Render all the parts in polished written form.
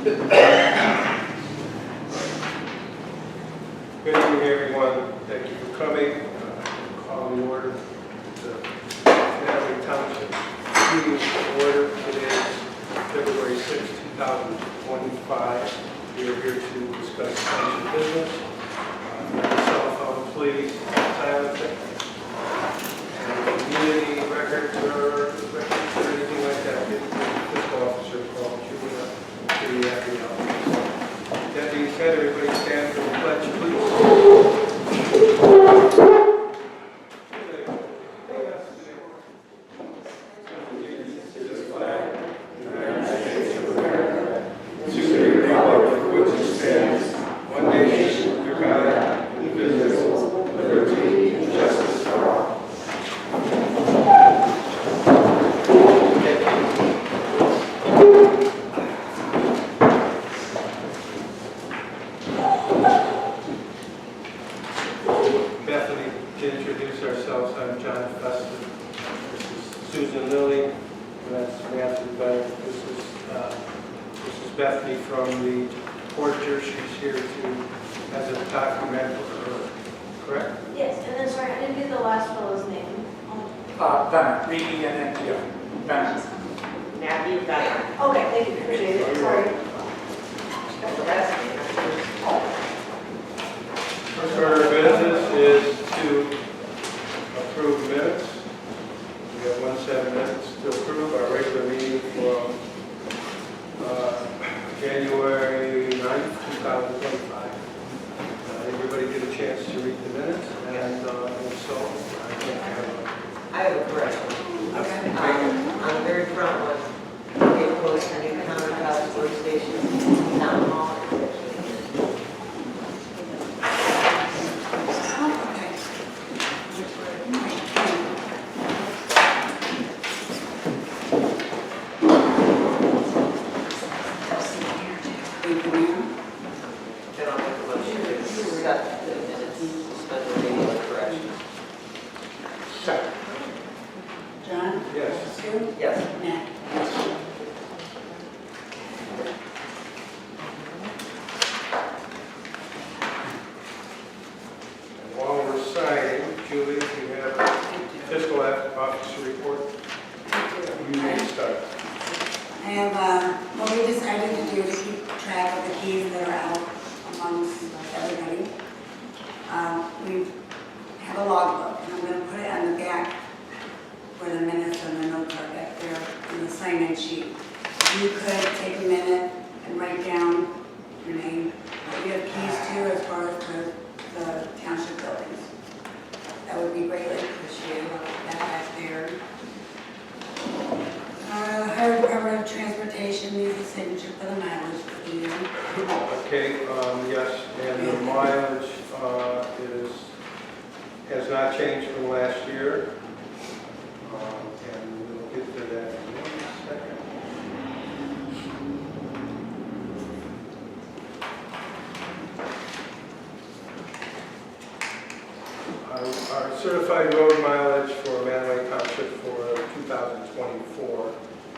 Good evening, everyone. Thank you for coming. Call the order the Mantua Township meeting to order. It is February 6, 2025. We are here to discuss township business. Cell phone, please, silence it. And community records or anything like that, get the fiscal officer called. She would be happy to help. That being said, everybody stand for the pledge, please. Has not changed from last year, and we'll get to that in 1 second. Our certified road mileage for Mantua Township for 2024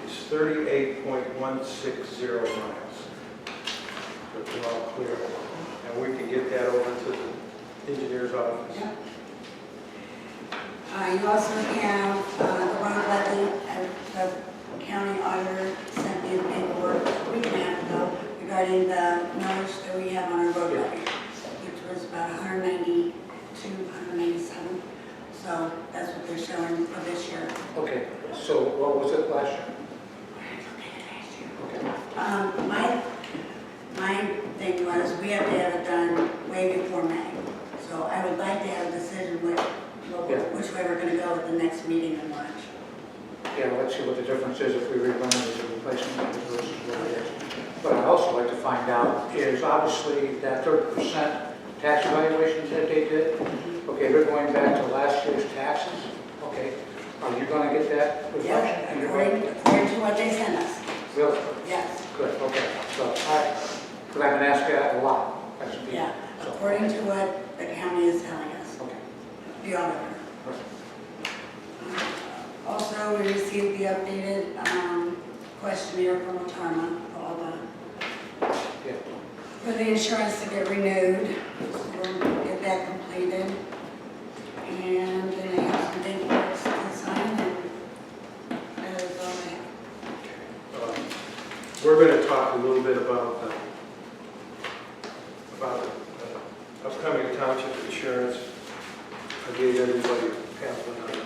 is 38.160 miles. But we're all clear, and we can get that over to the engineer's office. Yeah. You also have the road levy. The county auditor sent me the paperwork a week and a half ago regarding the millage that we have on our road levy, which was about 192, 197. So that's what they're showing for this year. Okay, so what was it last year? Okay. My thing was we have to have it done way before May. So I would like to have a decision which way we're going to go at the next meeting in March. Yeah, let's see what the difference is if we rerun it as a replacement versus what it is. But I'd also like to find out is obviously that 30% tax evaluations that they did. Okay, they're going back to last year's taxes. Okay, are you going to get that reflection? Yeah, according to what they sent us. Really? Yes. Good, okay. So, because I've been asked that a lot. Yeah, according to what the county is telling us. Okay. The auditor. Also, we received the updated questionnaire from Otarma for all the for the insurance to get renewed. So we'll get that completed. And then I have some paperwork to sign, and that is all I have. We're going to talk a little bit about upcoming township insurance. I gave everybody a pamphlet on it.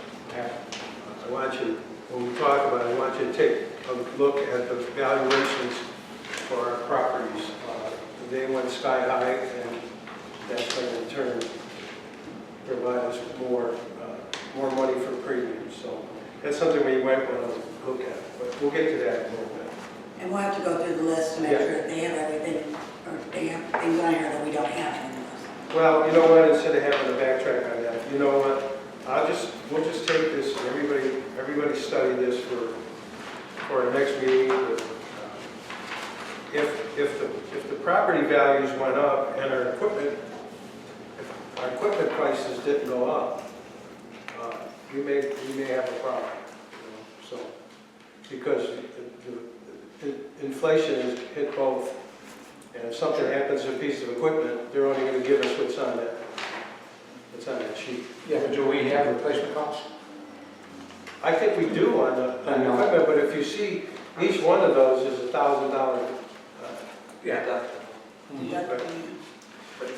I want you, when we talk about it, I want you to take a look at the valuations for our properties. They went sky high, and that's going to in turn provide us more money for premiums. So that's something we might want to look at, but we'll get to that in a little bit. And we'll have to go through the list to make Yeah. sure that they have everything, or they have things on here that we don't have anymore. Well, you know what, instead of having to backtrack on that, you know what, we'll just take this, and everybody study this for our next meeting. If the property values went up and our equipment prices didn't go up, we may have a problem, you know, so, because the inflation has hit both. And if something happens to a piece of equipment, they're only going to give us what's on that sheet. Yeah, but do we have replacement costs? I think we do on the equipment, but if you see, each one of those is $1,000. Yeah. Deductible.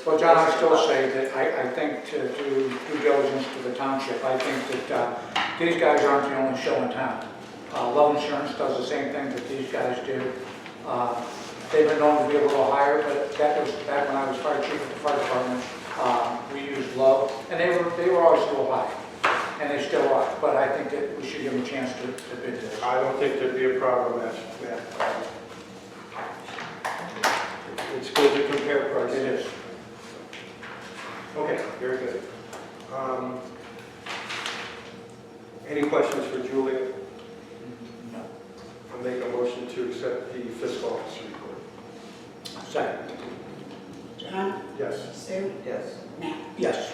Well, John, I still say that I think to do due diligence to the township, I think that these guys aren't the only show in town. Love Insurance does the same thing that these guys do. They've been known to be a little higher, but that was back when I was fire chief at the fire department. We used Love, and they were always a little high, and they still are. But I think that we should give them a chance to bid this. I don't think there'd be a problem with that. It's good to compare prices. It is. Okay, very good. Any questions for Julia? No. I'll make a motion to accept the fiscal officer report. Second. John? Yes. Sue? Yes. Matt? Yes.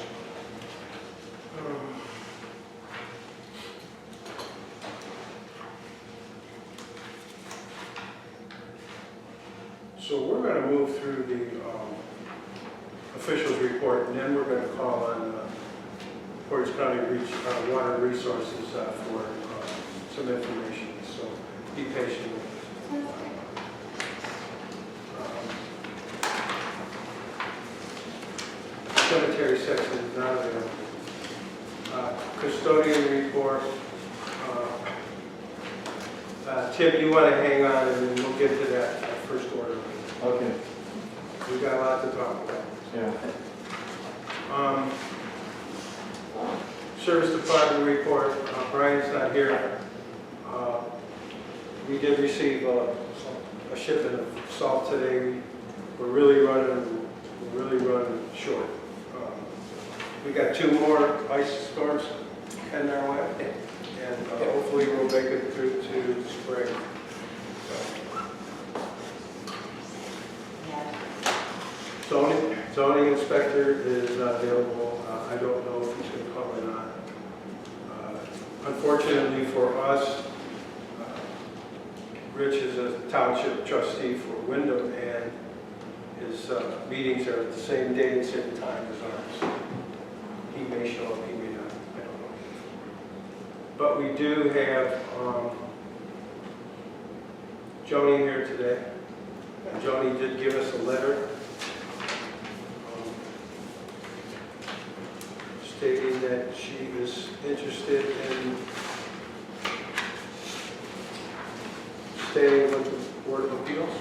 So we're going to move through the officials report, and then we're going to call on Portage County Water Resources for some information. So be patient. Cemetery section is not available. Custodian report. Tim, you want to hang on, and then we'll get to that first order. Okay. We've got a lot to talk about. Yeah. Service Department report, Brian's not here. We did receive a shipment of salt today. We're really running short. We got 2 more ice storms heading our way, and hopefully we'll make it through to spring. Zoning inspector is not available. I don't know if he's going to come or not. Unfortunately for us, Rich is a township trustee for Wyndham, and his meetings are at the same day and same time as ours. He may show up, he may not, I don't know. But we do have Joni here today. And Joni did give us a letter stating that she is interested in staying with the Board of Appeals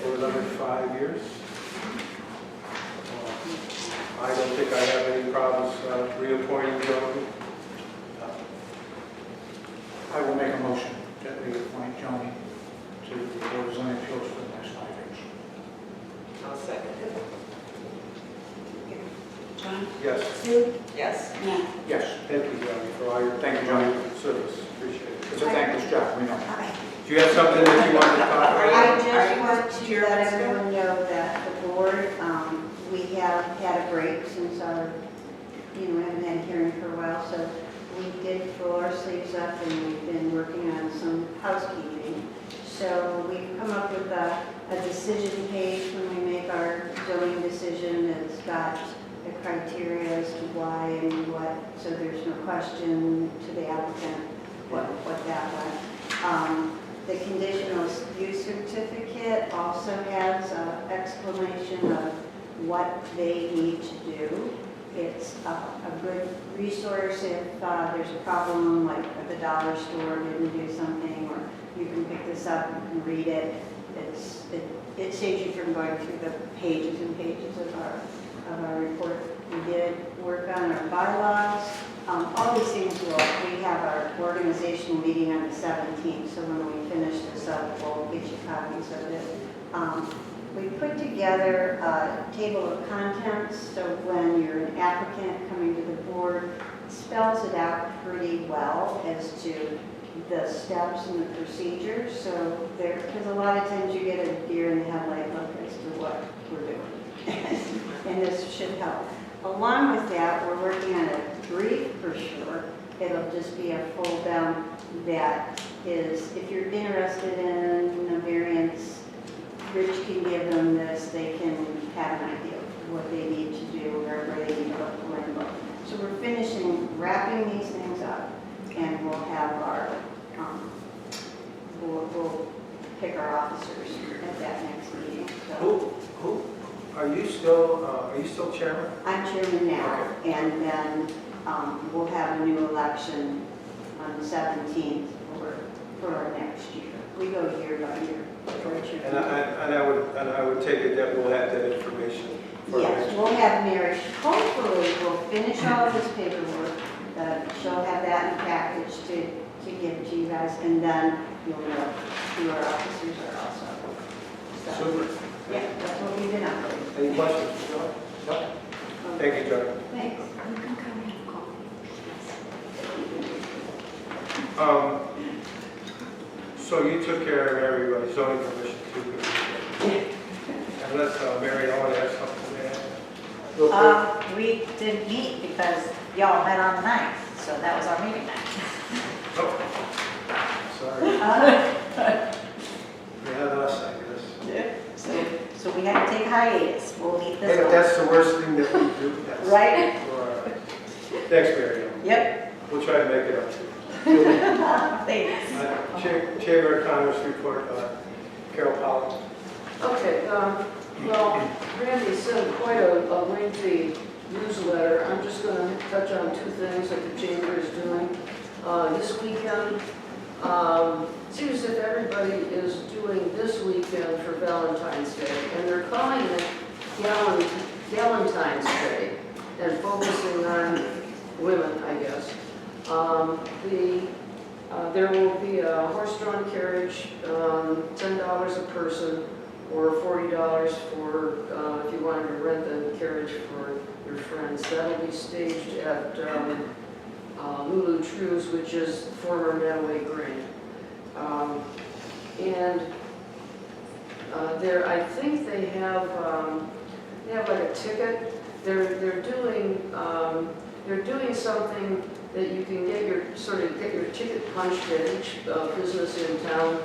for another 5 years. I don't think I have any problems reappointing Joni. I will make a motion that we appoint Joni to the Board of Zoning Appeals for the next 5 years. I'll second it. John? Yes. Sue? Yes. Matt? Yes. Thank you, Joni, for all your Thank you, Joni. service. Appreciate it. It's a thankless job, we know. Hi. Do you have something that you want to talk I about? just want to let everyone know that the board, we have had a break since our, we haven't had a hearing for a while, so we did roll our sleeves up and we've been working on some housekeeping. So we've come up with a a decision page when we make our zoning decision. It's got the criteria as to why and what, so there's no question to the applicant what that was. The conditional use certificate also has an explanation of what they need to do. It's a good resource if there's a problem, like at the dollar store didn't do something, or you can pick this up, you can read it. It saves you from going through the pages and pages of our report. We did work on our bylaws. All these things we have our organizational meeting on the 17th, so when we finish this up, we'll get you copies of it. We put together a table of contents, so when you're an applicant coming to the board, it spells it out pretty well as to the steps and the procedures. So because a lot of times you get a deer in the headlight look as to what we're doing. And this should help. Along with that, we're working on a brief for sure. It'll just be a fold down that is, if you're interested in a variance, Rich can give them this, they can have an idea of what they need to do or where they need to look for and look. So we're wrapping these things up, and we'll have our, we'll pick our officers at that next meeting. So Who, are you still chairman? I'm chairman now, and then we'll have a new election on the 17th for our next year. We go year by year. And I would take it that we'll have that information. for Yes, next- we'll have Mary, hopefully we'll finish all of this paperwork. She'll have that in a package to give to you guys, and then you'll know who our officers are also. So, Super. yeah, that's what we've been up to. Any questions, John? No? Thank you, John. Thanks. You can come and have coffee. So you took care of everybody's zoning commission too? Unless, Mary, I want to ask something to add. Real quick. We didn't meet because y'all met on the 9th, so that was our meeting night. Oh, sorry. Yeah, us, I guess. So we had to take hiatus. We'll meet Hey, this if one. that's the worst thing that we do, that's. Right? All right. Thanks, Mary. Yep. We'll try to make it up to you. Thanks. Chamber of Commerce report, Carol Powell. Okay, well, Randy sent quite a lengthy newsletter. I'm just going to touch on two things that the chamber is doing. This weekend, seems as if everybody is doing this weekend for Valentine's Day, and they're calling it Galentine's Day and focusing on women, I guess. There will be a horse-drawn carriage, $10 a person, or $40 for if you wanted to rent the carriage for your friends. That'll be staged at Lulu True's, which is former Mantua Grain. And there, I think they have like a ticket. They're doing something that you can get your ticket punched at each business in town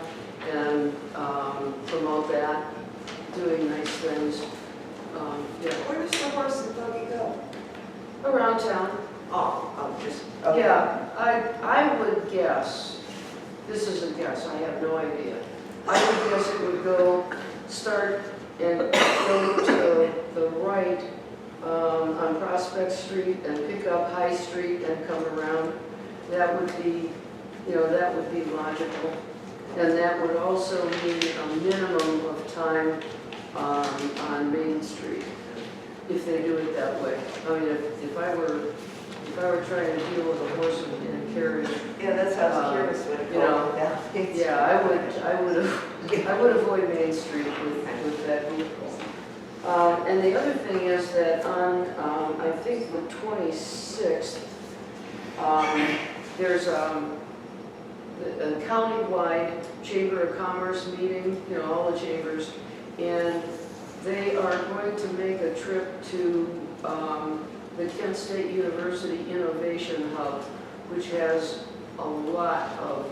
and promote that, doing nice things. Yeah, Where does the horse and buggy go? around town. Oh, just, okay. Yeah, I would guess, this is a guess, I have no idea. I would guess it would start and go to the right on Prospect Street and pick up High Street and come around. That would be, that would be logical. And that would also mean a minimum of time on Main Street, if they do it that way. I mean, if I were trying to deal with a horse and carriage, Yeah, that's how curious would you know, go. yeah, I would avoid Main Street with that vehicle. And the other thing is that on, I think the 26th, there's a county-wide Chamber of Commerce meeting, all the chambers, and they are going to make a trip to the Kent State University Innovation Hub, which has a lot of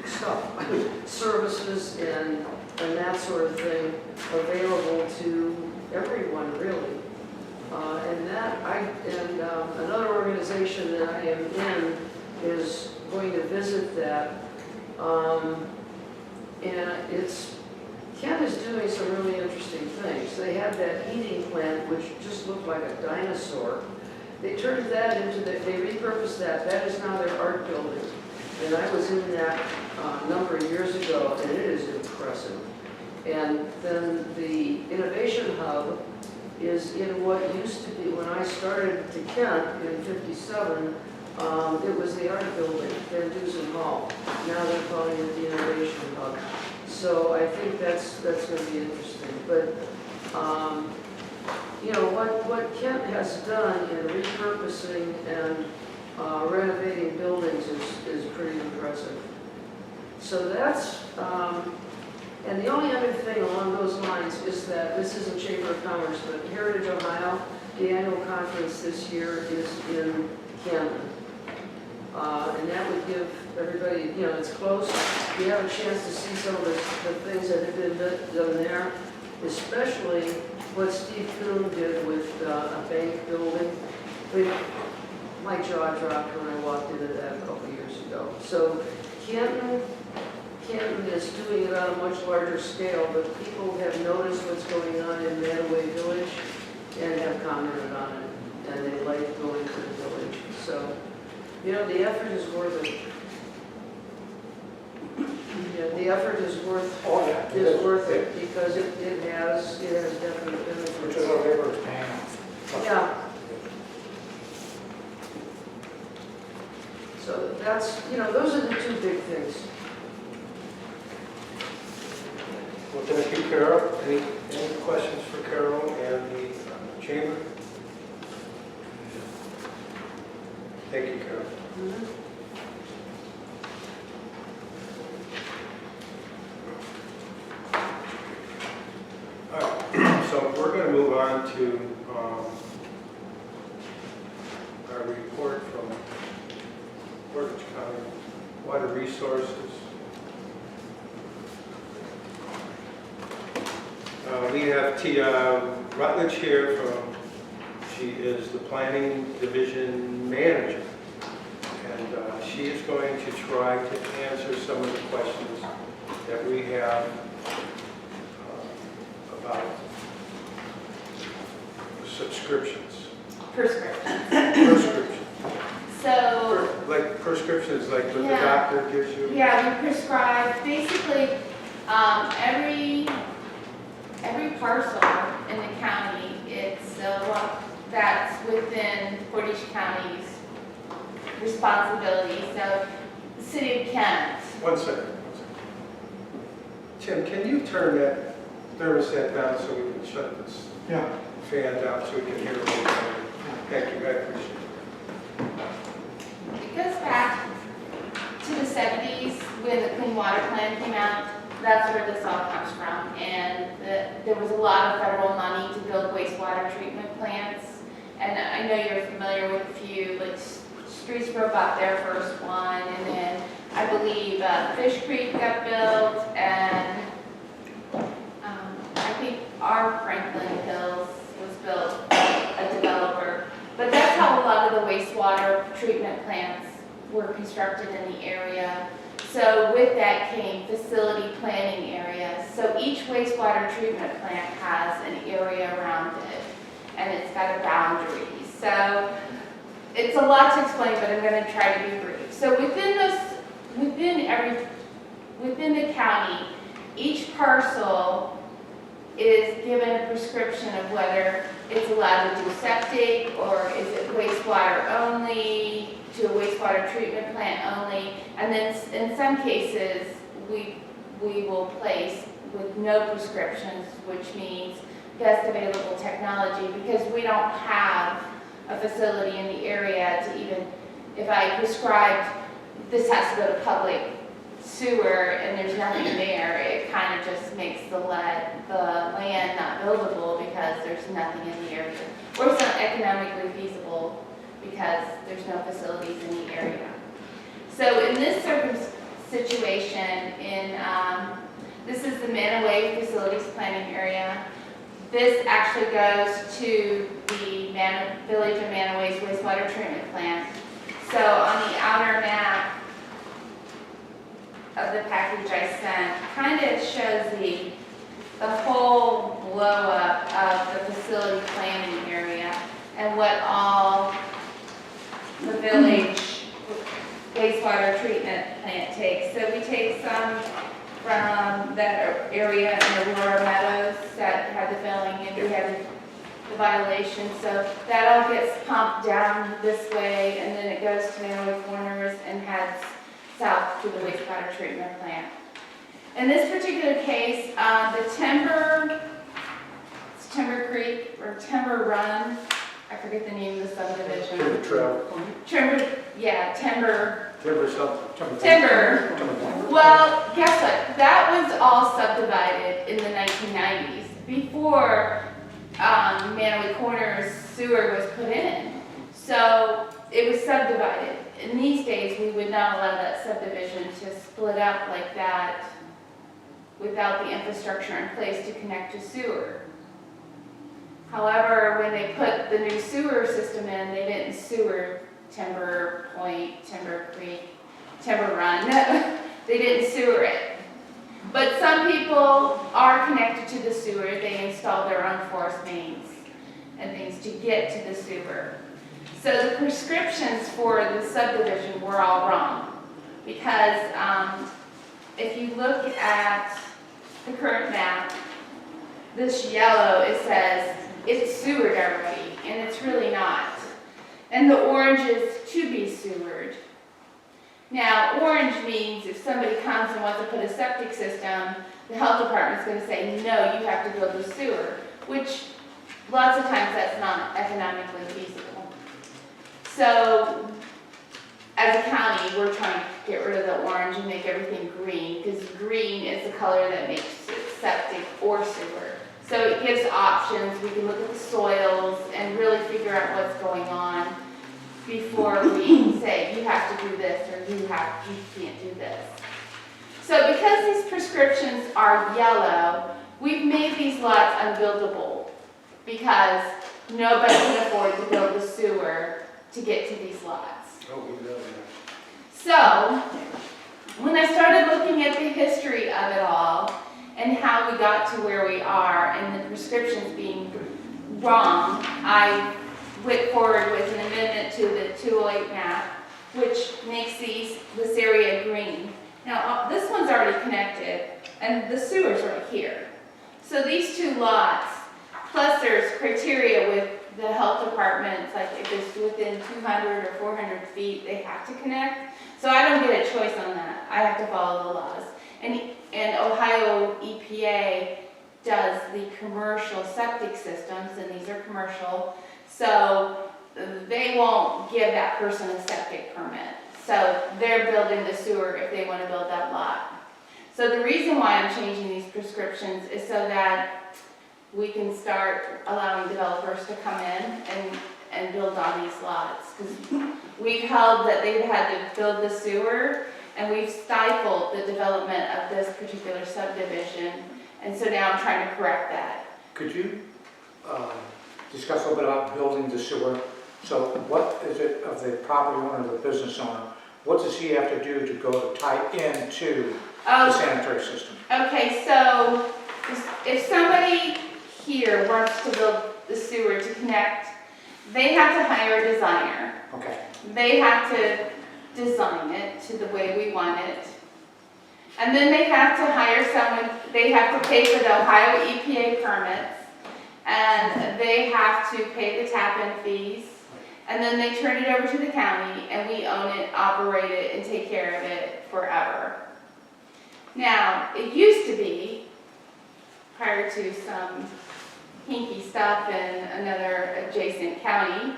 stuff, services and that sort of thing available to everyone, really. Another organization that I am in is going to visit that. Kent is doing some really interesting things. They had that heating plant, which just looked like a dinosaur. They turned that they repurposed that. That is now their art building. And I was in that a number of years ago, and it is impressive. And then the Innovation Hub is in what used to be, when I started to Kent in '57, it was the art building, Van Dusen Hall. Now they're calling it the Innovation Hub. So I think that's going to be interesting. But what Kent has done in repurposing and renovating buildings is pretty impressive. So that's, and the only other thing along those lines is that this isn't Chamber of Commerce, but Heritage Ohio, the annual conference this year is in Camden. And that would give everybody, it's close. You have a chance to see some of the things that have been done there, especially what Steve Kuhn did with a bank building. My jaw dropped when I walked into that a couple of years ago. So Canton is doing it on a much larger scale, but people have noticed what's going on in Mantua Village and have commented on it, and they like going to the village. So, the effort is worth it. The effort is worth it because it has definite benefits. Which is our labor is paying off. Yeah. So that's, those are the two big things. Well, thank you, Carol. Any questions for Carol and the chamber? Thank you, Carol. All right, so we're going to move on to our report from Portage County Water Resources. We have Tia Rutledge here she is the Planning Division Manager. And she is going to try to answer some of the questions that we have about subscriptions. Prescriptions. So, Like prescriptions, like what the Yeah. doctor gives you? yeah, we prescribe, basically, every parcel in the county, it's that's within Portage County's responsibility. So, the city of Kent. One second. Tim, can you turn that thermostat down so we can shut this fan down so we can hear a little better? Thank you, I appreciate it. It goes back to the 70s when the Clean Water Plan came out. That's where this all comes from. And there was a lot of federal money to build wastewater treatment plants. And I know you're familiar with a few, like Streetsboro got their first one, and then I believe Fish Creek got built, and I think our Franklin Hills was built by a developer. But that's how a lot of the wastewater treatment plants were constructed in the area. So with that came facility planning areas. So each wastewater treatment plant has an area around it, and it's got a boundary. So it's a lot to explain, but I'm going to try to be brief. So within the county, each parcel is given a prescription of whether it's allowed to do septic, or is it wastewater only, to a wastewater treatment plant only. And then in some cases, we will place with no prescriptions, which means best available technology, because we don't have a facility in the area to even, if I prescribed this has to go to public sewer and there's nothing there, it kind of just makes the land not buildable because there's nothing in the area. Or it's not economically feasible because there's no facilities in the area. So in this situation in, this is the Manaway Facilities Planning Area. This actually goes to the Village of Manaway's wastewater treatment plant. So on the outer map of the package I sent, kind of shows the whole blow up of the facility planning area and what all the village wastewater treatment plant takes. So we take some from that area in the Aurora Meadows that had the filling and we had the violation. So that all gets pumped down this way and then it goes to Manaway Corners and heads south to the wastewater treatment plant. In this particular case, the Timber Creek or Timber Run, I forget the name of the subdivision. Timber Trail. Timber something. Timber. Well, guess what? That was all subdivided in the 1990s before Manaway Corners sewer was put in. So it was subdivided. In these days, we would not allow that subdivision to split up like that without the infrastructure in place to connect to sewer. However, when they put the new sewer system in, they didn't sewer Timber Point, Timber Creek, Timber Run. They didn't sewer it. But some people are connected to the sewer. They installed their own forest mains and things to get to the sewer. So the prescriptions for the subdivision were all wrong. Because if you look at the current map, this yellow, it says it's sewered already, and it's really not. And the orange is to be sewered. Now, orange means if somebody comes and wants to put a septic system, the health department's going to say, no, you have to build a sewer, which lots of times that's not economically feasible. So, as a county, we're trying to get rid of the orange and make everything green, because green is the color that makes it septic or sewer. So it gives options. We can look at the soils and really figure out what's going on before we say you have to do this or you can't do this. So because these prescriptions are yellow, we've made these lots unbuildable because nobody can afford to build the sewer to get to these lots. Oh, we know that. So when I started looking at the history of it all and how we got to where we are and the prescriptions being wrong, I went forward with an amendment to the 208 map, which makes this area green. Now, this one's already connected, and the sewer's right here. So these two lots, plus there's criteria with the health departments, like if it's within 200 or 400 feet, they have to connect. So I don't get a choice on that. I have to follow the laws. And Ohio EPA does the commercial septic systems, and these are commercial. So they won't give that person a septic permit. So they're building the sewer if they want to build that lot. So the reason why I'm changing these prescriptions is so that we can start allowing developers to come in and build on these lots. Because we've held that they've had to build the sewer, and we've stifled the development of this particular subdivision. And so now I'm trying to correct that. Could you discuss a little bit about building the sewer? So what is it of the property owner, the business owner, what does he have to do to go to tie into the sanitary system? Okay, so if somebody here wants to build the sewer to connect, they have to hire a designer. Okay. They have to design it to the way we want it. And then they have to hire someone, they have to pay for the Ohio EPA permits, and they have to pay the tap-in fees, and then they turn it over to the county, and we own it, operate it, and take care of it forever. Now, it used to be, prior to some hinky stuff in another adjacent county,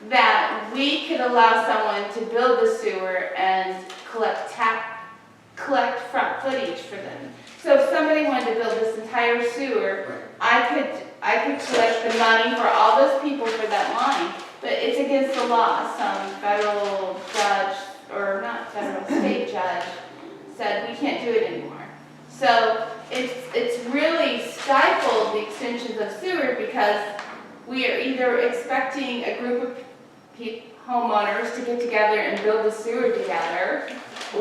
that we could allow someone to build the sewer and collect front footage for them. So if somebody wanted to build this entire sewer, I could collect the money for all those people for that line, but it's against the law. Some federal judge, or not federal, state judge, said, we can't do it anymore. So it's really stifled the extensions of sewer because we are either expecting a group of homeowners to get together and build the sewer together,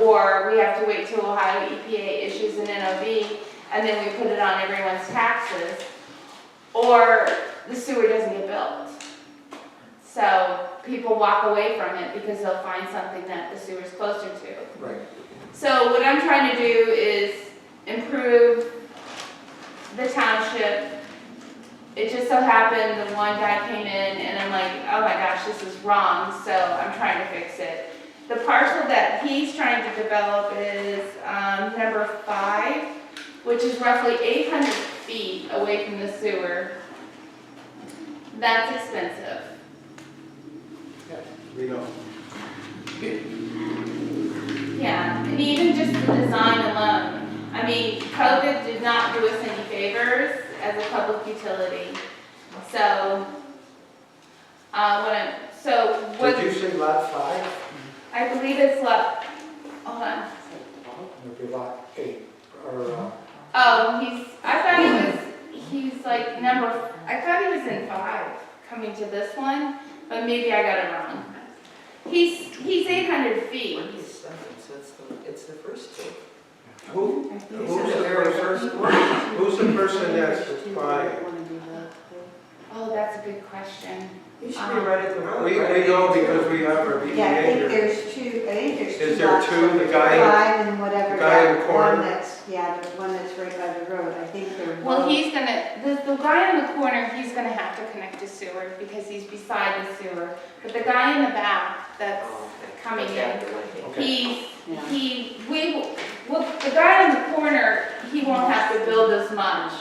or we have to wait till Ohio EPA issues an NOV and then we put it on everyone's taxes, or the sewer doesn't get built. So people walk away from it because they'll find something that the sewer's closer to. Right. So what I'm trying to do is improve the township. It just so happened the one guy came in and I'm like, oh my gosh, this is wrong, so I'm trying to fix it. The parcel that he's trying to develop is number 5, which is roughly 800 feet away from the sewer. That's expensive. We know. Yeah, and even just the design alone. I mean, COVID did not do us any favors as a public utility. So, what Did you say lot 5? I believe it's lot, hold on. It'd be lot 8, or, Oh, he's like I thought he was in 5 coming to this one, but maybe I got it wrong. He's 800 feet. 27, so it's the first two. Who? This Who's is the the very person? first one. Who's the person that's applying? Oh, that's a good question. You should be right at the road. We right? know because we have our BEA Yeah, I think here. there's two Is there lots. two? The guy, 5 and whatever, the guy in the that corner? one that's, yeah, the one that's right by the road, I think they're. Well, both- he's gonna, the guy in the corner, he's gonna have to connect to sewer because he's beside the sewer. But the guy in the back that's Oh, okay. coming in, That's the one here. the guy in the corner, he won't have to build as much.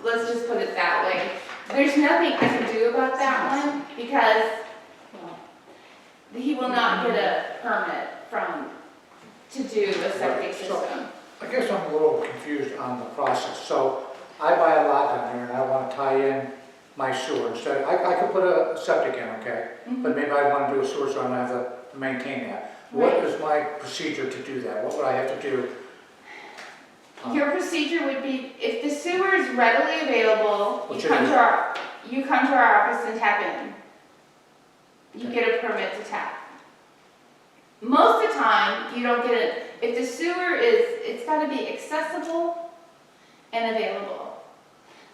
Let's just put it that way. There's nothing I can do about that one because he will not get a permit to do a septic Right, so- system. I guess I'm a little confused on the process. So I buy a lot down there and I want to tie in my sewer instead. I could put a septic in, okay? But maybe I want to do a sewer, so I'm going to have to maintain that. What Right. is my procedure to do that? What would I have to do? Your procedure would be, if the sewer is readily available, Which you come to our office and tap in. You get a permit to tap. Most of the time, you don't get it. If the sewer it's gotta be accessible and available.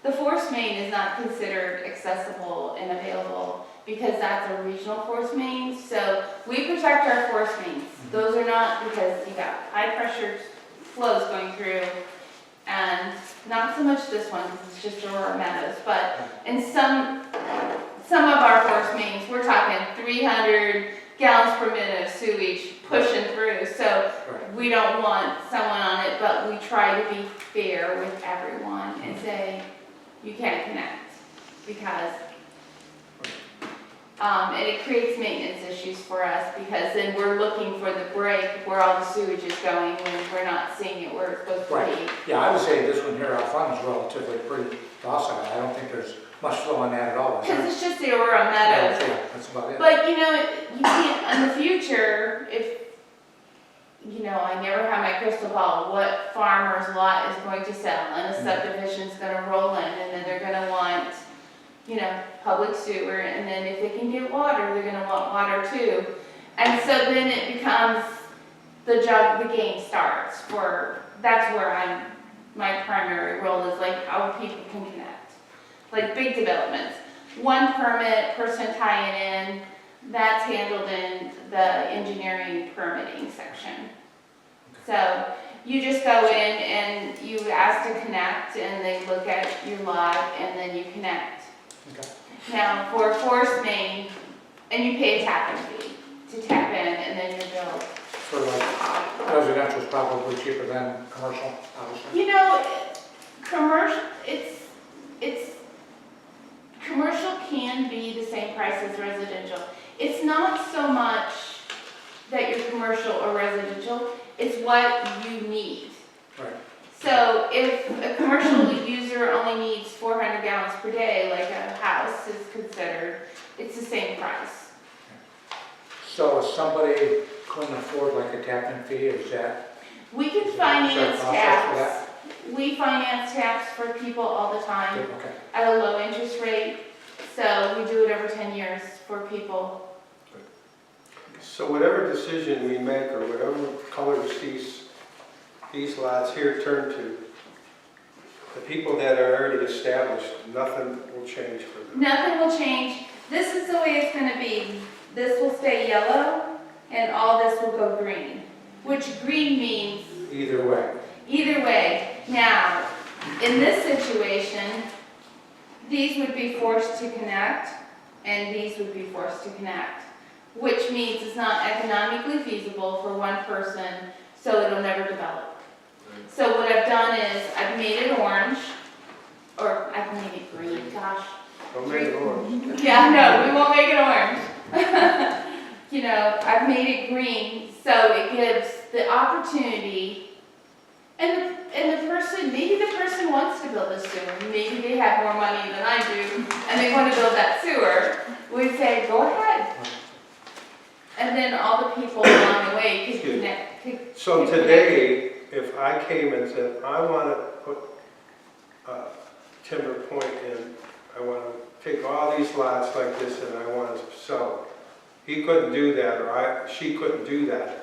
The force main is not considered accessible and available because that's a regional force main. So we protect our force mains. Those are not, because you got high pressure flows going through, and not so much this one because it's just Aurora Meadows, but in some of our force mains, we're talking 300 gallons per minute of sewage pushing through. So Right. we don't want someone on it, but we try to be fair with everyone and say, you can't connect because, and it creates maintenance issues for us because then we're looking for the break where all the sewage is going when we're not seeing it where it's supposed to Right. be. Yeah, I would say this one here out front is relatively pretty docile. I don't think there's much flow in that at all. Is there? Because it's just the Aurora Meadows. Yeah, that's about it. But, you can't, in the future, if, I never have my crystal ball, what farmer's lot is going to sell, and a subdivision's gonna roll in, and then they're gonna want, public sewer, and then if they can get water, they're gonna want water too. And so then it becomes, the game starts that's where my primary role is like how people can connect. Like big developments. One permit, person tying in, that's handled in the engineering permitting section. So you just go in and you ask to connect and they look at your lot and then you connect. Okay. Now for a force main, and you pay a tapping fee to tap in and then you're billed. For like residential is probably cheaper than commercial, obviously. Commercial, commercial can be the same price as residential. It's not so much that you're commercial or residential, it's what you need. Right. So if a commercial user only needs 400 gallons per day, like a house is considered, it's the same price. So if somebody couldn't afford like a tap-in fee, is that? We can Is there a finance process for tax. We finance tax for people all the time Okay. at a low interest rate. So we do it over 10 years for people. So whatever decision we make or whatever colors these lots here turn to, the people that are already established, nothing will change for them. Nothing will change. This is the way it's gonna be. This will stay yellow and all this will go green, which green means Either way. either way. Now, in this situation, these would be forced to connect and these would be forced to connect, which means it's not economically feasible for one person, so it'll never develop. So what I've done is I've made it orange, or I've made it green, gosh. Don't make it orange. Yeah, no, we won't make it orange. You know, I've made it green, so it gives the opportunity, and the person, maybe the person wants to build a sewer, maybe they have more money than I do, and they want to build that sewer, we say, go ahead. And then all the people along the way could connect. So today, if I came and said, I want to put Timber Point in, I want to take all these lots like this and I want to sell them. He couldn't do that, or she couldn't do that.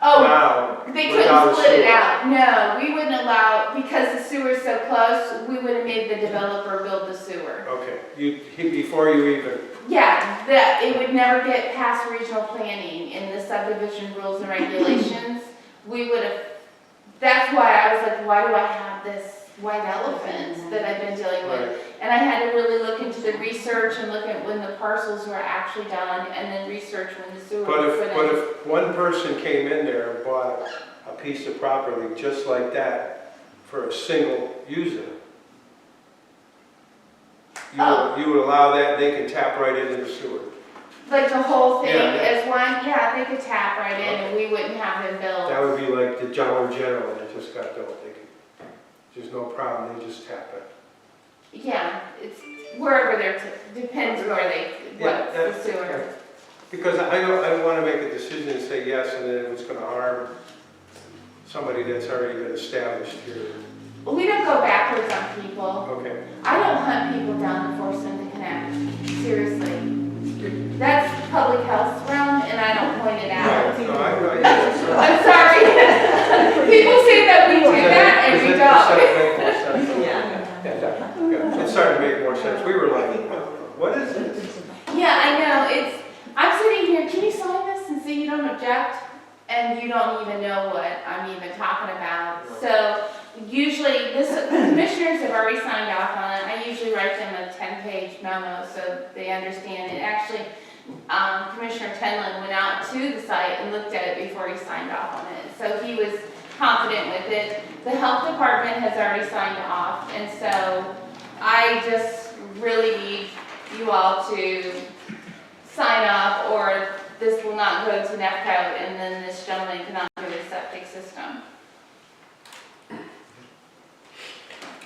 Oh, Now, they without a couldn't split it sewer. out. No, we wouldn't allow, because the sewer's so close, we would have made the developer build the sewer. Okay, before you even, Yeah, that, it would never get past regional planning in the subdivision rules and regulations. We would have, that's why I was like, why do I have this white elephant that I've been dealing with? right, And I had to really look into the research and look at when the parcels were actually done, and then research when the sewer but was put in. if one person came in there and bought a piece of property just like that for a single user, you would allow that, they can tap right into the sewer. Like the whole thing Yeah, yeah. as one, yeah, they could tap right in and we wouldn't have them build. That would be like the Dollar General that just got built. There's no problem, they just tap it. Yeah, it's wherever they're, depends where they, what's Yeah, the sewer. Because I don't want to make a decision and say yes, and then it's going to harm somebody that's already been established here. Well, we don't go backwards on people. Okay. I don't hunt people down to force them to connect, seriously. That's public health realm and I don't point it out. Right, no, I I'm sorry. People say that we do that and we don't. Yeah, it started to make more sense. We were like, what is this? Yeah, I know, I'm sitting here, can you sign this and say you don't object? And you don't even know what I'm even talking about. So usually, the commissioners have already signed off on it. I usually write them a 10-page memo so they understand it. Actually, Commissioner Tenlin went out to the site and looked at it before he signed off on it. So he was confident with it. The health department has already signed off, and so I just really need you all to sign up, or this will not go to NEFCO, and then this gentleman cannot do his septic system.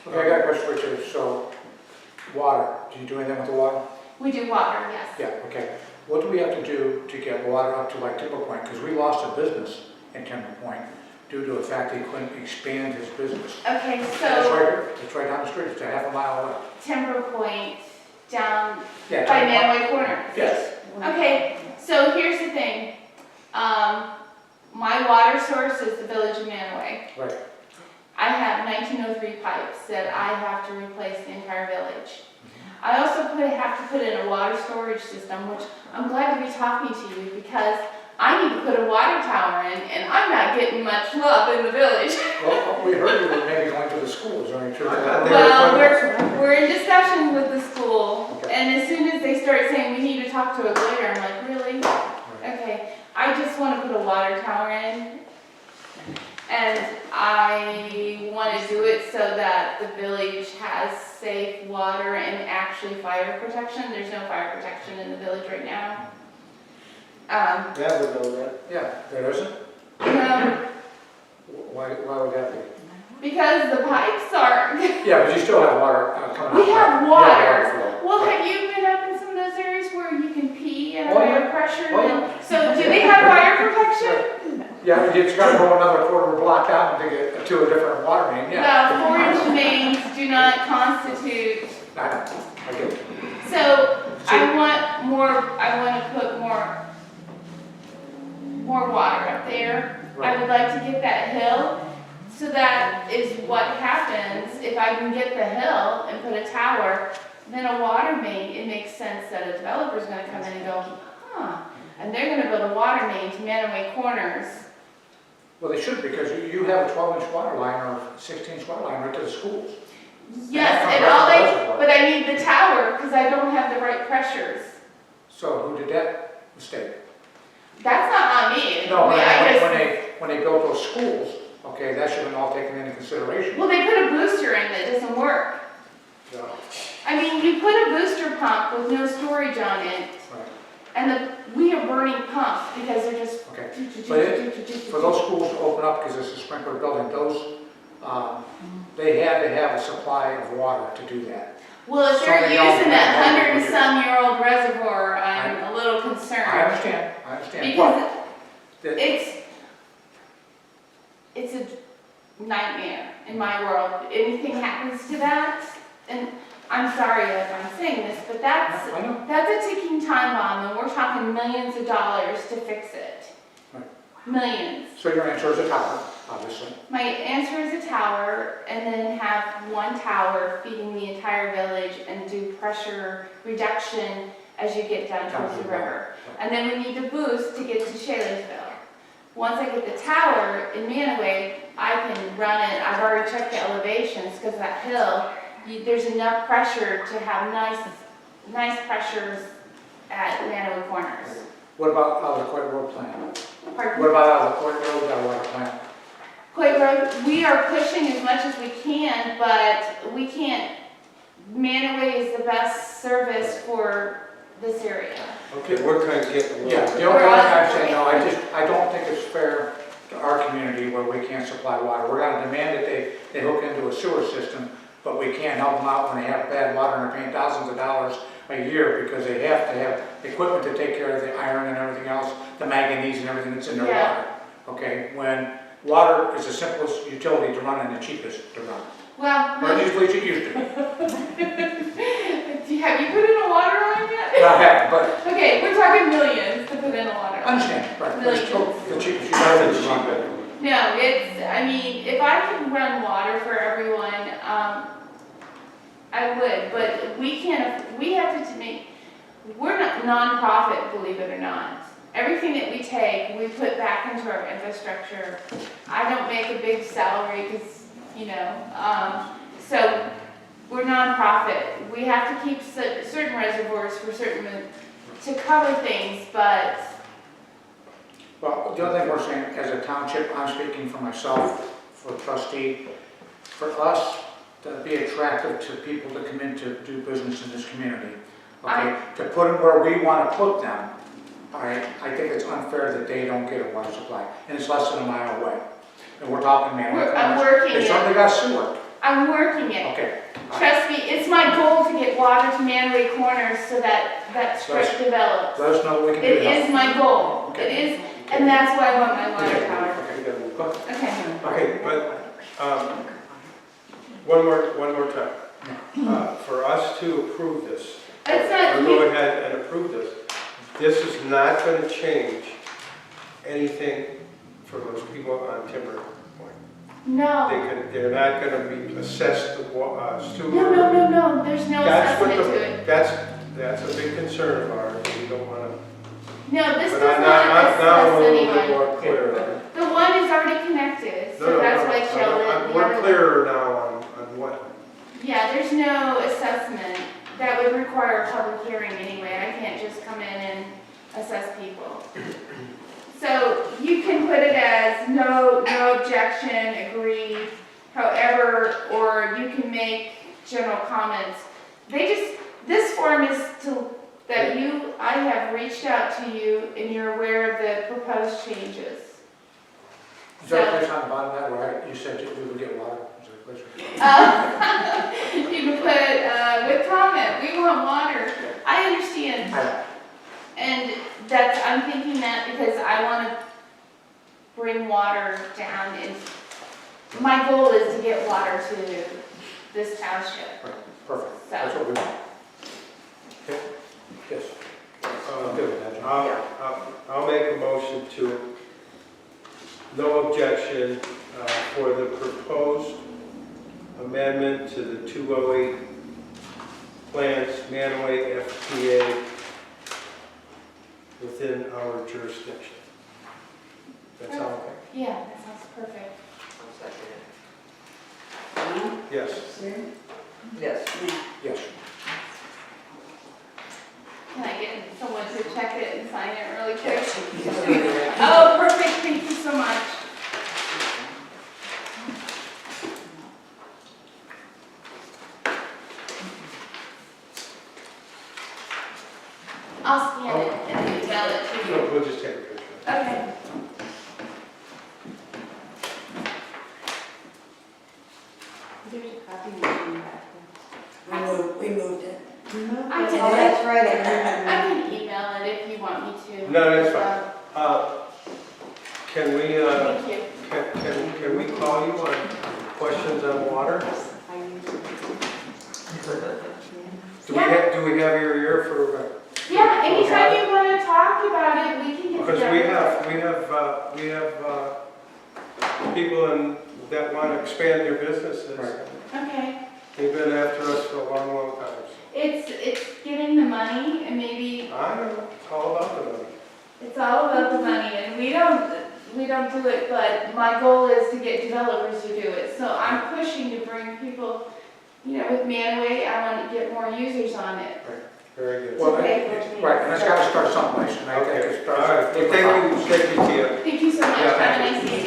Okay, I got a question for you. So, water, do you do anything with the water? We do water, yes. Yeah, okay. What do we have to do to get water up to like Timber Point? Because we lost a business in Timber Point due to the fact he couldn't expand his business. Okay, It's so right here, it's right down the street, it's a half a mile away. Timber Point down Yeah, by Timber Point. Manway Corner. Yes. Okay, so here's the thing. My water source is the village of Manway. Right. I have 1903 pipes that I have to replace the entire village. I also have to put in a water storage system, which I'm glad to be talking to you because I need to put a water tower in and I'm not getting much love in the village. Well, we heard you were maybe going to the schools, are you sure? I thought they Well, we're in discussion with the school, Okay. and as soon as they start saying we need to talk to a lawyer, I'm like, really? Okay, I just want to put a water tower in, and I want to do it so that the village has safe water and actually fire protection. There's no fire protection in the village right now. That would know that. Yeah, there isn't? No, Why would that be? because the pipes are, Yeah, but you still have water coming out. we have Yeah, water. flow. Well, have you been up in some of those areas where you can pee at a Oh, higher yeah. pressure? Oh, yeah. So do they have fire protection? Yeah, you just gotta go another quarter block out to get to a different water main, yeah. Well, 4-inch mains do not constitute, I know, I get it. so I want to put more water up there. I would like to get that hill, so that is what happens, if I can get the hill and put a tower, then a water main, it makes sense that a developer's gonna come in and go, huh, and they're gonna build a water main to Manaway Corners. Well, they should, because you have a 12-inch water line or 16-inch water line right to the schools. Yes, that's and not all reservoir. but I need the tower, because I don't have the right pressures. So who did that mistake? That's not on me. No, I just, when they built those schools, okay, that should have been all taken into consideration. well, they put a booster in that doesn't work. No. I mean, you put a booster pump with no storage on it, Right. and we are burning pumps because they're just. Okay. But for those schools to open up, because it's a sprinkler building, they had to have a supply of water to do that. Well, if So they're they don't using that have 100-and-some-year-old reservoir, I'm a little I concerned. understand. Because That- it's a nightmare in my world. Anything happens to that, and I'm sorry if I'm saying this, but I know. that's a ticking time bomb, and we're talking millions of dollars to fix it. Right. Millions. So your answer is a tower, obviously. My answer is a tower, and then have one tower feeding the entire village and do pressure reduction as you get down towards the river. And then we need to boost to get to Shaleysville. Once I get the tower in Manaway, I can run it. I've already checked the elevations, because that hill, there's enough pressure to have nice pressures at Manaway Corners. What about out of the Coit Road plant? Pardon? What about out of the Coit Road water plant? Coit Road, we are pushing as much as we can, but we can't. Manaway is the best service for this area. Okay, we're trying to get a Yeah, little the bit. only thing I'm saying, no, I don't think it's fair to our community where we can't supply water. We're gonna demand that they hook into a sewer system, but we can't help them out when they have bad water and they're paying thousands of dollars a year because they have to have equipment to take care of the iron and everything else, the manganese and everything that's in their Yeah. water. Okay, when water is the simplest utility to run and the cheapest to run. Well, Or at least it used to be. have you put in a water line yet? I have, but Okay, we're talking millions to put in a water line. understand, right, but it's still the cheapest That's utility to run. cheap. No, I mean, if I could run water for everyone, I would, but we have to make, we're not nonprofit, believe it or not. Everything that we take, we put back into our infrastructure. I don't make a big salary because, so we're nonprofit. We have to keep certain reservoirs for to cover things, but Well, the other thing we're saying, as a township, I'm speaking for myself, for trustee, for us to be attractive to people to come in to do business in this community, okay? To put them where we want to put them, all right? I think it's unfair that they don't get a water supply, and it's less than a mile away. And we're talking, man, I'm working they it. certainly got sewer, I'm working it. okay? all right. Trust me, it's my goal to get water to Manaway Corners so that strip develops. Let us know what we can do. It to help. is my goal. Okay. It is, and that's why I want my water tower. Okay. Okay. Okay, but, one more time. For us to approve this, It's not- or go ahead and approve this is not gonna change anything for those people on Timber Point. No. They're not gonna be assessed the sewer. No, there's no That's what assessment to it. that's a big concern of ours, and we don't wanna. No, this But does I'm not now assess a little bit anyone. more clear. The one is already connected, so that's why I showed it. The We're other one- clearer now on what. Yeah, there's no assessment. That would require a public hearing anyway. I can't just come in and assess people. So you can put it as no objection, agreed, however, or you can make general comments. This form is I have reached out to you and you're aware of the proposed changes. Is there a place on the bottom of that where you said we would get water? Is there a place where- You can put, with comment, we want water. I understand. And I'm thinking that because I want to bring water down. And my goal is to get water to this township. Perfect, that's what we want. Okay, yes. I'm good with that, John. I'll make a motion to, no objection, for the proposed amendment to the 208 plans, Mantua FTA, within our jurisdiction. That sound okay? Yeah, that sounds perfect. I'll second John? Yes. Sue? it. Yes. Matt? Yes. Can I get someone to check it and sign it really quick? Yes. Oh, perfect, thank you so much. I'll scan it and email it to you. No, we'll just take a picture. Okay. There's a copy machine back We moved it. there. I did Oh, it. that's right, I I remember. can email it if you want me to. No, that's fine. Can we, Thank you. can we call you on questions on water? I used it. Do we have your ear for, Yeah, anytime you want to talk about it, we can get because together. we have people that want to expand their businesses. Right. Okay. They've been after us for a long, long time. It's getting the money and maybe I know, it's all about the money. it's all about the money and we don't do it, but my goal is to get developers to do it. So I'm pushing to bring people, with Mantua, I want to get more users on it. Very good. Well, Okay. right, and it's got to start someplace, and I think Okay, it all starts. right, well, thank you, Tia. Thank you so much. Yeah, Have a thank nice evening.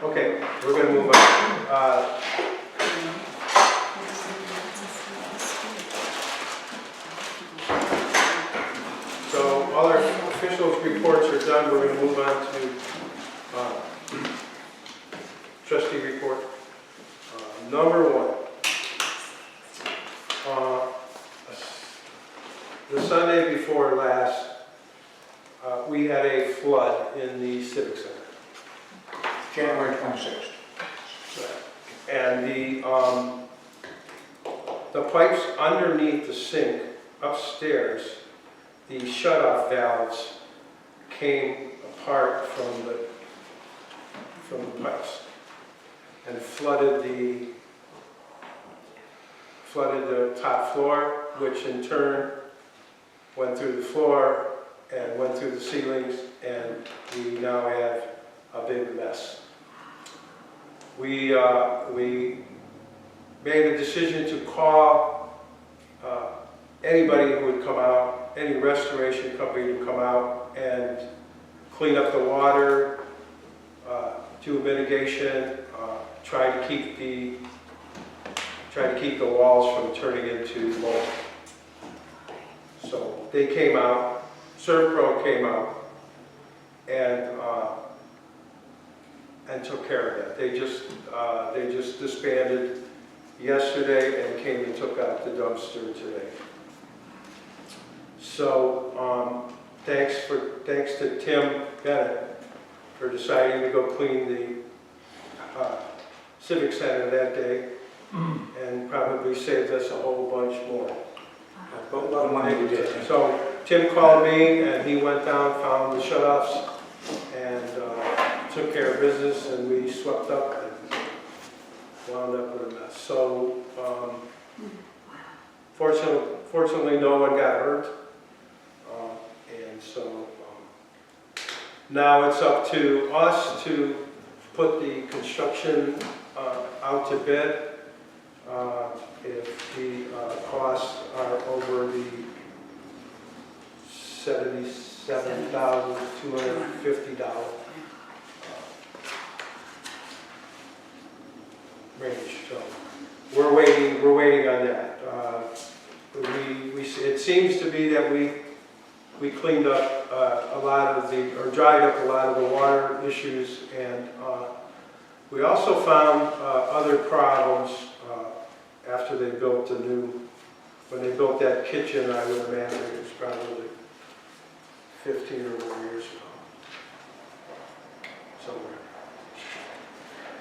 Okay, we're going to move on. So all our officials' reports are done. We're going to move on to trustee report. Number one. The Sunday before last, we had a flood in the Civic Center. January 26th. And the pipes underneath the sink upstairs, the shut-off valves came apart from the pipes and flooded the top floor, which in turn went through the floor and went through the ceilings, and we now have a big mess. We made a decision to call anybody who would come out, any restoration company to come out and clean up the water, do mitigation, try to keep the walls from turning into mold. So they came out, ServPro came out, and took care of that. They just disbanded yesterday and came and took out the dumpster today. So thanks to Tim Bennett for deciding to go clean the Civic Center that day, and probably saved us a whole bunch more. A lot of money we did. So Tim called me and he went down, found the shut-offs, and took care of business, and we swept up and wound up with a mess. So fortunately no one got hurt, and so now it's up to us to put the construction out to bid. If the costs are over the $77,250 range. So we're waiting on that. It seems to be that we cleaned up dried up a lot of the water issues, and we also found other problems after they built the new, when they built that kitchen, I would imagine it was probably 15 or more years ago. Somewhere.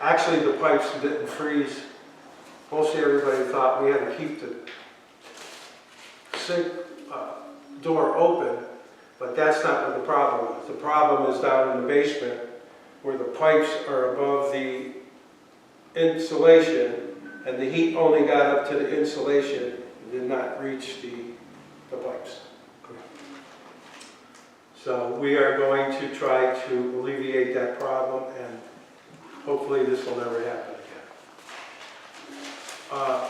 Actually, the pipes didn't freeze. Mostly everybody thought we had to keep the sink door open, but that's not what the problem is. The problem is down in the basement where the pipes are above the insulation and the heat only got up to the insulation and did not reach the pipes. So we are going to try to alleviate that problem, and hopefully this will never happen again.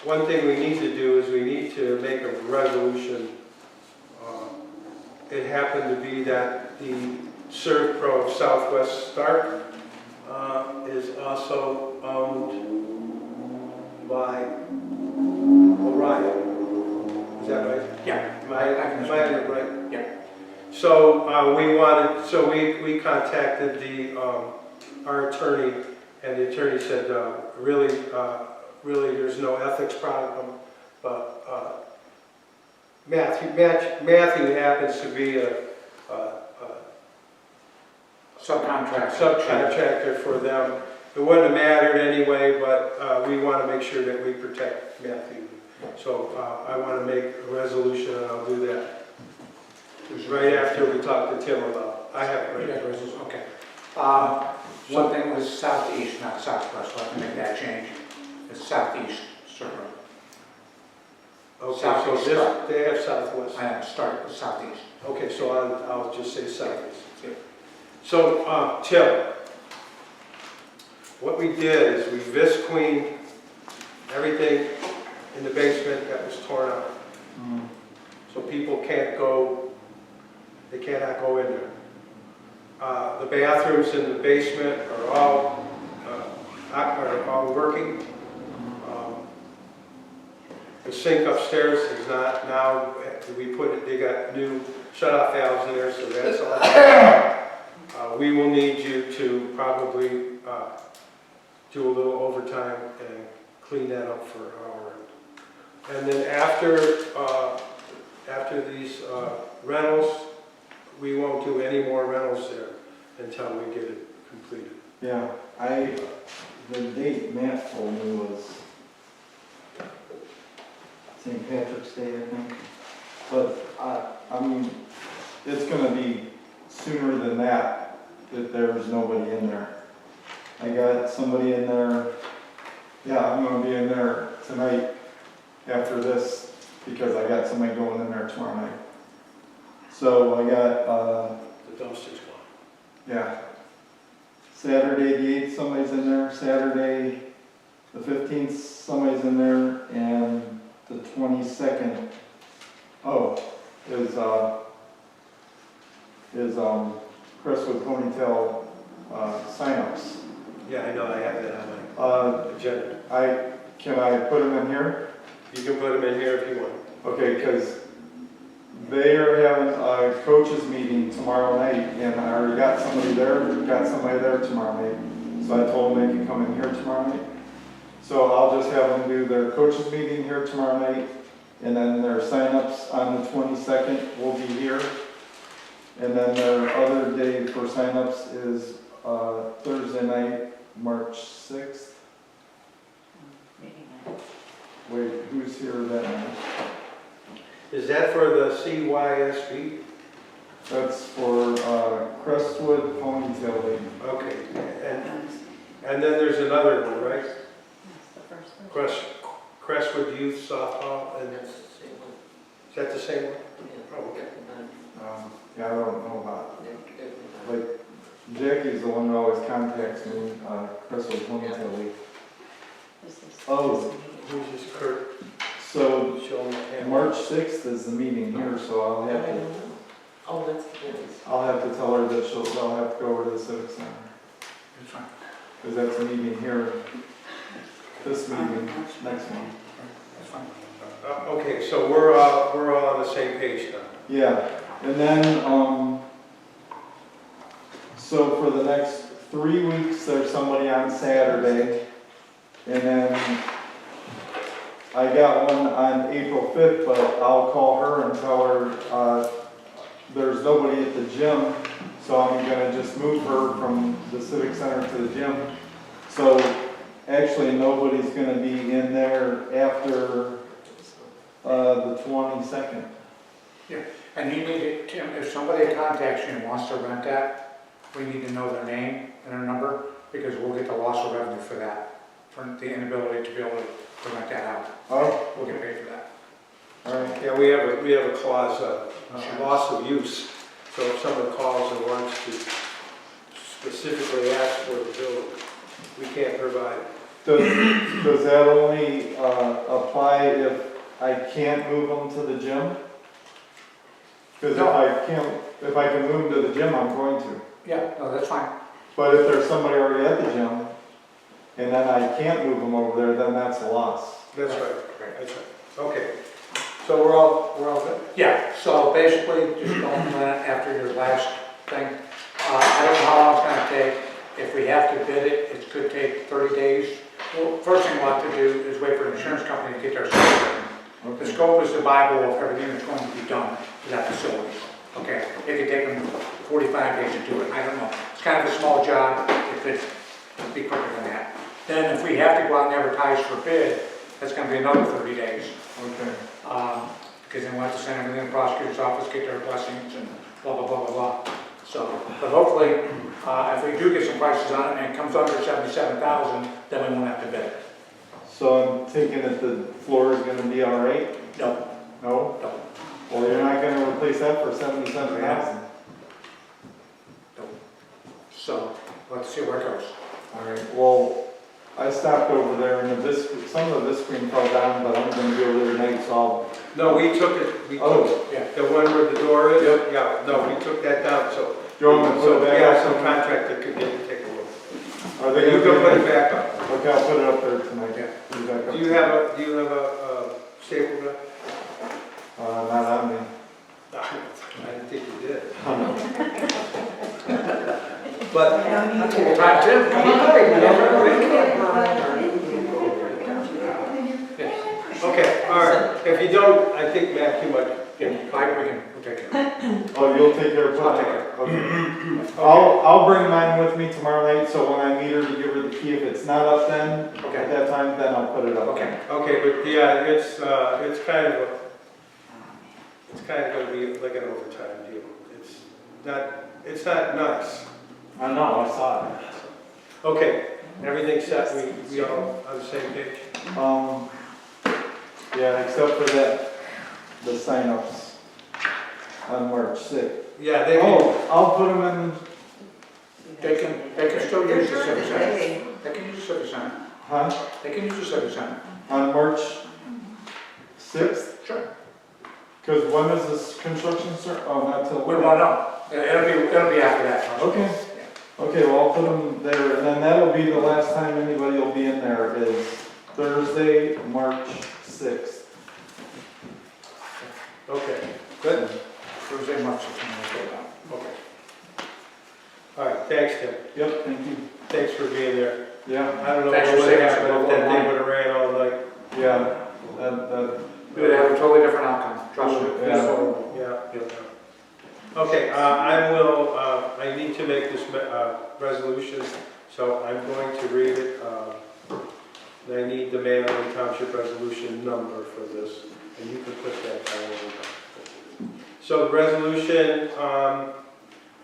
One thing we need to do is we need to make a resolution. It happened to be that the ServPro of Southwest Stark is also owned by Orion. Is that right? Yeah. Am I right? Yeah. So we contacted our attorney, and the attorney said, really there's no ethics problem, but Matthew happens to be a subcontractor for them. It wouldn't have mattered anyway, but we want to make sure that we protect Matthew. So I want to make a resolution, and I'll do that right after we talk to Tim about it. I have it right now. Okay. One thing was southeast, not southwest, so I can make that change. It's southeast, sir. Okay, Southeast so Stark. they have Southwest. I am start with southeast. Okay, so I'll just say Southeast. So, Tim, what we did is we visqueened everything in the basement that was torn up. So people can't go, they cannot go in there. The bathrooms in the basement are all working. The sink upstairs is not now. They got new shut-off valves in there, so that's all. We will need you to probably do a little overtime and clean that up for our end. And then after these rentals, we won't do any more rentals there until we get it completed. Yeah, the date Matt told me was St. Patrick's Day, I think. But, I mean, it's gonna be sooner than that there's nobody in there. I got somebody in there, yeah, I'm gonna be in there tonight after this because I got somebody going in there tomorrow night. So I got, The dumpster's gone. yeah. Saturday the 8th, somebody's in there. Saturday the 15th, somebody's in there. And the 22nd, is Crestwood Ponytail signups. Yeah, I know, I have that on my agenda. Can I put them in here? You can put them in here if you want. Okay, because they are having a coaches meeting tomorrow night, and I already got somebody there tomorrow night. So I told them they can come in here tomorrow night. So I'll just have them do their coaches meeting here tomorrow night, and then their signups on the 22nd will be here. And then their other day for signups is Thursday night, March 6th. Meeting night. Wait, who's here that night? Is that for the CYSB? That's for Crestwood Ponytail League. Okay, and then there's another one, right? That's the first one. Crestwood Youth Softball, and That's the same one. is that the same one? Yeah. Oh, okay. Yeah, I don't know about Yeah. like Jackie's the one who always contacts me, Crestwood Ponytail League. This is- Oh. Who's this Kurt? So Show me. March 6th is the meeting here, so I'll have to tell her that I'll have to go over to the Civic Center. It's fine. Because that's a meeting here, this meeting, next month. That's fine. Okay, so we're all on the same page now. Yeah, and then, so for the next 3 weeks, there's somebody on Saturday, and then I got one on April 5th, but I'll call her and tell her, there's nobody at the gym, so I'm gonna just move her from the Civic Center to the gym. So actually, nobody's gonna be in there after, the 22nd. And you need to, Tim, if somebody contacts you and wants to rent that, we need to know their name and their number, because we'll get the loss of revenue for that, for the inability to be able to rent that out. Oh, We'll get paid for that. all right. Yeah, we have a clause, loss of use. So if someone calls and wants to specifically ask for the building, we can't provide it. Does that only, apply if I can't move them to the gym? Because if I can move them to the gym, I'm going to. Yeah, no, that's fine. But if there's somebody already at the gym, and then I can't move them over there, then that's a loss. That's right, that's right. Okay, so we're all good? Yeah, so basically, just don't plan after your last thing. I don't know how long it's gonna take. If we have to bid it, it could take 30 days. Well, first thing we'll have to do is wait for the insurance company to get their scope. The scope is the Bible of everything that's going to be done to that facility. Okay, it could take them 45 days to do it, I don't know. It's kind of a small job, it could be quicker than that. Then if we have to go out and advertise for bid, that's gonna be another 30 days. Okay. Because then we'll have to send everything to the prosecutor's office, get their blessings and blah, blah, blah, blah, blah. So, but hopefully, if we do get some prices on it and it comes under 77,000, then we won't have to bid it. So I'm thinking that the floor is gonna be all right? No, No? no, Well, you're not gonna replace that for 77,000? no. So, let's see where it goes. All right, well, I stopped over there and some of the screen fell down, but I'm gonna be over there tonight, so No, we took it, Yeah. the one where the door is? Yep. Yeah, no, we took that down, so. do you want me to put it back Yeah, up? some contractor could get to take a look. Are they You gonna can put be? it back up. Okay, I'll put it up there tonight. Yeah. Put it back up Do you tonight. have a staple gun? Not on me. I didn't think you did. But, Time, Tim, come okay, all right. If you don't, I think Matt, you might. Yeah, we'll take care. Oh, you'll take care of it? I'll take care. Okay. I'll bring mine with me tomorrow night, so when I meet her to give her the key, if it's not up then, Okay. at that time, then I'll put it up. Okay. Okay, but yeah, it's kind of gonna be like an overtime deal. It's not nice. I know, I saw it. Okay, everything's set, we all on the same page? Yeah, except for that, the sign-ups on March 6th. Yeah, they can, Oh, I'll put them in, They can still They're use the during the civic center. day. They can use the civic center. huh? They can use the civic center. On March 6th? Sure. Because when is this construction start? Oh, not till. We won't know. It'll be after that. Okay. Okay, well, I'll put them there, and then that'll be the last time anybody will be in there is Thursday, March 6th. okay, good. Thursday, March 16th. Okay. All right, thanks, Tim. Yep, thank you. Thanks for being there. Yeah, I don't know Thanks what for would saving have some happened if local that thing money. would have ran all night. yeah, that, We would have a totally different outcome, trust me. Yeah. So, Yeah. Okay, I need to make this resolution, so I'm going to read it. I need the Mantua Township resolution number for this, and you can put that down. So the resolution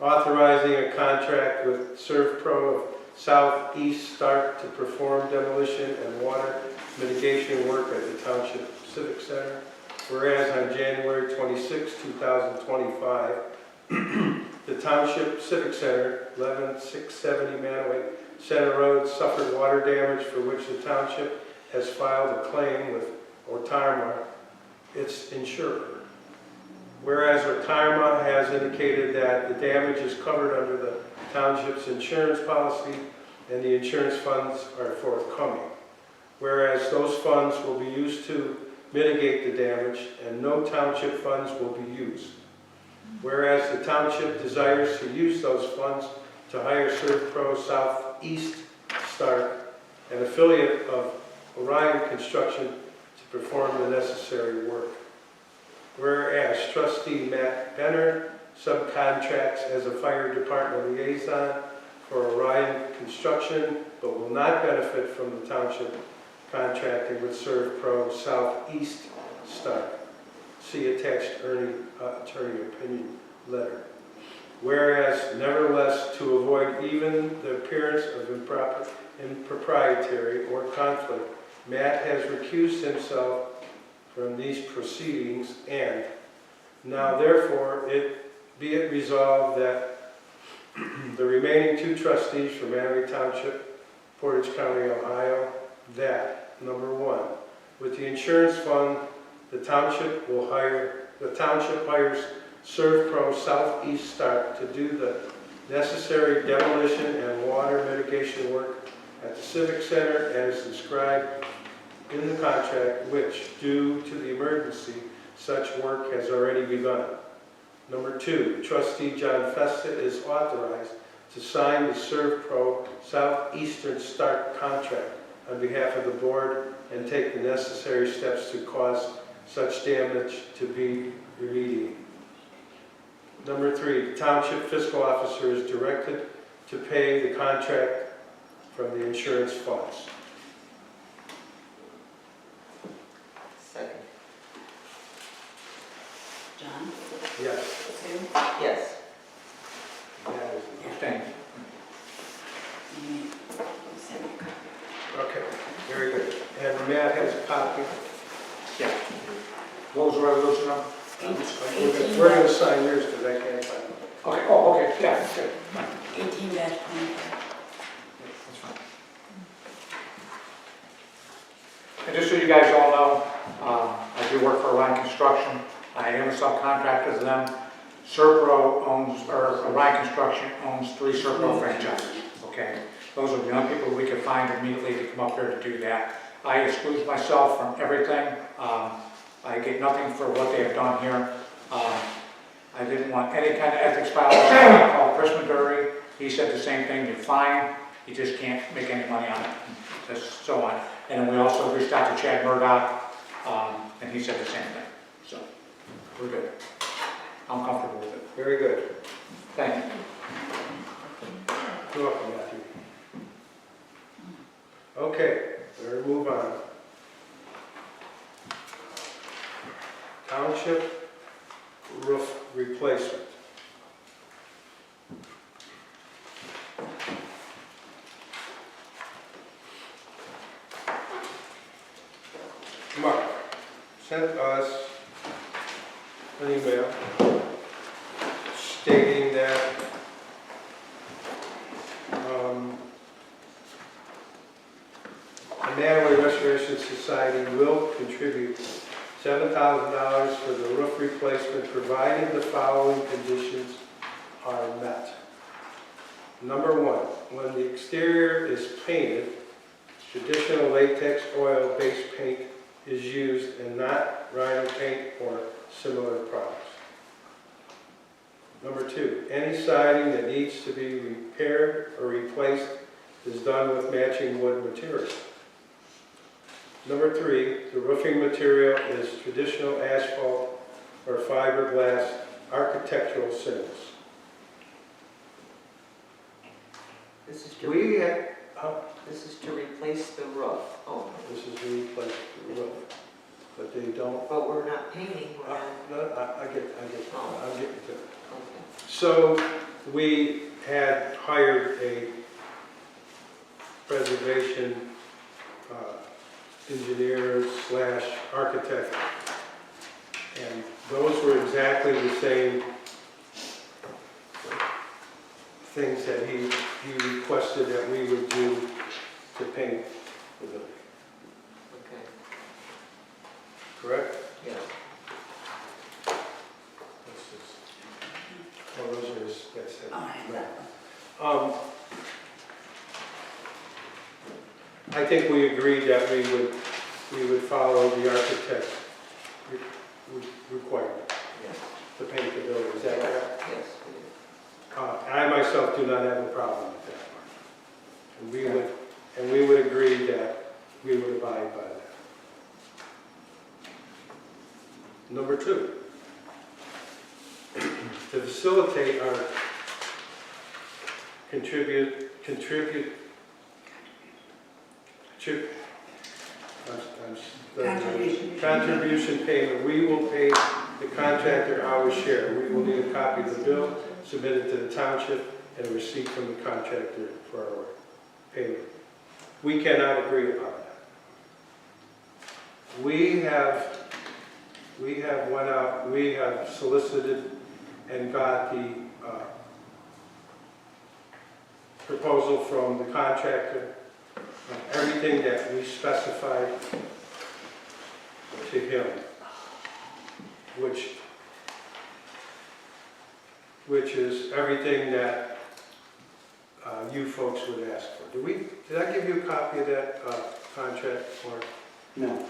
authorizing a contract with ServPro of Southeast Start to perform demolition and water mitigation work at the Township Civic Center. Whereas on January 26, 2025, the Township Civic Center, 11670 Mantua Center Road, suffered water damage for which the Township has filed a claim with Otarma, its insurer. Whereas Otarma has indicated that the damage is covered under the Township's insurance policy and the insurance funds are forthcoming. Whereas those funds will be used to mitigate the damage and no township funds will be used. Whereas the township desires to use those funds to hire ServPro Southeast Start, an affiliate of Orion Construction, to perform the necessary work. Whereas trustee Matt Benner subcontracts as a fire department liaison for Orion Construction, but will not benefit from the township contracting with ServPro Southeast Stark. See attached attorney opinion letter. Whereas, nevertheless, to avoid even the appearance of impropriety or conflict, Matt has recused himself from these proceedings, and now therefore be it resolved that the remaining 2 trustees from Mantua Township, Portage County, Ohio, that, number 1, with the insurance fund, the township hires ServPro Southeast Stark to do the necessary demolition and water mitigation work at the Civic Center as described in the contract, which, due to the emergency, such work has already begun. Number 2, trustee John Festa is authorized to sign the ServPro Southeastern Stark contract on behalf of the board and take the necessary steps to cause such damage to be remediated. Number 3, the township fiscal officer is directed to pay the contract from the insurance funds. Second. John? Yes. Sue? Yes. That is- Abstain. You send me a copy. Okay, very good. And Matt has a copy. Yeah. What was the resolution number? We're going to sign yours because I can't find it. Okay, oh, okay, yeah, good. 18-25. That's fine. And just so you guys all know, I do work for Orion Construction. I am a subcontractor to them. ServPro owns, or Orion Construction owns 3 ServPro franchises, okay? Those are the only people we could find immediately to come up here to do that. I exclude myself from everything. I get nothing for what they have done here. I didn't want any kind of ethics violation. I called Chris McGurry. He said the same thing, you're fine, you just can't make any money on it, just so on. And then we also reached out to Chad Murdoch, and he said the same thing. So, we're good. I'm comfortable with it. Very good. Thank you. You're welcome, Matthew. Okay, we'll move on. Township roof replacement. Mark sent us an email stating that the Mantua Restoration Society will contribute $7,000 for the roof replacement provided the following conditions are met. Number 1, when the exterior is painted, traditional latex oil-based paint is used and not rhino paint or similar products. Number 2, any siding that needs to be repaired or replaced is done with matching wood material. Number 3, the roofing material is traditional asphalt or fiberglass architectural shingles. This is We to, have, this is to replace the roof. Oh, this is to replace the roof, but they don't. but we're not painting, we're not. No, I get it. I'm getting to it. Okay. So we had hired a preservation engineer / architect, and those were exactly the same things that he requested that we would do to paint the building. Okay, Correct? yes. Oh, those are his, that's it. All right, that one. I think we agreed that we would follow the architect's requirement Yes. to paint the building. Is that correct? Yes, we do. I myself do not have a problem with that. And we would agree that we would abide by that. Number two, to facilitate our contribution payment, we will pay the contractor our share. We will need a copy of the bill submitted to the township and a receipt from the contractor for our payment. We cannot agree upon that. We have solicited and got the proposal from the contractor of everything that we specified to him, which is everything that you folks would ask for. Did I give you a copy of that contract, or? No.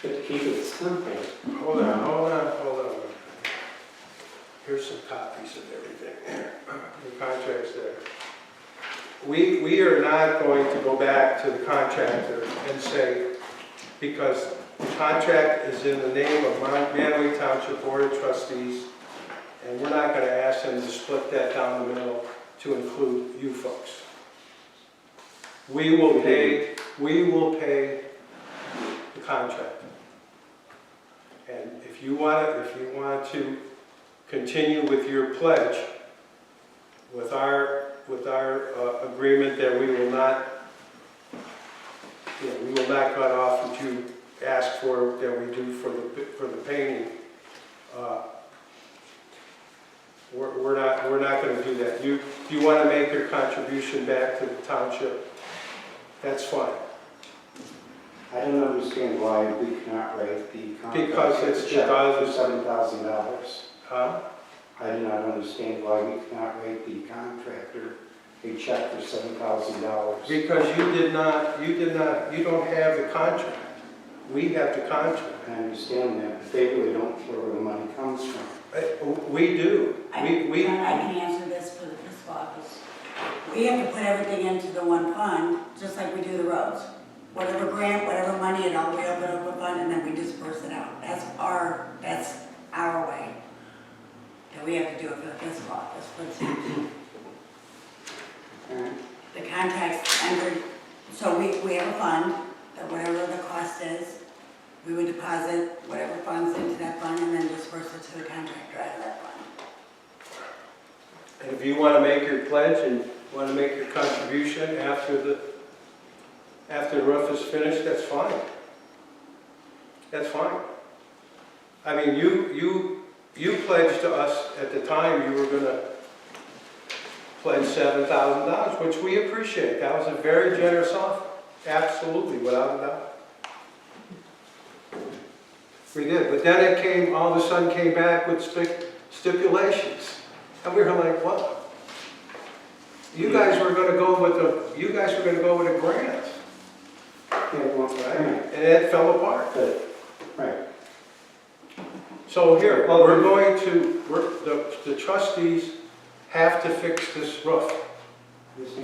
But to keep it simple. Hold on. Here's some copies of everything. The contract's there. We are not going to go back to the contractor and say, because the contract is in the name of Mantua Township Board of Trustees, and we're not going to ask them to split that down the middle to include you folks. We will pay the contractor. And if you want to continue with your pledge, with our agreement that we will not cut off what you ask for, that we do for the painting. We're not going to do that. If you want to make your contribution back to the township, that's fine. I don't understand why we cannot write the contract. Because it's check for $7,000. $7,000. Huh? I do not understand why we cannot write the contractor a check for $7,000. Because you don't have the contract. We have the contract. I understand that, but they really don't care where the money comes from. We do. I can answer this for the fiscal office. We have to put everything into the one fund, just like we do the roads. Whatever grant, whatever money, it all, we open up a fund and then we disperse it out. That's our way. And we have to do it for the fiscal office. The contract's entered, so we have a fund, that whatever the cost is, we would deposit whatever funds into that fund and then disperse it to the contractor out of that fund. And if you want to make your pledge and want to make your contribution after the roof is finished, that's fine. That's fine. I mean, you pledged to us at the time you were going to pledge $7,000, which we appreciate. That was a very generous offer. Absolutely, without a doubt. We did, but then it came, all of a sudden came back with stipulations. And we were like, what? You guys were going to go with a grant. Right? And it fell apart. Right. So here, the trustees have to fix this roof.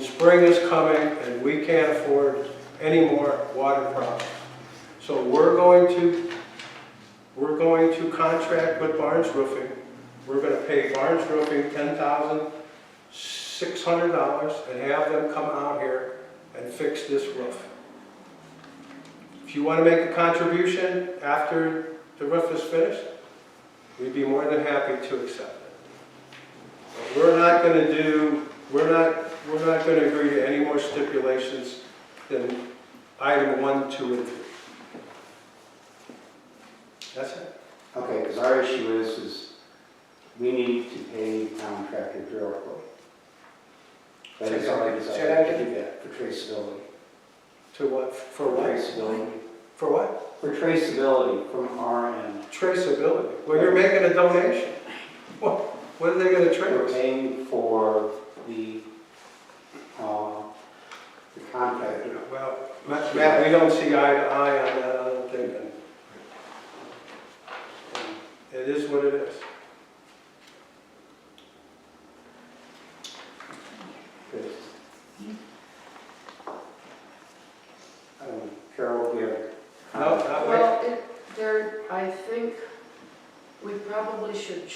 Spring is coming and we can't afford any more water problems. So we're going to contract with Barnes Roofing. We're going to pay Barnes Roofing $10,600 and have them come out here and fix this roof. If you want to make a contribution after the roof is finished, we'd be more than happy to accept it. But we're not going to agree to any more stipulations than item 1, 2, and 3. That's it. Okay, because our issue is we need to pay contractor directly. That is our desire to do that for traceability. To what? For what? Traceability. For what? For traceability from our end. Traceability. Well, you're making a donation. What are they going to We're trace? paying for the contractor. Well, Matt, we don't see eye to eye on that, I don't think. It is what it is. Good. Carol, do you have? No, not Well,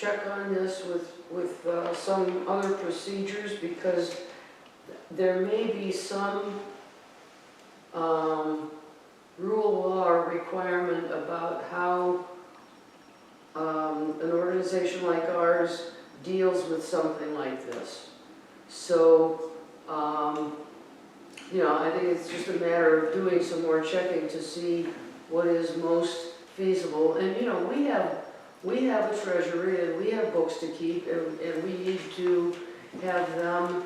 check on this with some other procedures, because there may be some rule of law or requirement about how an organization like ours deals with something like this. So, you know, I think it's just a matter of doing some more checking to see what is most feasible. And, you know, we have a treasury and we have books to keep, and we need to have them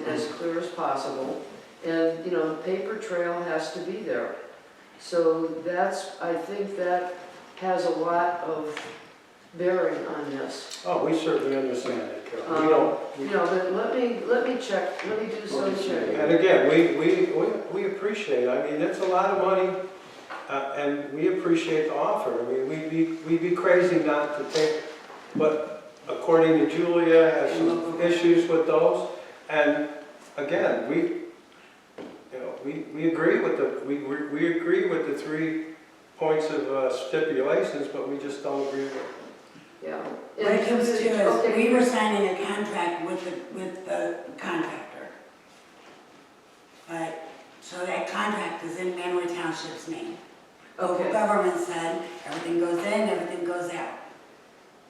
as clear as possible. And, you know, the paper trail has to be there. So I think that has a lot of bearing on this. Oh, we certainly understand that, Carol. We don't, You know, but let me check, let me do some checking. and again, we appreciate, I mean, it's a lot of money, and we appreciate the offer. I mean, we'd be crazy not to take, but according to Julia, has some issues with those. And again, we agree with we agree with the 3 points of stipulations, but we just don't agree with. Yeah. What it comes to is, Okay. we were signing a contract with the contractor. But, so that contract is in Mantua Township's name. Local Okay. government said, everything goes in, everything goes out.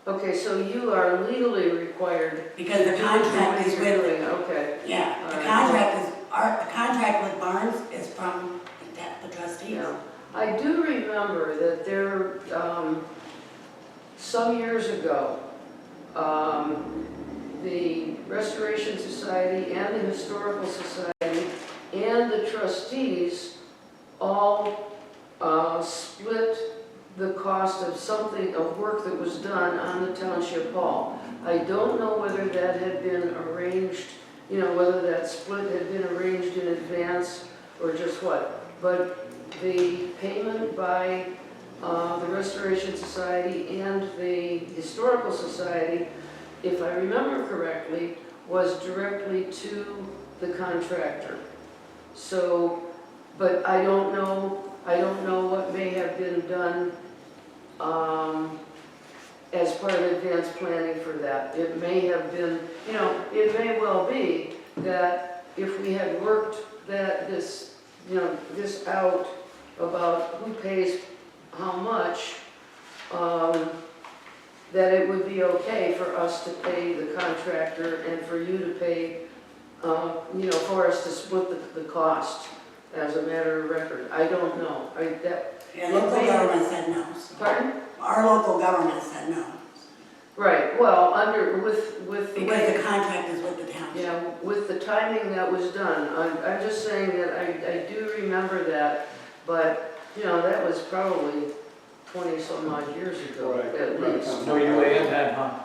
Okay, so you are legally required. Because the to do contract what is you're with, doing. Okay. yeah, All the right. contract with Barnes is from the trustees. Yeah. I do remember that there, some years ago, the Restoration Society and the Historical Society and the trustees all split the cost of something, of work that was done on the township hall. I don't know whether that had been arranged, you know, whether that split had been arranged in advance or just what. But the payment by the Restoration Society and the Historical Society, if I remember correctly, was directly to the contractor. So, but I don't know what may have been done as part of advanced planning for that. It may have been, you know, it may well be that if we had worked this out about who pays how much, that it would be okay for us to pay the contractor and for you to pay, you know, for us to split the cost as a matter of record. I don't know. Yeah, local government said no. So. Pardon? Our local government said no. Right, well, with Because the contract is with the township. yeah, with the timing that was done. I'm just saying that I do remember that, but, you know, that was probably 20-some odd years ago, Right, at right. least. No, you ain't then, huh?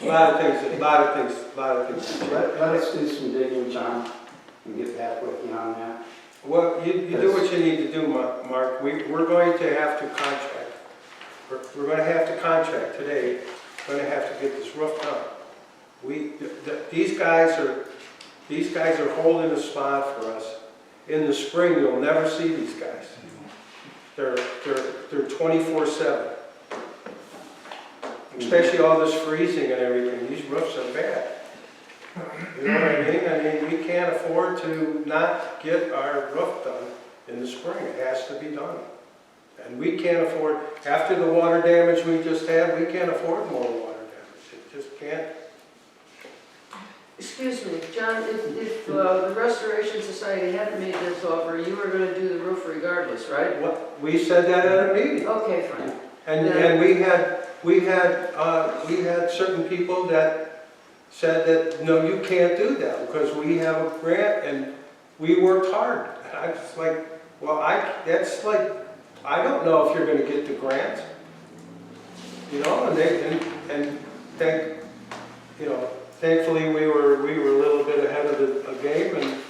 A lot of things. Let us do some digging, John, and get back with you on that. Well, you do what you need to do, Mark. We're going to have to contract. We're going to have to contract today. We're going to have to get this roof done. These guys are holding a spot for us. In the spring, you'll never see these guys. They're 24/7. Especially all this freezing and everything. These roofs are bad. You know what I mean? I mean, we can't afford to not get our roof done in the spring. It has to be done. And we can't afford, after the water damage we just had, we can't afford more water damage. It just can't. Excuse me, John, if the Restoration Society hadn't made this offer, you were going to do the roof regardless, right? What, we said that at a meeting. Okay, fine. And we had certain people that said that, no, you can't do that because we have a grant and we worked hard. And I was like, well, that's like, I don't know if you're going to get the grant. You know, thankfully we were a little bit ahead of the game, and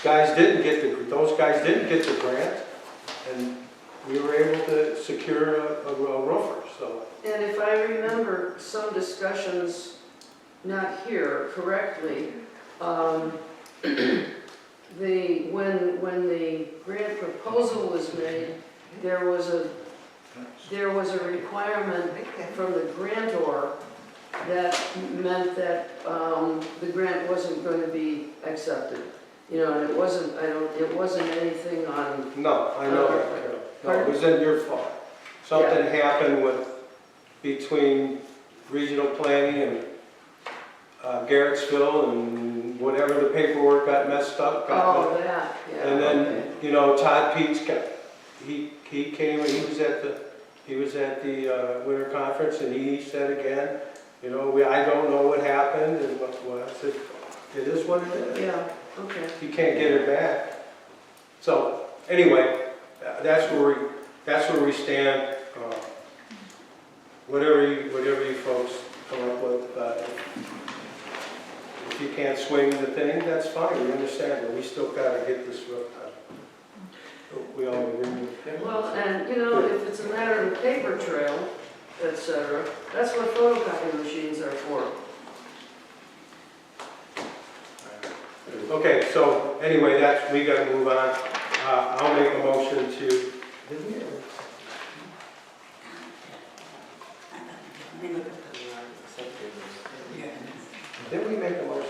those guys didn't get the grant, and we were able to secure a roofer. So. And if I remember some discussions, not here correctly, when the grant proposal was made, there was a requirement from the grantor that meant that the grant wasn't going to be accepted. You know, and it wasn't, it wasn't anything on, No, I know that, Carol. No, it wasn't your fault. Something happened between regional planning and Garrettsville, and whatever the paperwork got messed up. that, yeah. And then, you know, Todd Peets he came and he was at the winter conference, and he said again, you know, I don't know what happened, and well, I said, it is what it is. Yeah, okay. You can't get it back. So anyway, that's where we stand. Whatever you folks come up with, if you can't swing the thing, that's fine. We understand, but we still got to get this roof done. We all agree. Well, and you know, if it's a matter of paper trail, etc., that's what photocopy machines are for. Okay, so anyway, we got to move on. I'll make a motion to. Did we make a motion?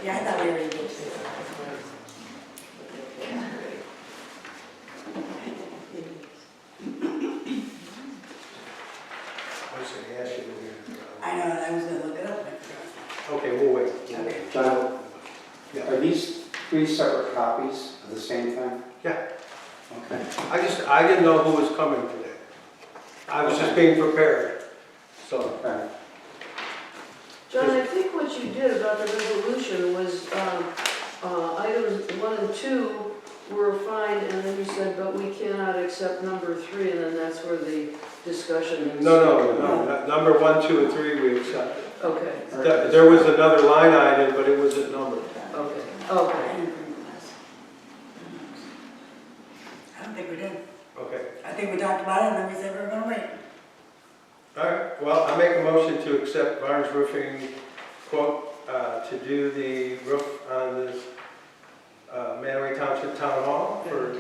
Yeah, I thought we already did. I know, I was gonna look it up. Okay, we'll wait. Okay. John, Yeah. are these 3 separate copies of the same thing? Yeah. Okay. I didn't know who was coming today. I was just being prepared. So, Okay. John, I think what you did about the resolution was items 1 and 2 were fine, and then you said, but we cannot accept number 3, and then that's where the discussion is. no. Number 1, 2, and 3 we accepted. Okay, There was another line item, but it wasn't numbered. okay, I okay. didn't bring the last. I don't think we did. Okay. I think we talked about it, and then we said we were gonna wait. All right, well, I make a motion to accept Barnes Roofing quote to do the roof on this Mantua Township Town Hall for,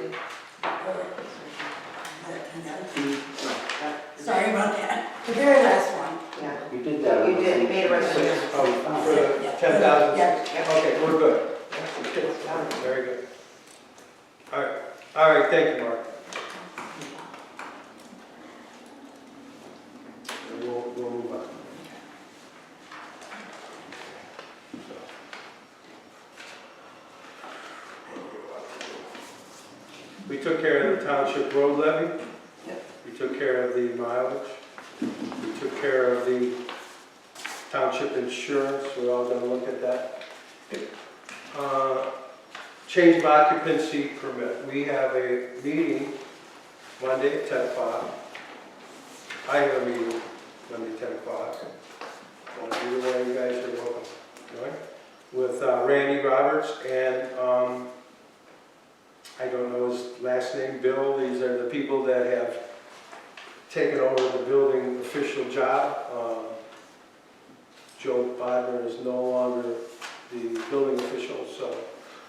Sorry about that. The very last one. Yeah. You did that. You did, you made a resolution. for the Yeah. 10,000. Yeah. Okay, we're good. Very good. All right, thank you, Mark. And we'll move on. We took care of the township road levy. We took care of the mileage. We took care of the township insurance. We're all going to look at that. Change of occupancy permit. We have a meeting Monday at 10 o'clock. I have a meeting Monday at 10 o'clock. Either one of you guys are welcome. Right? With Randy Roberts and I don't know his last name, Bill. These are the people that have taken over the building official job. Joe Bodner is no longer the building official, so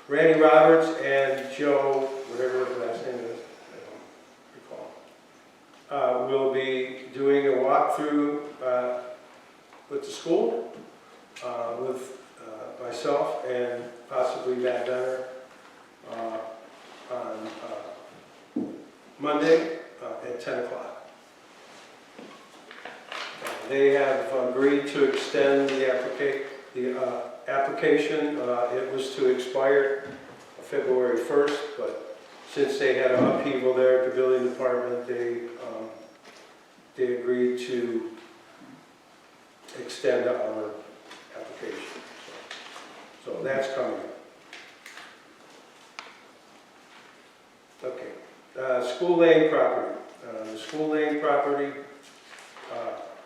Randy Roberts and Joe, whatever his last name is, I don't recall, will be doing a walkthrough with the school, with myself and possibly Matt Benner on Monday at 10 o'clock. They have agreed to extend the application. It was to expire February 1st, but since they had an upheaval there at the building department, they agreed to extend our application. So that's coming. Okay. School lane property. The school lane property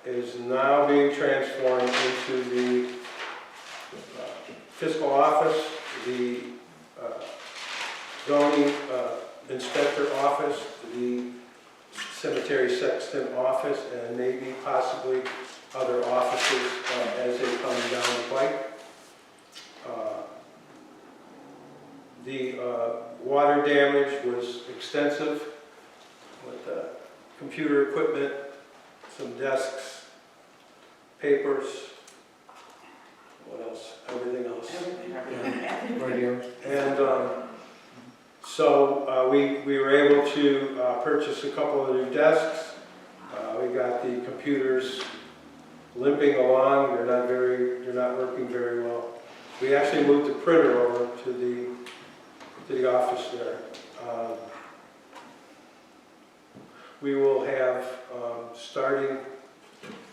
is now being transformed into the fiscal office, the zoning inspector office, the cemetery sexton office, and maybe possibly other offices as they come down the pike. The water damage was extensive with computer equipment, some desks, papers, what else? Everything else. Radio. And so we were able to purchase a couple of new desks. We got the computers limping along. They're not working very well. We actually moved the printer over to the office there. We will have, starting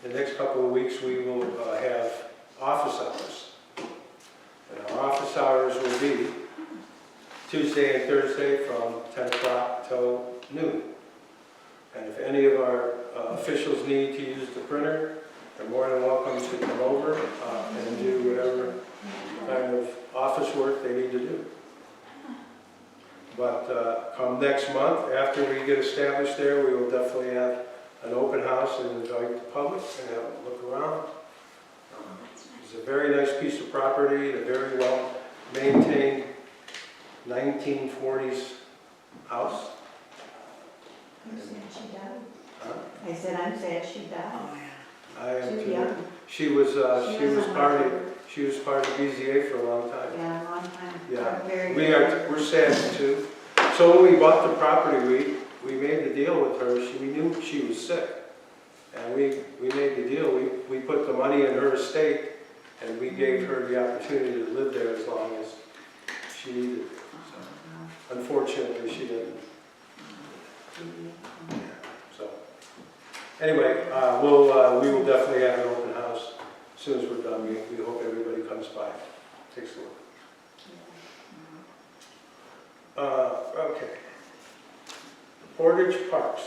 the next couple of weeks, we will have office hours. And our office hours will be Tuesday and Thursday from 10 o'clock till noon. And if any of our officials need to use the printer, they're more than welcome to come over and do whatever kind of office work they need to do. But come next month, after we get established there, we will definitely have an open house and invite the public and have a look around. It's a very nice piece of property, a very well maintained 1940s house. I'm sad she died. Huh? I said, I'm sad she died. I am Too too. young. She was on part my of board. she was part of BZA for a long time. Yeah, a long time. Yeah. Very We're sad too. So when we bought the property, we made the deal with her. We knew she was sick, and we made the deal. We put the money in her estate, and we gave her the opportunity to live there as long as she needed it. So, unfortunately, she didn't. So anyway, we will definitely have an open house as soon as we're done. We hope everybody comes by, takes a look. Okay. Portage Parks.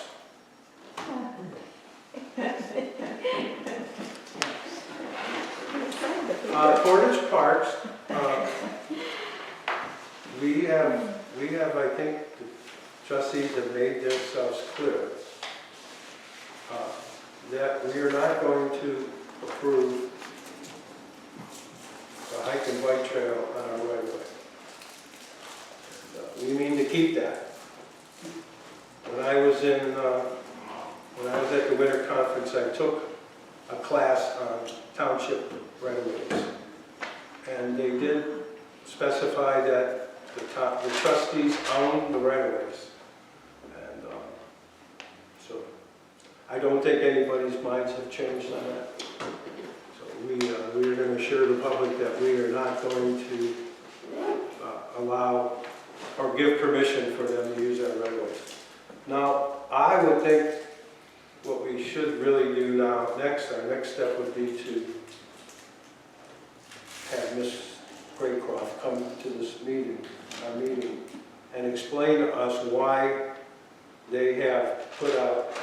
Portage Parks, we have, I think, the trustees have made themselves clear that we are not going to approve the hike and bike trail on our right of way. We mean to keep that. When I was at the winter conference, I took a class on township right-of-ways, and they did specify that the trustees own the right-of-ways, and so I don't think anybody's minds have changed on that. So we are going to assure the public that we are not going to allow or give permission for them to use our right-of-ways. Now, I would think what we should really do now, our next step would be to have Ms. Craycroft come to this meeting, our meeting, and explain to us why they have put out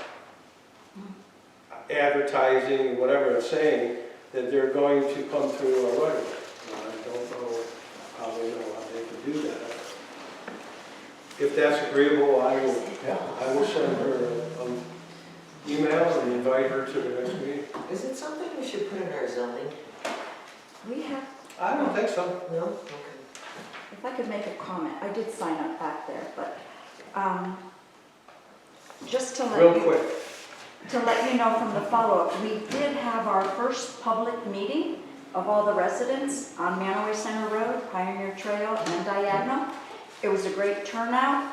advertising and whatever it's saying that they're going to come through our right-of-way. I don't know how they can do that. If that's agreeable, I will send her an email and invite her to the next meeting. Is it something we should put in our zoning? We have, I don't think so. No? Okay. If I could make a comment, I did sign up back there, but just to Real quick. to let you know from the follow-up, we did have our first public meeting of all the residents on Mantua Center Road, Pioneer Trail, and Diagonal. It was a great turnout.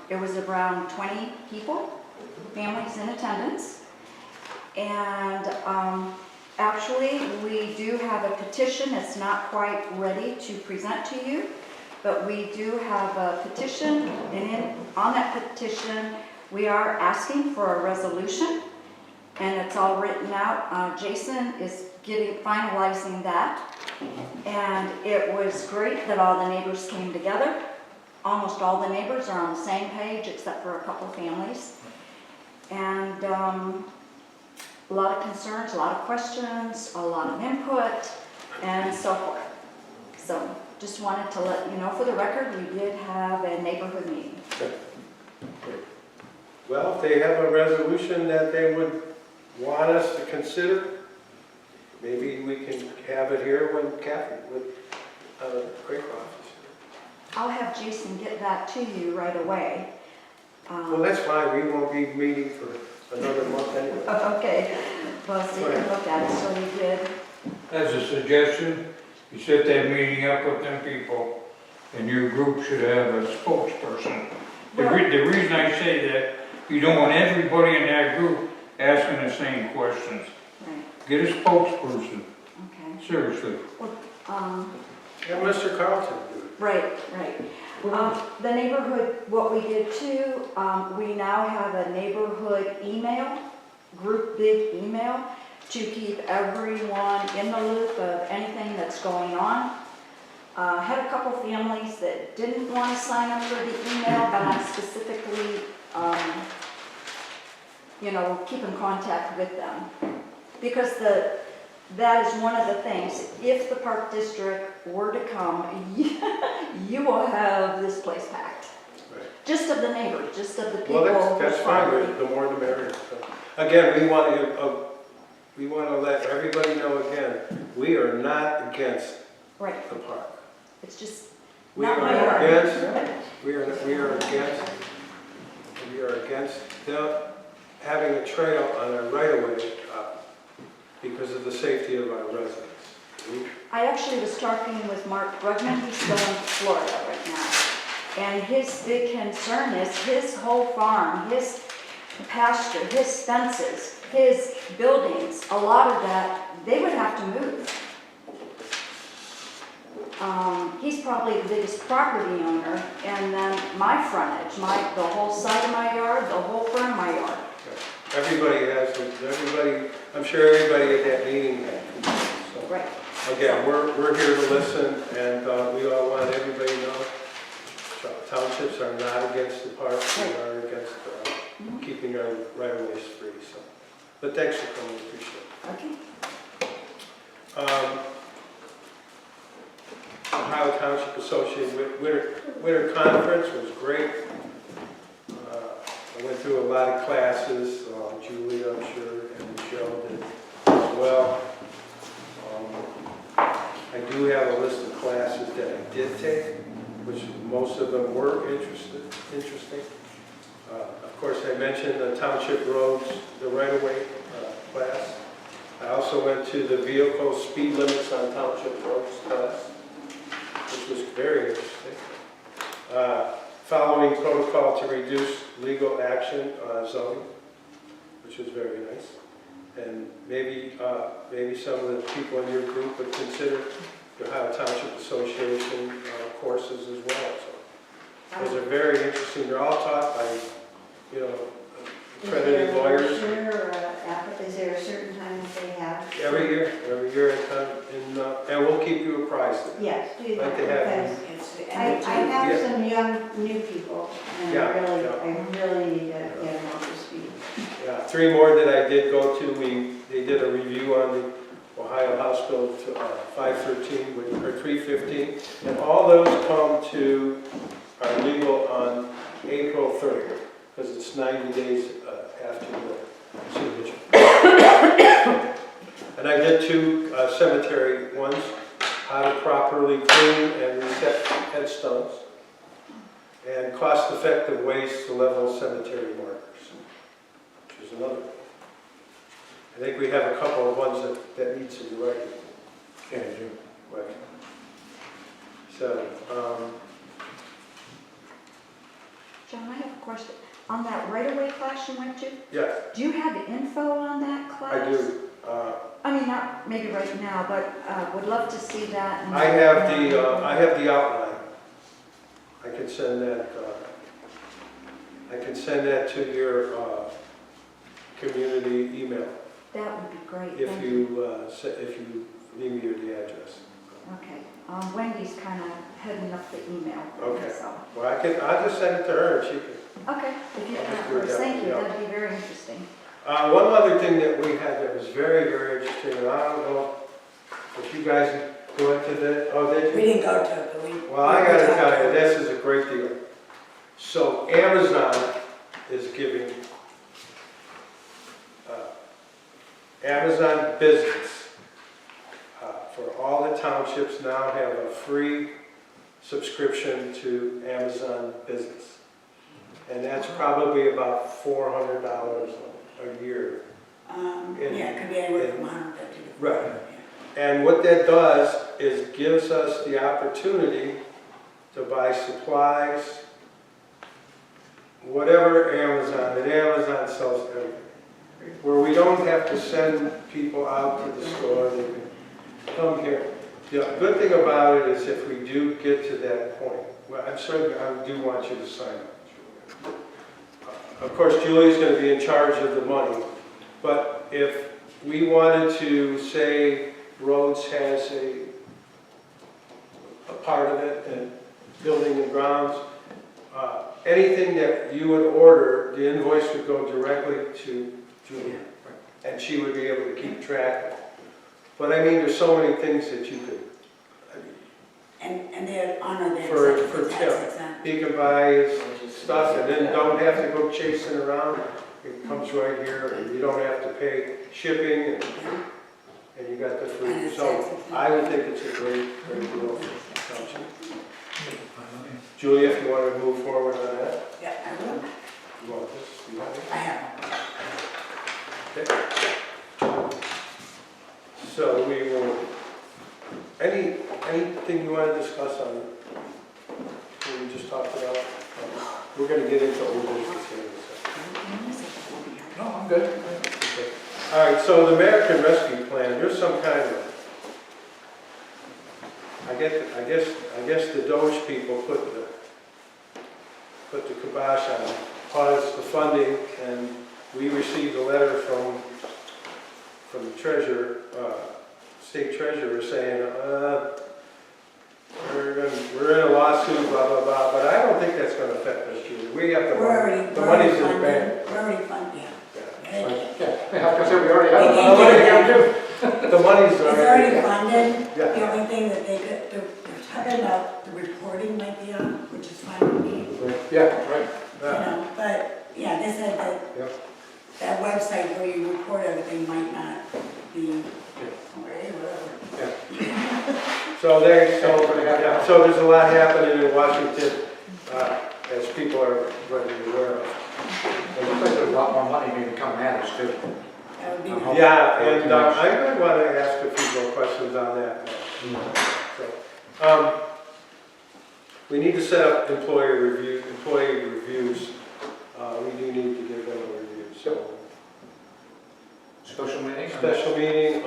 It was around 20 people, families in attendance. And actually, we do have a petition. It's not quite ready to present to you, but we do have a petition, and on that petition, we are asking for a resolution, and it's all written out. Jason is finalizing that, and it was great that all the neighbors came together. Almost all the neighbors are on the same page, except for a couple families. And a lot of concerns, a lot of questions, a lot of input, and so forth. So just wanted to let you know, for the record, we did have a neighborhood meeting. Well, if they have a resolution that they would want us to consider, maybe we can have it here when Kathy, with Craycroft. I'll have Jason get that to you right away. Well, that's fine. We won't be meeting for another month anyway. Okay, well, so you can look at it, so you did. As a suggestion, you set that meeting up with them people, and your group should have a spokesperson. The reason I say that, you don't want everybody in that group asking the same questions. Right, Get a spokesperson, okay. seriously. Um, Have Mr. Carlton do it. Right, right. The neighborhood, what we did too, we now have a neighborhood email, group big email, to keep everyone in the loop of anything that's going on. Had a couple families that didn't want to sign up for the email, but I specifically, keep in contact with them. Because that is one of the things, if the park district were to come, you will have this place packed. Right. Just of the neighbors, just of the people. Well, that's fine, the more the merrier. So, again, we want to let everybody know again, we are not against Right, the park. it's just We not are my yard. we are against them having a trail on our right-of-way because of the safety of our residents. I actually was talking with Mark Brugman, he's still in Florida right now. And his big concern is his whole farm, his pasture, his fences, his buildings, a lot of that, they would have to move. He's probably the biggest property owner, and then my frontage, the whole side of my yard, the whole front of my yard. Everybody has, I'm sure everybody at that meeting had concerns. So, Right. again, we're here to listen, and we all want everybody to know townships are not against the park, we are against keeping our right-of-ways free. So, but thanks for coming, appreciate it. Okay. Ohio Township Association Winter Conference was great. I went through a lot of classes, Julie, I'm sure, and Michelle did as well. I do have a list of classes that I did take, which most of them were interesting. Of course, I mentioned the Township Roads, the right-of-way class. I also went to the vehicle speed limits on Township Roads class, which was very interesting. Following protocol to reduce legal action on zoning, which was very nice. And maybe some of the people in your group would consider the Ohio Township Association courses as well. So those are very interesting. They're all taught by, accredited lawyers. Is there a certain time that they have? Every year I come, and we'll keep you apprised of it. Yes, do Like that, they have because It's the I end of have Yeah. some young, new people, and Yeah, I really need to get them up to speed. Yeah, 3 more that I did go to, they did a review on the Ohio House Bill 513, or 315, and all those come to our legal on April 3rd, because it's 90 days after the signature. And I did 2 cemetery ones, how to properly clean and reset headstones, and cost-effective ways to level cemetery markers, which is another one. I think we have a couple of ones that need to be right. Yeah, I do. Right. So, John, I have a question. On that right-of-way class you went to, yeah, do you have info on that class? I do. I mean, not maybe right now, but would love to see that. I have the outline. I can send that to your community email That would be great. if Thank you leave me the address. Okay. Wendy's kind of heading up the email. Okay. So. Well, I'll just send it to her and she can. Okay, if you I'll just can, do it that thank way, you, yeah. that'd be very interesting. One other thing that we had that was very, very interesting, and I don't know if you guys went to that. Oh, did you? We didn't go to it, but we. Well, I gotta tell you, this is a great deal. So Amazon is giving, Amazon Business, for all the townships now have a free subscription to Amazon Business. And that's probably about $400 a a year. Yeah, it could be anywhere from 150 to. Right. And what that does is gives us the opportunity to buy supplies, whatever Amazon, and Amazon sells everything. Where we don't have to send people out to the store, they can come here. The good thing about it is if we do get to that point, well, I'm sure I do want you to sign up. Of course, Julie's going to be in charge of the money, but if we wanted to say roads has a part of it and building and grounds, anything that you would order, the invoice would go directly to Julie, and she would be able to keep track of it. But I mean, there's so many things that you could, And they honor their for tax Tim, exempt. he can buy his stuff and then don't have to go chasing around. It comes right here, and you don't have to pay shipping, and you got the food. So I would think it's a great deal for the township. Julia, if you want to move forward on that. Yeah, I will. You want this? You want it? I have. Okay. So we will, anything you want to discuss on what we just talked about? We're going to get into old business here in a second. No, I'm good. Okay. All right, so the American Rescue Plan, there's some kind of, I guess the Doge people put the kibosh on it, paused the funding, and we received a letter from the treasurer, state treasurer, saying, we're in a lawsuit, blah, blah, blah, but I don't think that's going to affect us, Julie. We have the money. The money's in the bank. We're already funded, yeah. Yeah, I was gonna say, we already have the money here too. The money's It's already already. funded. Yeah. The only thing that they're talking about, the reporting might be on, which is fine with me. Yeah, right. You know, but, yeah, they said that Yep. that website where you report everything might not be, whatever. So so there's a lot happening in Washington, as people are readily aware of. It looks like there's a lot more money maybe coming at us too. That would be. Yeah, and I might want to ask a few more questions on that. So, we need to set up employee reviews. We do need to give them a review, so. Special meeting? Special meeting,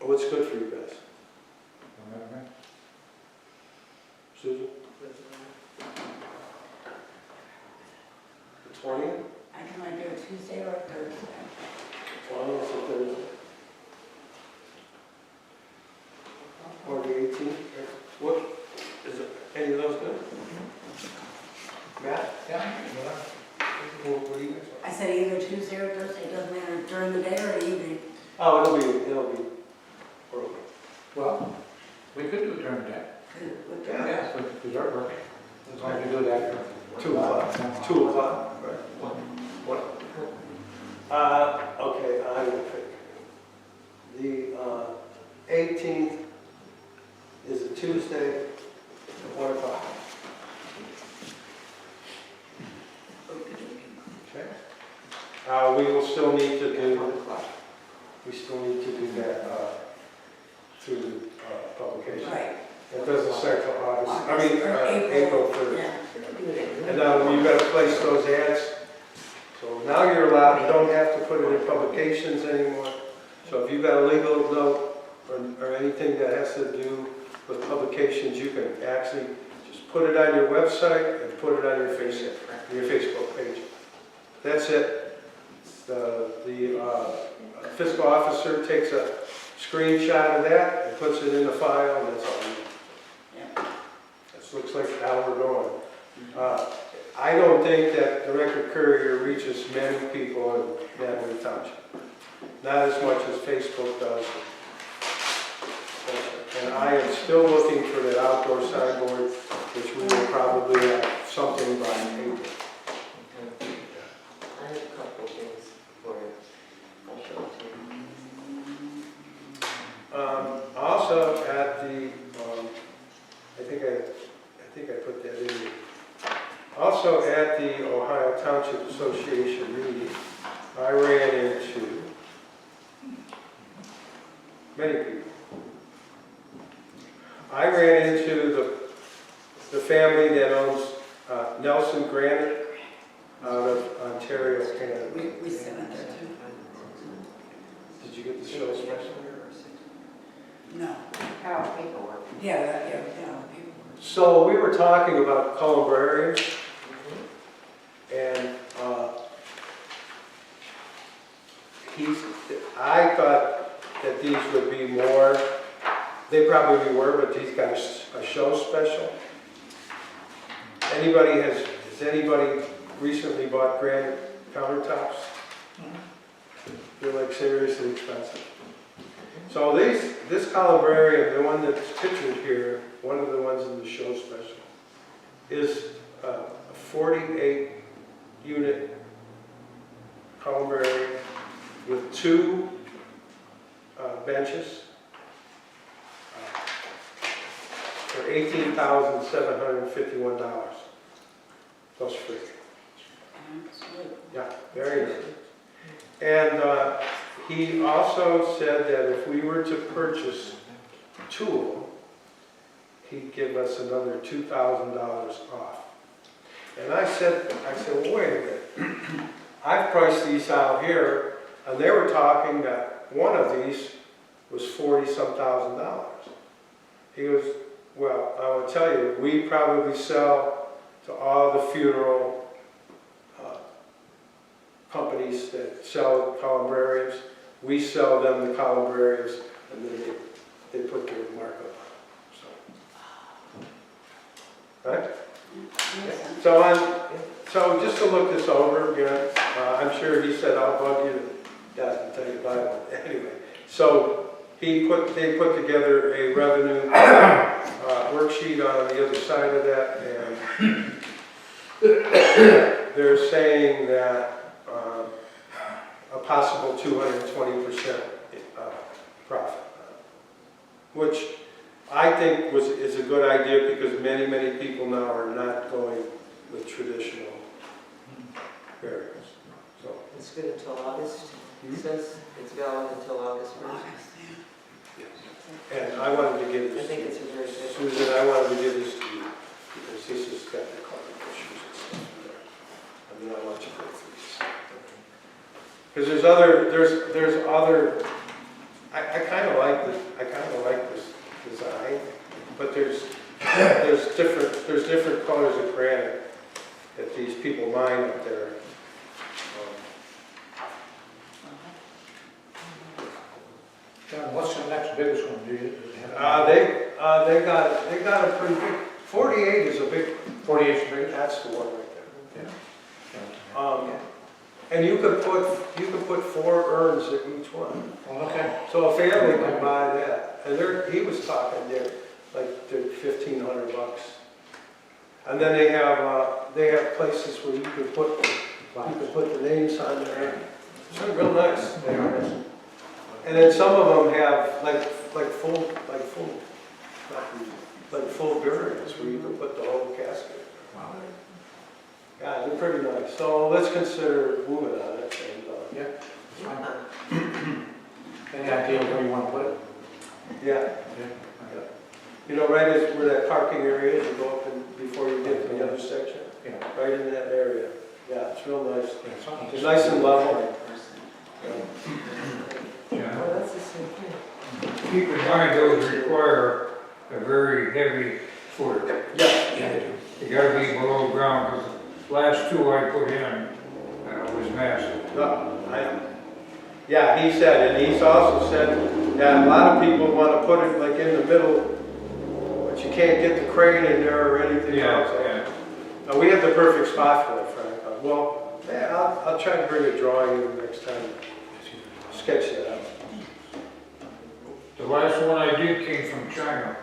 what's good for you guys? Susan? The 20th? I can like do a Tuesday or a Thursday. 20th or Thursday? Or the 18th? What, is it, any of those good? Matt? Yeah. What do you guys want? I said either Tuesday or Thursday, it doesn't matter, during the day or the evening. Oh, it'll be early. Well, we could do it during the day. With Yeah. Yeah, with our work. As long as we do that. 2 o'clock. 2 o'clock, right? What? Okay, I will pick. The 18th is a Tuesday at 1 o'clock. Okay. We will still need to do, that through the publication. Right. It doesn't start till August, I mean, Or April 3rd. Yeah. And now you've got to place those ads. So now you're allowed, you don't have to put it in publications anymore. So if you've got a legal note or anything that has to do with publications, you can actually just put it on your website and put it on your Facebook page. That's it. The fiscal officer takes a screenshot of that and puts it in the file, and that's all you need. This looks like how we're going. I don't think that the Record Courier reaches many people in Mantua Township. Not as much as Facebook does. And I am still looking for that outdoor signboard, which we will probably have something by April. I have a couple things for it. I'll show it to you. Also at the, I think I put that in. Also also at the Ohio Township Association meeting, I ran into many people. I ran into the family that owns Nelson Granite out of Ontario, Canada. We sent it there too. Did you get the show special? No. How paperwork. Yeah. So we were talking about columbariums, and I thought that these would be more, they probably were, but he's got a show special. Has anybody recently bought granite countertops? They're like seriously expensive. So this columbarium, the one that's pictured here, one of the ones in the show special, is a 48 unit columbarium with 2 benches for $18,751 plus free. Yeah, very nice. And he also said that if we were to purchase tool, he'd give us another $2,000 off. And I said, well, wait a minute. I've priced these out here, and they were talking that one of these was $40-some thousand. He goes, well, I will tell you, we probably sell to all the funeral companies that sell columbariums. We sell them the columbariums, and then they put their markup on. So, right? So just to look this over again, I'm sure he said I'll bug you to tell you about it. Anyway, so they put together a revenue worksheet on the other side of that, and they're saying that a possible 220% profit, which I think is a good idea because many people now are not going with traditional burials. So It's good until August. It says it's valid until August 1st. And I wanted to give I this think to it's a very good. Susan, I wanted to give this to you because this has got the carbon issues and stuff in there. And then I want you to go through this. Because there's other, I kind of like this design, but there's different colors of granite that these people mine up there. John, what's the next biggest one? Do you have? They got a pretty big, 48 is a big, 48 is big? that's the one right there. Yeah. And you could put 4 urns in each one. Okay. So a family could buy that. And he was talking there, like they're $1,500. And then they have places where you could put the names on there. It's real nice. They are. And then some of them have like full burials where you can put the whole casket. Wow. Yeah, they're pretty nice. So let's consider moving on it. And, Yeah. It's fine. Any idea where you want to put it? yeah. You know, right as where that parking area is, you go up and before you get to the other section. Yeah. Right in that area. Yeah, it's real nice. Yeah, It's nice and level. Yeah. Oh, that's the same thing. Keep in mind, those require a very heavy footer. Yeah. You gotta be below ground, because the last 2 I put in was massive. Yeah, he said, and he's also said that a lot of people want to put it like in the middle, but you can't get the crane in there or anything else. Yeah. We have the perfect spot for it, Frank. Well, yeah, I'll try to bring a drawing in next time. Sketch that out. The last one I did came from China.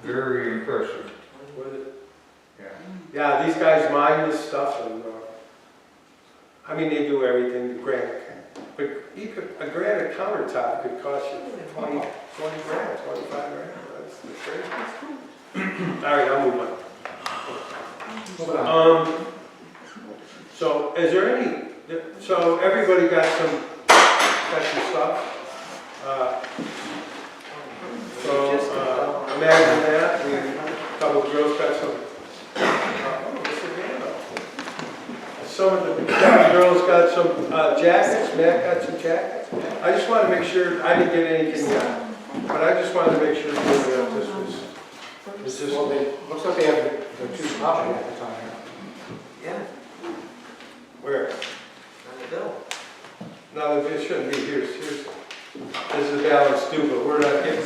Very impressive. With it. Yeah. Yeah, these guys mine this stuff, and I mean, they do everything. The granite, but a granite countertop could cost you 20 grand, 25 grand. That's crazy. All right, I'll move on. Moving on. So is there any, so everybody got some stuff? Imagine that, a couple of girls got some, some of the girls got some jackets, Matt got some jackets. I just want to make sure, I didn't get anything yet, but I just wanted to make sure that this was, Well, looks like they have the two property at the time here. Yeah, where? on the bill. No, it shouldn't be here, seriously. This is balance due, but we're not getting it.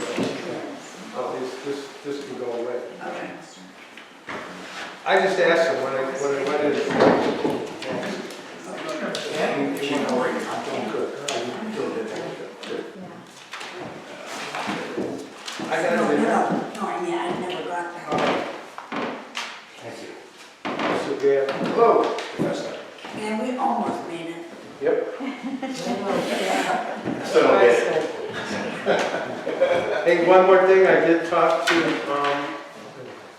Oh, this can go away. Okay. I just asked him when I went in. I'm doing good. I'm doing good. I got No, it in there. I never got that. Thank you. So, yeah. Hello. Man, we almost made it. Yep. So I said, Hey, one more thing, I did talk to,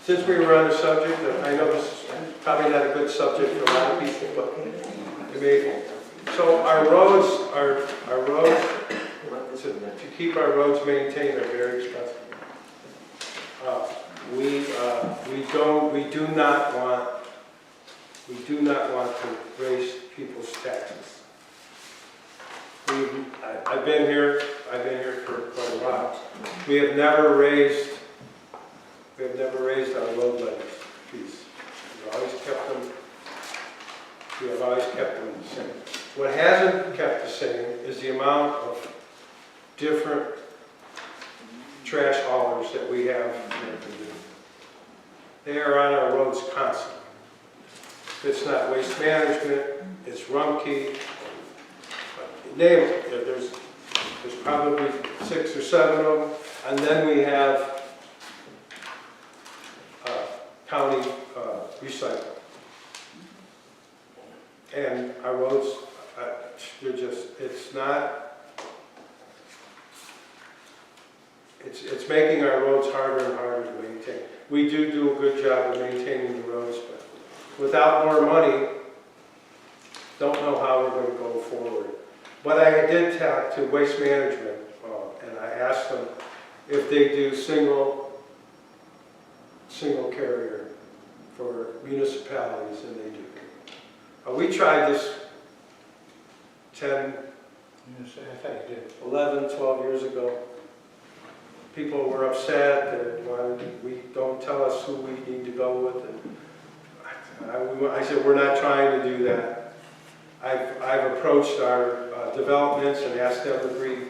since we were on the subject, I know this is probably not a good subject for a lot of people, but to me, so our roads, to keep our roads maintained are very expensive. We do not want to raise people's taxes. I've been here for quite a while. We have never raised our road levies fees. We have always kept them the same. What hasn't kept the same is the amount of different trash haulers that we have. They are on our roads constantly. It's not Waste Management, it's Rumpke, name it. There's probably 6 or 7 of them, and then we have county recycling. And our roads, it's making our roads harder and harder to maintain. We do a good job of maintaining the roads, but without more money, don't know how we're going to go forward. But I did talk to Waste Management, and I asked them if they do single carrier for municipalities, and they do. We tried this 10, I thought you did. 11, 12 years ago. People were upset that we don't tell us who we need to go with. And I said, we're not trying to do that. I've approached our developments and asked them to be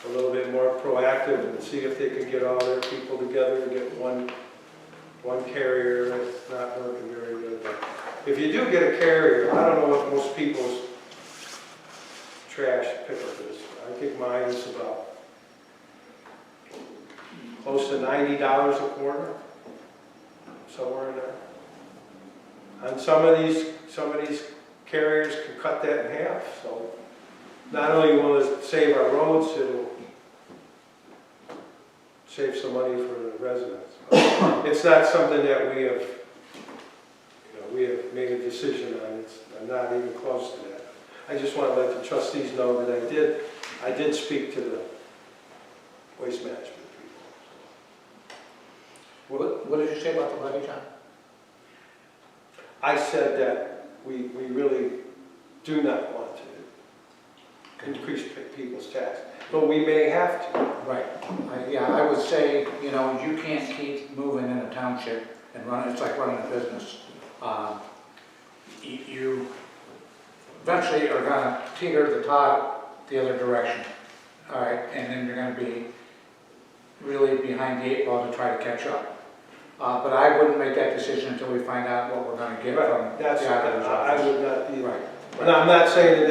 a little bit more proactive and see if they can get all their people together and get one carrier. It's not working very good. But if you do get a carrier, I don't know what most people's trash pickup is. I think mine is about close to $90 a quarter, somewhere in there. And some of these carriers can cut that in half. So not only will it save our roads, it'll save some money for the residents. But it's not something that we have made a decision on. I'm not even close to that. I just want to let the trustees know that I did speak to the waste management people. What did you say about the levy, John? I said that we really do not want to increase people's tax, but we may have to. Right. I would say, you can't keep moving in a township and it's like running a business. You eventually are going to teeter the top the other direction. All right, and then you're going to be really behind the 8 ball to try to catch up. But I wouldn't make that decision until we find out what we're going to get from That's the auditor's office. I would not be. Right. And I'm not saying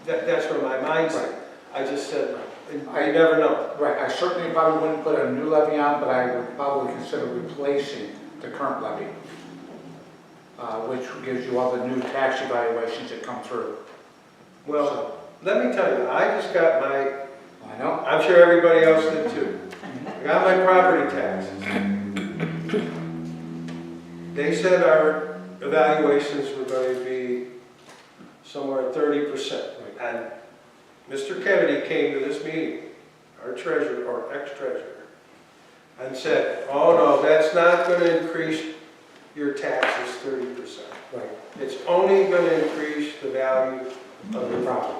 that's where my mind's at. I just said, I never know. Right, I certainly probably wouldn't put a new levy on, but I would probably consider replacing the current levy, which gives you all the new tax evaluations that come through. Well, let me tell you, I just got I know. I'm sure everybody else did too. I got my property taxes. They said our evaluations were going to be somewhere at 30%. And Mr. Kennedy came to this meeting, our treasurer, or ex-treasurer, and said, oh no, that's not going to increase your taxes 30%. Right. It's only going to increase the value of the property.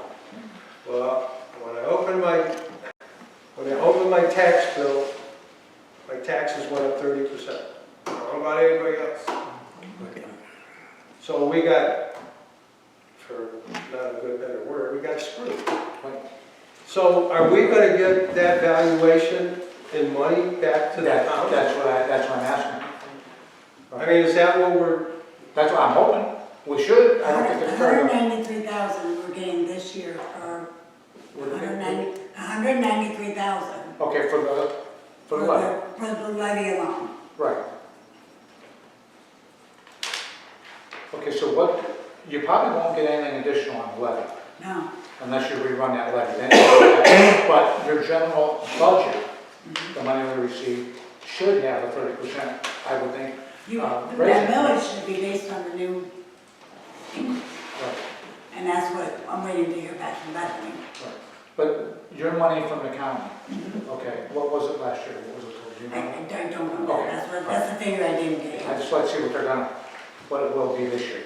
Well, when I opened my tax bill, my taxes went up 30%. I don't know about anybody else. So we got, for not a good better word, we got screwed. So are we going to get that valuation in money back to the town? That's what I'm asking. I mean, is that what we're? That's what I'm hoping. We should. I don't think it's fair. 193,000 we're getting this year, or 193,000. Okay, for the levy. For the levy alone. Right. Okay, so you probably won't get anything additional on the levy, No. unless you rerun that levy. Then but your general budget, the money we receive, should have a 30%, I would think. That raise. millage should be based on the new, Right. and that's what I'm waiting to hear back from Bethany. Right. But your money from the county, okay, what was it last year? What was it told you? I don't know, Okay. that's the figure I didn't get. I just want to see what it will be this year.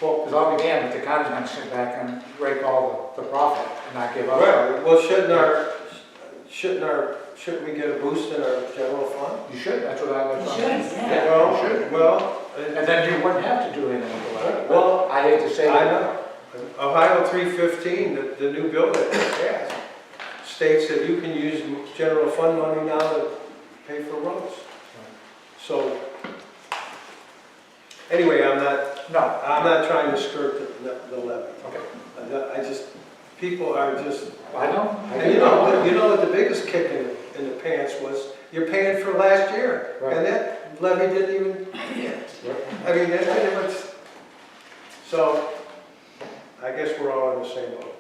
Well, because I'll be damned if the county's going to sit back and rake all the profit and not give up. Right, well, shouldn't we get a boost in our general fund? You should, that's what I was You saying. should, yeah. Well, You should. well. And then you wouldn't have to do anything with the levy. Well, I hate to say I that. know. Ohio 315, the new bill that they passed, states that you can use general fund money now to pay for roads. So, anyway, I'm not trying to skirt the levy. Okay. I just, people are just, I know. and you know what the biggest kick in the pants was? You're paying for last year, Right. and that levy didn't even, I mean, that's pretty much, so, I guess we're all in the same boat.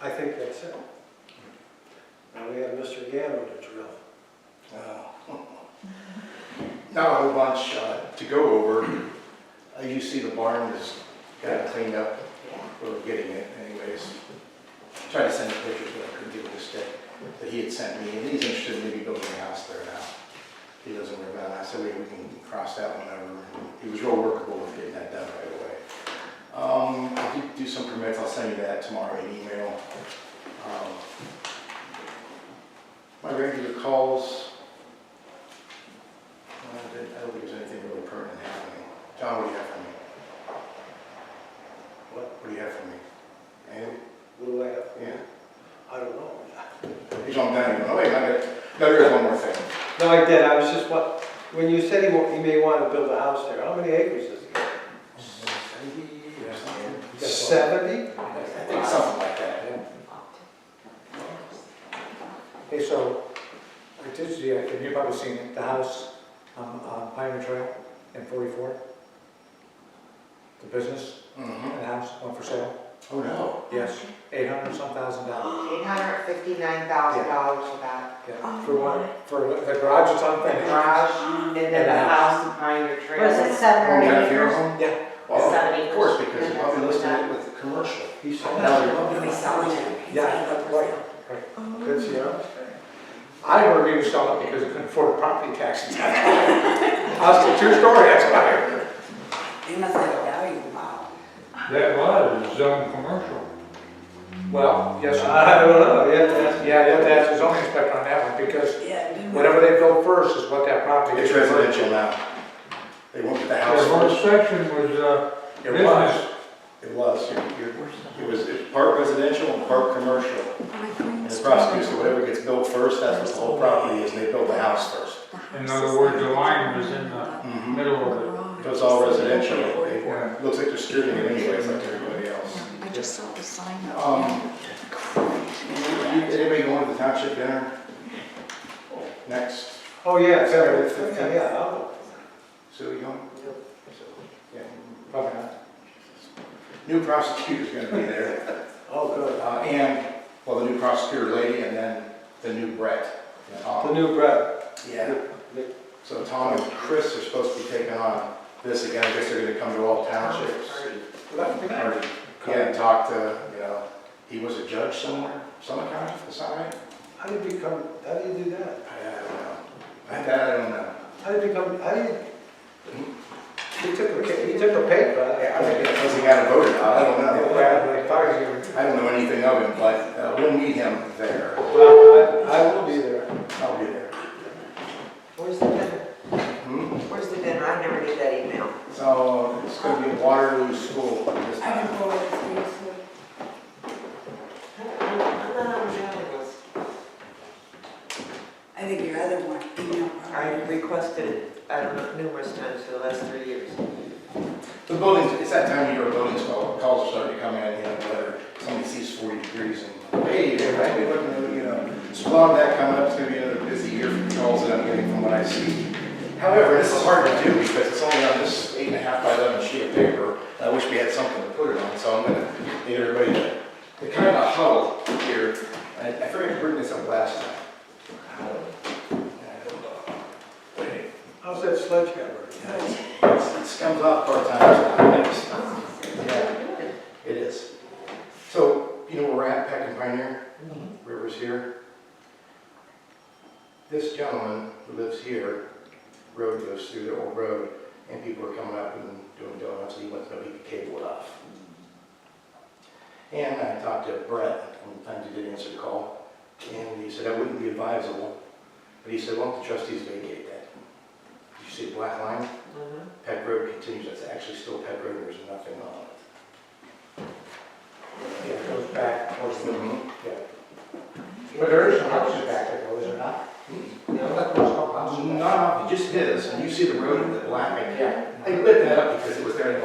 I think that's it. Now we have Mr. Gano to drill. Not a whole bunch to go over. You see the barn is kind of cleaned up. We're getting it anyways. Tried to send pictures, but I couldn't get it to stick. That he had sent me, and he's interested in maybe building a house there now. He doesn't worry about it. I said, we can cross that whenever. He was real workable with getting that done right away. I do some permits. I'll send you that tomorrow in email. My regular calls. I don't think there's anything really pertinent happening. John, what do you have for me? What do you have for me? Anything? What do I have? Yeah. I don't know. He's on down here. Oh, wait, there is one more thing. No, I did. I was just, when you said he may want to build a house there, how many acres does he have? 70? I think something like that. Hey, so, I did see, and you've probably seen it, the house on Pioneer Trail in 44. The business, and the house, one for sale. Oh, no. Yes, $800,000. $859,000 for that. Yeah. For what? For the garage is The unfinished. garage, and then the house in Pioneer Trail. Was it 7 or 8 Yeah, acres? Yeah. Well, 70. of course, because you're probably listing it with the commercial. He's He's selling it. He's Yeah, got it for right. sale. Good, see, huh? I heard he was selling it because he couldn't afford the property taxes. House, the two-story, that's what I heard. He must have a value, wow. That was zone commercial. Well, yes. I don't know. You have to ask. Yeah, you have to ask the zoning inspector on that one, because Yeah. whatever they build first is what that property is. It's residential now. They went with the The house whole first. section was, It business. was. It was. It was part residential and part commercial. And the prosecutor said whatever gets built first, that's what the whole property is. They built the house first. In other words, the line was in the middle of it. So it's all residential. It Yeah. looks like they're skirting it anyways, like everybody else. I just saw the sign up. Anybody going to the township dinner? Next. Oh, yeah, February 15th, yeah. I'll- Sue, you going? Yeah. Probably not. New prosecutor's gonna be there. Oh, Oh, good. And, well, the new prosecutor lady, and then the new Brett. The new Brett. Yeah. So Tom and Chris are supposed to be taking on this again. I guess they're gonna come to all townships. Yeah, and talk to, he was a judge somewhere, some county, is that right? How do you do that? I don't know. I don't know. How do you, he took a pay cut. I mean, because he got voted out, I don't know. I don't know anything of him, but we'll meet him there. Well, I will be there. I'll be there. Where's the dinner? Hmm? Where's the dinner? I never get that email. So it's gonna be Waterloo School this I can time. forward it to you, so. I'm not on the mailing list. I think your other one, email. I requested it, I don't know, numerous times for the last 3 years. The buildings, it's that time of year, buildings calls are starting to come in, whether somebody sees 40 degrees and, hey, they might be looking at, so a lot of that coming up, it's gonna be another busy year for the calls that I'm getting from what I see. However, this is hard to do because it's only on this 8.5 by 11 sheet of paper. I wish we had something to put it on, so I'm gonna need everybody to kind of huddle here. I forgot to bring this up last time. How's that sledgehammer? It comes off part-time. Yeah, it is. So, where we're at, Peck and Pioneer, River's here. This gentleman who lives here, road goes through the old road, and people are coming up and doing donuts, and he wants to know if he could cable it off. And I talked to Brett, sometimes he did answer the call, and he said that wouldn't be advisable, but he said, why don't the trustees vacate that? You see the black line? Peck Road continues, that's actually still Peck Road, there's nothing on it. Yeah, it goes back towards the, Mhm. yeah. But there is some houses back there, though, is there not? Yeah, there's a couple houses back No, just his, and you see the road in the black, I lit that up because it was there, and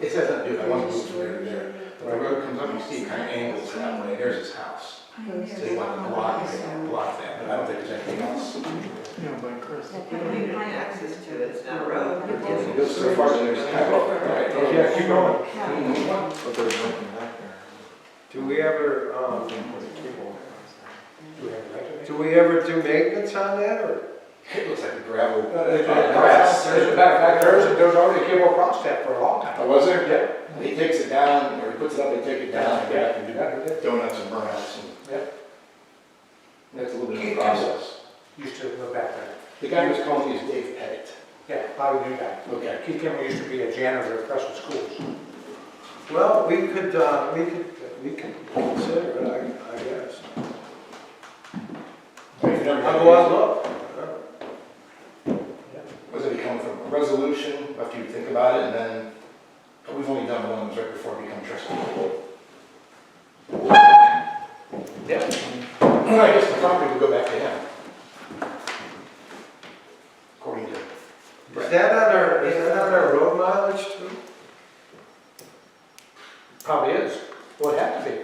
it says that, dude, I want to move from there to there. But the road comes up, you see it kind of angles that way, there's his house. So they want to block that, but I don't think there's anything else. You don't even have access to it, it's not a road. It goes so far, then there's kind of, right? Yeah, keep going. But there's nothing back there. Do we ever, Do we have do maintenance on that, or? It looks like a gravel. As a matter of fact, there's already a cable across that for a long time. Oh, was there? Yeah. He takes it down, or he puts it up, they take it down, and go back and do donuts and burnouts. Yep. That's a little bit of a process. Used to live back there. The guy who's calling me is Dave Pettit. Yeah, I would do that. Okay. Keith Kimmel used to be a janitor at Crestwood Schools. Well, we could consider it, I guess. I'll go out and look. Was it coming from a resolution, after you think about it, and then, we've only done one right before we become trustee. Yeah. I guess the property would go back to him. According to Is that on our road mileage too? Probably is. Well, it'd have to be.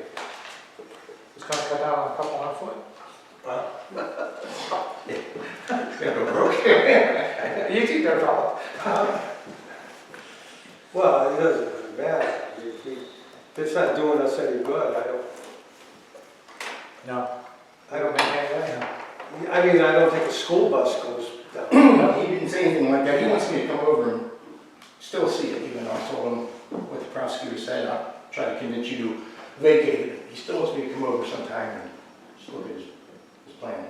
It's gonna cut down on a couple on foot. Yeah, go broke. You keep there, fella. Well, it doesn't matter. If it's not doing us any good, No. I don't maintain that. I mean, I don't think a school bus goes down. No, he didn't say anything like that. He wants me to come over and still see it, even though I told him what the prosecutor said. I'll try to convince you to vacate it. He still wants me to come over sometime and just look at his plan.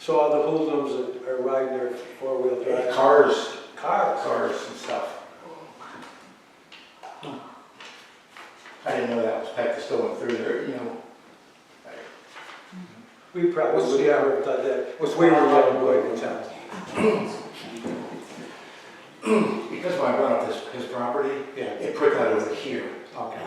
So all the hoodlums are riding their four-wheel drive? Cars Cars? and stuff. I didn't know that was Peck that still went through there, We probably What's would the- never have done that. what's We were going on young in boys. town? Because when I brought up his property, Yeah. it put that over here. Okay.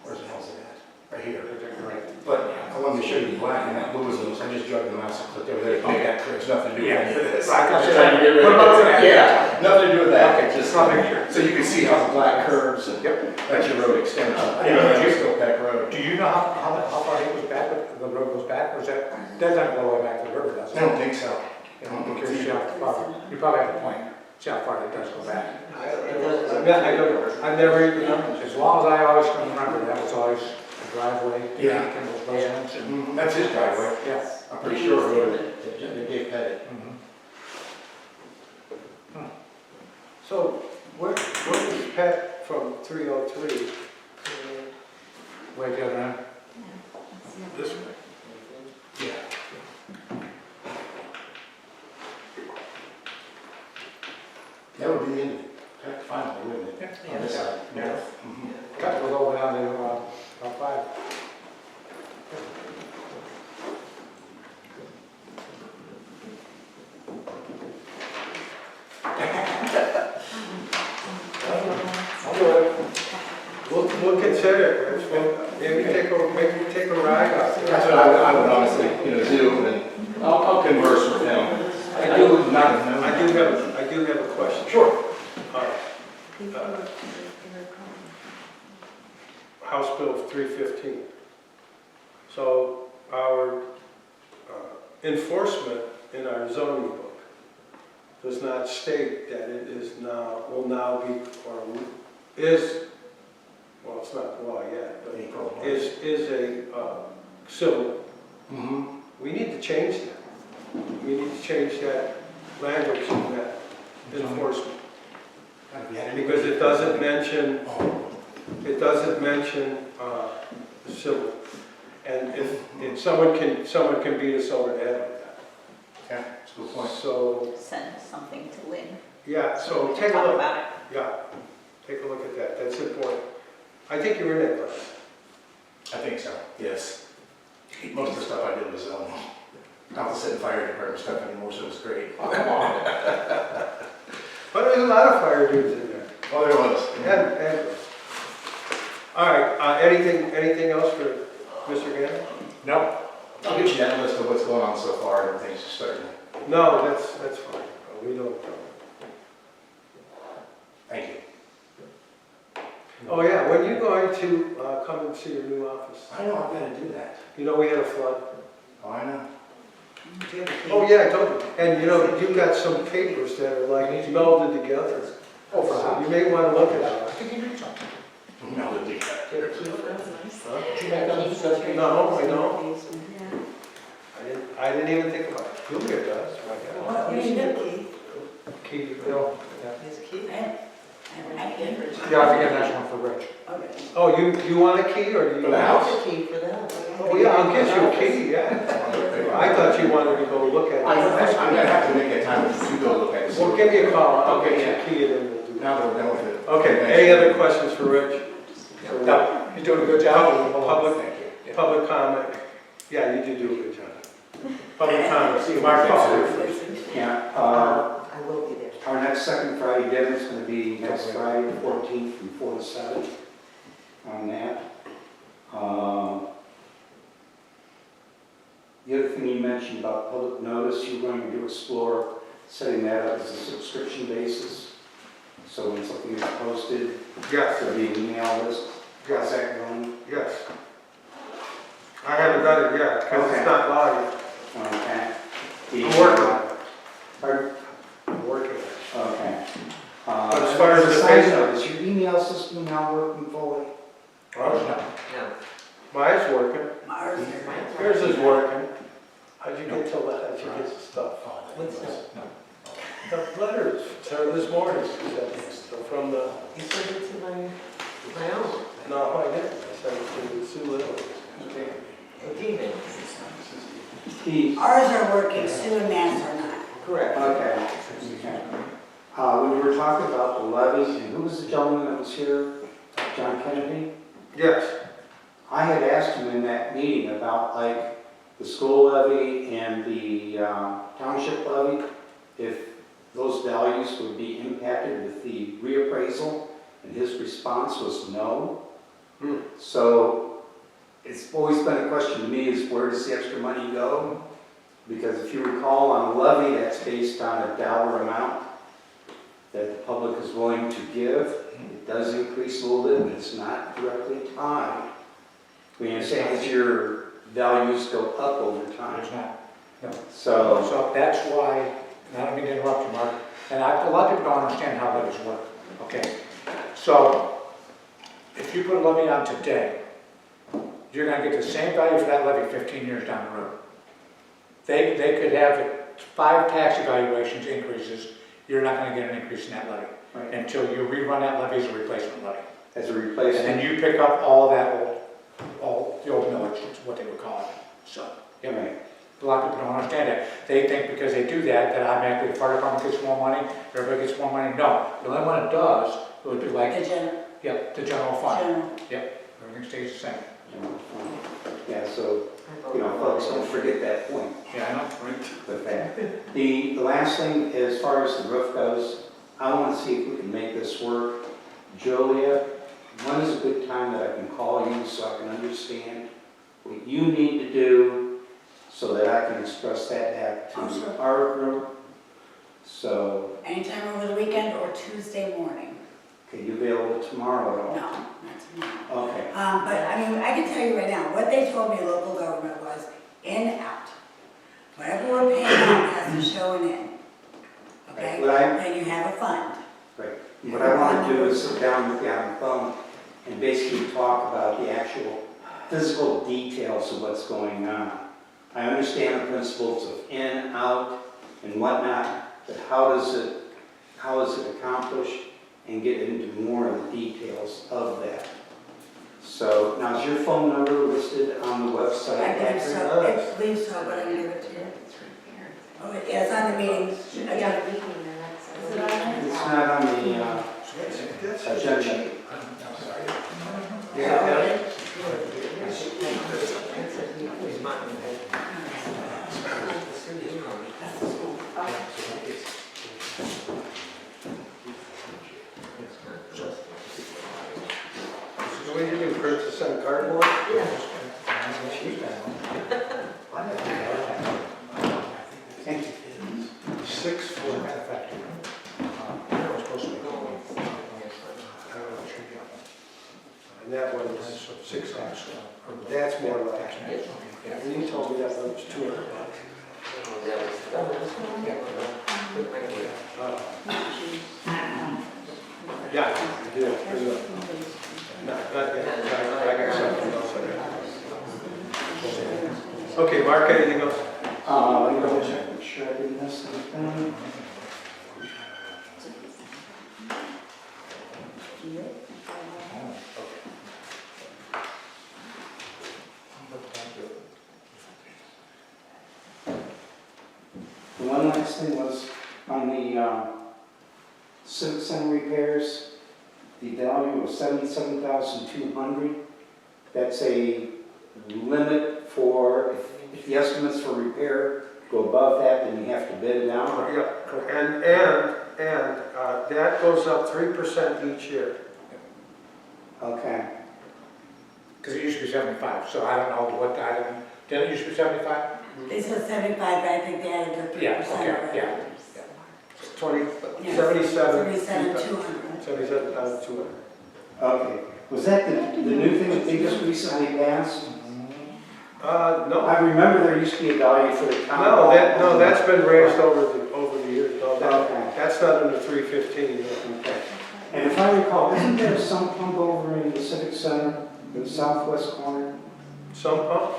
Where's the hell's it at? Right here. Right. But I wanted to show you the black and that blue was those. I just drug the mouse and clicked over there. Okay, that there's nothing to do with any of this. Right, I'm just trying to get rid what of about it. that? Yeah, nothing to do with that. Okay, just not make sure. So you can see how the black curves and that's your road extension. I didn't know that was still Peck Road. Do you know how far he was back, the road goes back, or is that doesn't go all the way back to the river, does it? I don't think so. I'm curious to see how far, you probably have a point, see how far it does go back. I've never even known. As long as I always can remember, that was always driveway. Yeah. Kimball's residence. and- That's his driveway. Yeah. I'm pretty sure he wrote it, they gave Pettit. So where is Pat from 303? Way the other end. This way. Yeah. That would be the end of it, finally, wouldn't it? Yeah. On this side. Yeah. Mhm. Cut was over down to, about 5. I'll do it. We'll consider it, Rich. Maybe take a ride out there. That's what I would honestly, do, and I'll converse with him. I do not know. I do have a question. Sure. House Bill 315. So our enforcement in our zoning book does not state that it is now, will now be, or is, well, it's not law yet, but April. is a civil. Mm-hmm. We need to change that. We need to change that language in that enforcement. Because it doesn't mention, civil. And if someone can beat us over the head with that. Okay, that's a good point. So, Send something to Lynn. yeah, so We can take a talk look. about it. Yeah, take a look at that. That's important. I think you were in that class. I think so, yes. Most of the stuff I did was, not the city fire department stuff anymore, so it's great. Oh, come on. But there's a lot of fire dudes in there. Oh, there was. And all right, anything else for Mr. Gannon? No. I'll get you that list of what's going on so far, and everything's starting. No, that's fine. We don't. Thank you. Oh yeah, when you going to come and see your new office? I know, I'm gonna do that. You know we had a flood. Oh, I know. Oh yeah, I told you. And you've got some papers that are like melded together. Oh, for So how? you may want to look at I that. think you read something. No, the big Huh? Did you make that? No, I don't. I didn't even think about it. Julia does. What, you should key? Key to Bill? I can. Yeah, I think that's one for Rich. Okay. Oh, you want a key or do you? For the house? Key for that. Oh yeah, I'll get you a key, yeah. I thought you wanted to go look at I'm it. gonna have to make that time to go look at it. Well, give me a call. I'll get you Okay, a key and then we'll do it. now that we're done with it. Okay, any other questions for Rich? No, you're doing a good job. Public comment? Yeah, you do a good job. Public comment, Mark, Mark. Yeah, I will be there. our next second Friday dinner is gonna be next Friday, the 14th, from 4 to 7 on that. The other thing you mentioned about public notice, you're going to explore setting that up as a subscription basis. So when something is posted, Yes, there'll be an email list. How's that going? yes. I haven't done it yet, because Okay. it's not live. Okay. I'm working on it. Pardon? I'm working on it. Okay. But as far as the side Facebook- note, is your email system now working fully? Oh, No. mine's working. Mars. Yours is working. How'd you get to that? How'd you get the stuff? What's that? The letters, this morning, so from the, You sent it to my own. no, I didn't. I sent it to Sue Little. Email. The Ours are working, Sue and Mass are not. Correct. Okay. When we were talking about the levy, and who was the gentleman that was here? John Kennedy? Yes. I had asked him in that meeting about like the school levy and the township levy, if those values would be impacted with the reappraisal, and his response was no. So it's always been a question to me is where does the extra money go? Because if you recall on a levy, that's based on a dollar amount that the public is willing to give. It does increase a little bit, but it's not directly tied. When you say as your values go up over time. It's not. No. So, So that's why, and I don't mean to interrupt you, Mark, and a lot of people don't understand how levies work, okay? So, if you put a levy on today, you're gonna get the same value for that levy 15 years down the road. They could have 5 tax evaluations increases, you're not gonna get an increase in that levy Right. until you rerun that levy as a replacement levy. As a And replacement. then you pick up all that all the old millage, is what they would call it. So, yeah, Right. a lot of people don't understand that. They think because they do that, that automatically the fire department gets more money, everybody gets more money. No, the only one it does, it would be like, The general, yep, the general fund. general. Yep, everything stays the same. Yeah, so, folks, don't forget that point Yeah, I know. with that. The last thing, as far as the roof goes, I want to see if we can make this work. Julia, when is a good time that I can call you so I can understand what you need to do so that I can express that back Oh, sure. to our group? So, Anytime over the weekend or Tuesday morning. can you available tomorrow at all? No, not tomorrow. Okay. But I mean, I can tell you right now, what they told me local government was in, out. Whatever we're paying out has to show an in. Okay? What I- Then you have a fund. Right. What I want to do is sit down with you on the phone and basically talk about the actual physical details of what's going on. I understand the principles of in, out, and whatnot, but how is it accomplished, and get into more of the details of that. So, now is your phone number listed on the website? I believe so, I believe so, but I'm gonna give it to you. Oh, yeah, it's on the meeting. Is it on there? It's not on the agenda. So what do you do, purchase some cardboard? Thank you. 6 foot. And that one is 6 times. That's more like, and you told me that one was $200. Yeah, pretty good. Not yet. I got something else I got. Okay, Mark, anything else? Let me double check, make sure I didn't miss anything. The one last thing was on the civic center repairs, the value of $77,200. That's a limit for, if the estimates for repair go above that, then you have to bid it out. Yeah, and that goes up 3% each year. Okay. Because it used to be 75, so I don't know what, did it used to be 75? They said 75, but I think they added the 3% Yeah, already. okay, yeah. 77,200. Okay. Was that the new thing that they just recently passed? No. I remember there used to be a value for the town. No, that's been raised over the years. No, Okay. that's not under 315. Okay. And if I recall, isn't there some pump over in the civic center, in the southwest corner? Some pump?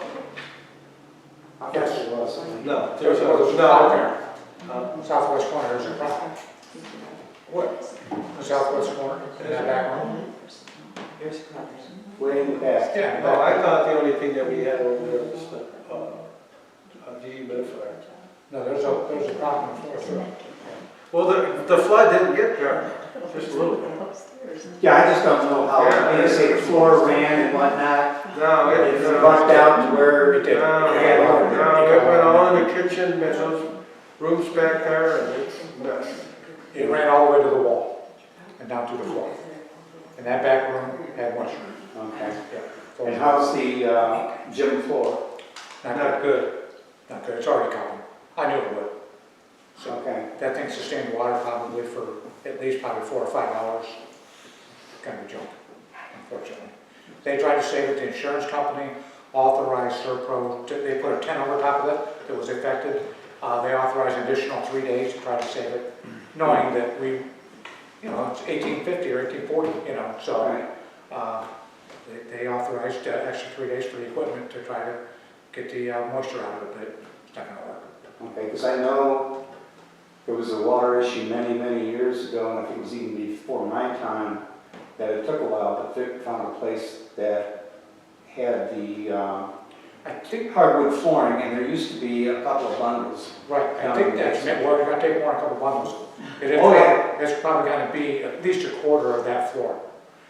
I guess it was. No, There's a no. prop there. Southwest corner, there's a prop. What? The southwest corner, in that back room? Way in the back. Yeah. No, I thought the only thing that we had over there was the dehumidifier. No, there's a prop on the floor, sure. Well, the flood didn't get there, just a little bit. Yeah, I just don't know how, they say the floor ran and whatnot. No, It bucked out to where it did. No, it went all in the kitchen, and those rooms back there, and it's a mess. It ran all the way to the wall and down to the floor. And that back room had mushroom. Okay. Yeah. And how's the gym floor? Not good. Not good, it's already covered. I knew it would. So Okay. that thing sustained water probably for at least probably 4 or 5 hours. Kind of junk, unfortunately. They tried to save it, the insurance company authorized Serpro, they put a 10 over top of it that was affected. They authorized an additional 3 days to try to save it, knowing that it's 1850 or 1840, so. They authorized extra 3 days for the equipment to try to get the moisture out of it, but it's not gonna work. Okay, because I know there was a water issue many, many years ago, and I think it was even before my time, that it took a while, but Vic found a place that had the I think, hardwood flooring, and there used to be a couple of bundles. right, I think that's, well, we're gonna take more than a couple bundles. Oh, yeah. It's probably gonna be at least a quarter of that floor.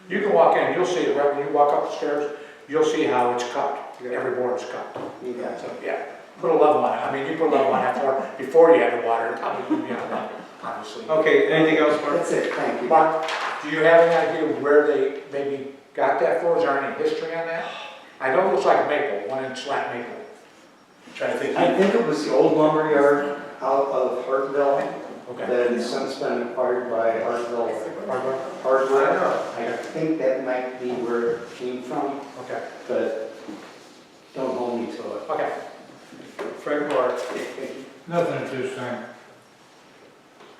You can walk in, you'll see it right when you walk up the stairs, you'll see how it's cut. Every board is cut. Yeah. So, yeah, put a level on it. I mean, you put a level on that floor before you had the water, it probably wouldn't be on level, obviously. Okay, anything else, Mark? That's it, thank you. Mark, do you have any idea where they maybe got that floor? Is there any history on that? I know it looks like maple, 1-inch flat maple. Trying to think. I think it was the old lumber yard out of Hartville Okay. that has since been acquired by Hartville Hardware. I think that might be where it came from, Okay, but don't hold me to it. okay. Frank Mark, Nothing at this time.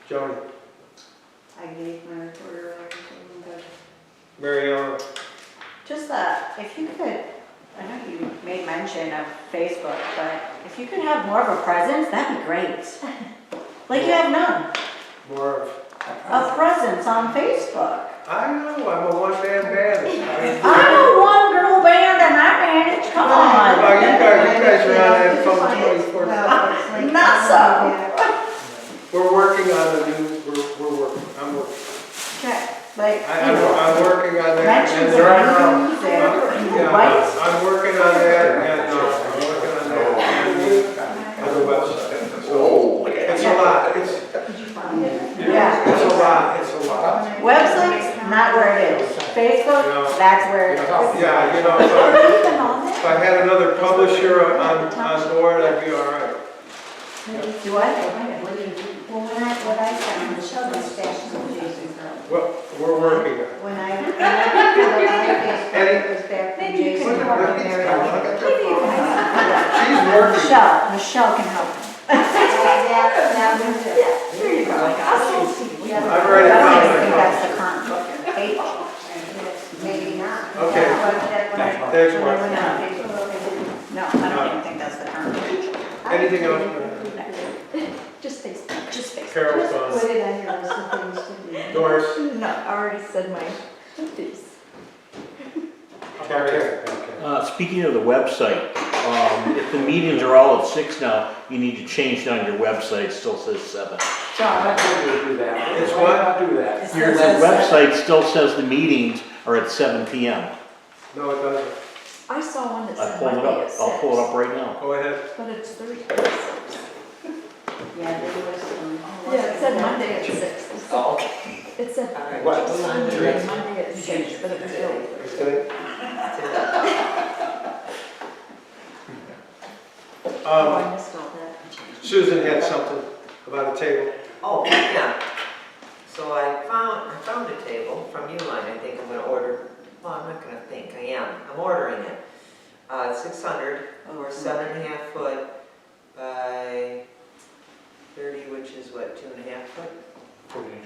Jody, I gave my report earlier, so I'm good. Mary Ellen, Just if you could, I know you made mention of Facebook, but if you could have more of a presence, that'd be great. Like you have none, more of, a presence on Facebook. I know, I'm a one-man band. I'm a one-girl band and I manage, come Oh, on. you guys are on that phone 24/7. Not so. We're working on a new, we're working, I'm working. Okay, like, you I'm know, working on that. mentions and of there are- news and, Yeah, right? I'm working on that, and I'm working on that, and the website. So, it's a lot, it's Yeah. a lot, it's a lot. Websites, not where it is. Facebook, No. that's where it is. Yeah, you know, Even on if there? I had another publisher on board, I'd be all right. Do what? Well, what I found, Michelle was fashioned with Jason Girl. Well, we're working on it. When I put up my Facebook, it was back from Jason. She's working. Michelle can help. That was it. There you go. I'll see. I've already I don't even found think it. that's the current book. Page. Maybe not. Okay. Thanks, Mark. No, I don't even think that's the current page. Anything else? Just Facebook, just Facebook. Carol's Put on. it on your list of things to do. Doris, No, I already said my piece. Terry. Speaking of the website, if the meetings are all at 6 now, you need to change down your website, it still says 7. John, I told you to do that. It's Why what? not do that? Your website still says the meetings are at 7 p.m. No, it doesn't. I saw one that I said pulled it Monday up, at 6. I'll pull it up right now. Go ahead. But it's Thursday at 6. Yeah, there was some. Yeah, it said Monday at 6. Oh, okay. It said What? Sunday, Monday at 6, but it was really Thursday. Oh, I missed all that. Susan had something about a table. Oh, yeah. So I found a table from Uline. I think I'm gonna order, well, I'm not gonna think, I am. I'm ordering it. It's 600 or 7.5 foot by 30, which is what, 2.5 foot? Okay.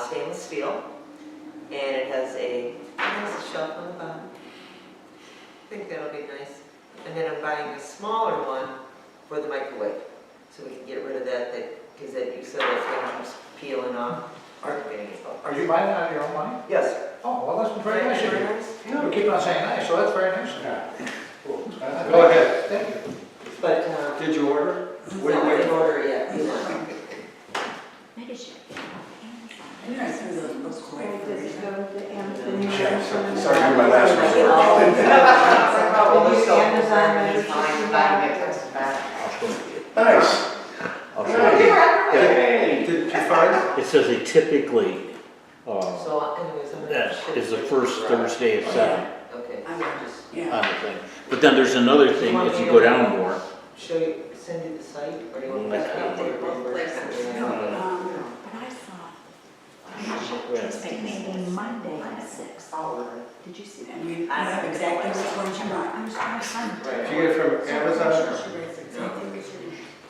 Stainless steel, and it has a shelf on the bottom. I think that'll be nice. And then I'm buying a smaller one for the microwave, so we can get rid of that, because that you said that thing keeps peeling off. Are you buying that out of your own money? Yes. Oh, well, that's very nice of you. You keep on saying nice, so that's very nice of you. Go ahead. Thank you. But, Did you order? we didn't order it yet. Maybe she. I knew I threw those books away for a Does it reason. go to Amazon? Sorry, you're my last Nice. I'll show you. Did you find? It says they typically, So anyways, I'm gonna. that ship is the it. first Thursday at 7 Okay. I will just, yeah. on the thing. But then there's another thing, as you go down more, Show you, send you the site, or do you want me to But I saw, just maybe Monday at 6. Did you see that? and you have exactly which ones you want. I was trying to find it. Did you get it from Amazon?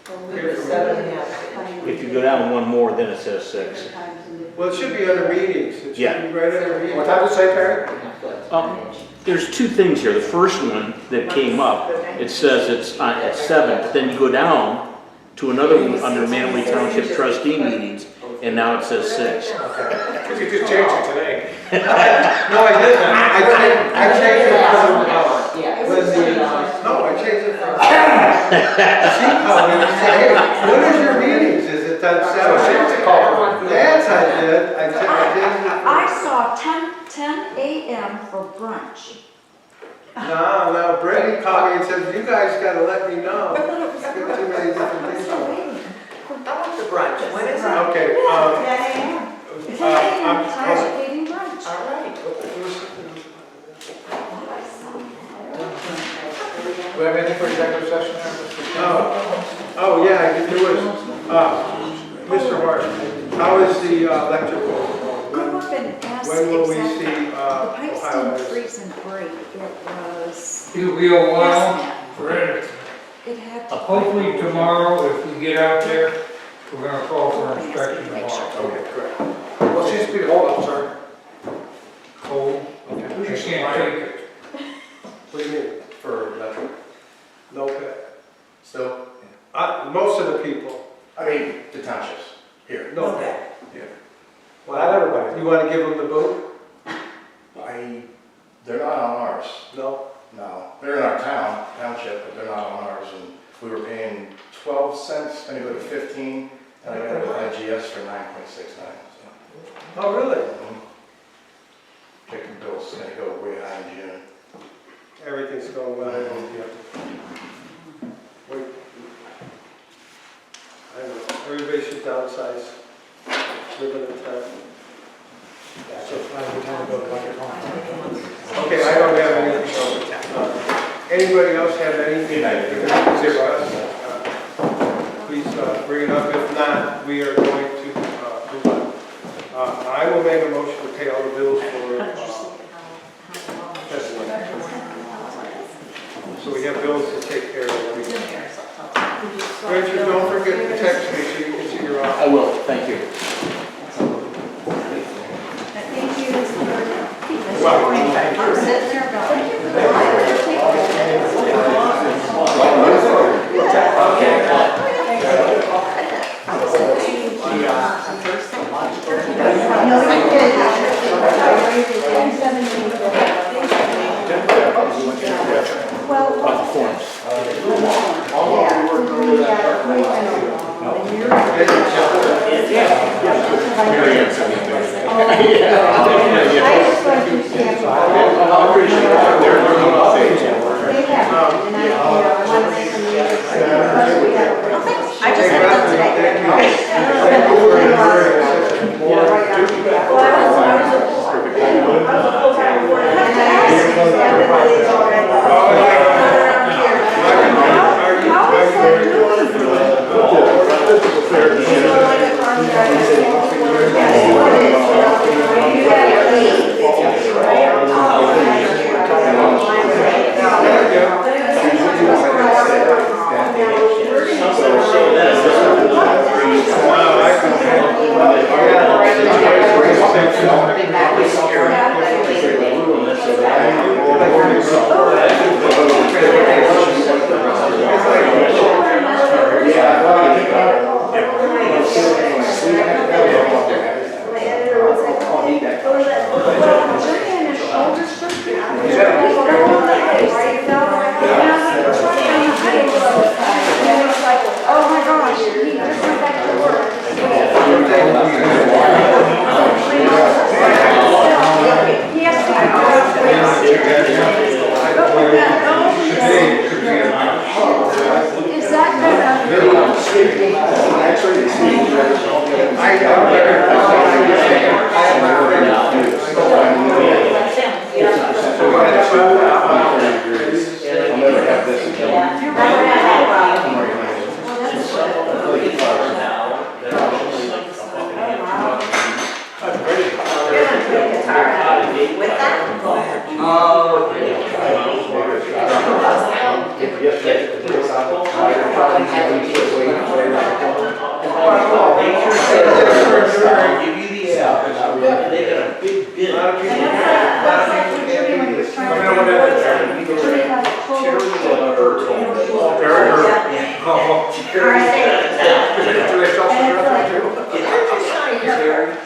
It's 7.5. If you go down one more, then it says 6. Well, it should be under meetings. It should Yeah. be right under meetings. What time does it say, Terry? There's two things here. The first one that came up, it says it's at 7, but then you go down to another one under Mantua Township Trustee meetings, and now it says 6. Because you just changed it today. No, I didn't. I changed it from, when the, no, I changed it from. She called me and said, hey, when is your meetings? Is it at 7? She was called. Yes, I did. I changed it. I saw 10 a.m. for brunch. No, Brady called me and said, you guys gotta let me know. I thought it was I've got too many different I'm things still on. waiting. How about the brunch? When is it? Okay, 10 a.m. 10 a.m. Times of eating brunch. All right. Do we have anything for executive session there, Mr. Chairman? Oh, yeah, there was, Mr. Hart, how is the electrical? Go up and ask When will we exactly. see, The pipes Ohio didn't is? freeze and break. It was. It'll be a while Yes, for it. it had to. Hopefully tomorrow, if we get out there, we're gonna call for inspection tomorrow. Okay, correct. What seems to be the holdup, sir? Cold, you can't take it. What do you mean? For electric, No pay? still? Most of the people, I mean, the townships, here. no pay. Well, not everybody. You wanna give them the boot? They're not on ours. No? No, they're in our township, but they're not on ours, and we were paying 12 cents, then we go to 15, and I got it with IGS for 9.69, so. Oh, really? Chicken bill's gonna go way high in June. Everything's going well, yeah. Wait. I know, everybody should downsize, living in town. So, we kind of go to like home. Okay, I don't have any, anybody else have anything that they want to discuss? Please bring it up. If not, we are going to move on. I will make a motion to pay all the bills for testimony. So we have bills to take care of. Richard, don't forget to text me so you can see your office. I will, thank you. Thank you, Mr. Well, I'm sitting there going. About the forms. Mary Ann sent me a picture. I just want to stand for I appreciate that. They're doing all things. They have, and I, I want to make some music. I just had it done today. Well, I'll give you the address, they got a big bin. A lot of people, And a lot of that's people like can't when do we're this. trying to I mean, what figure happened out, Judy has a total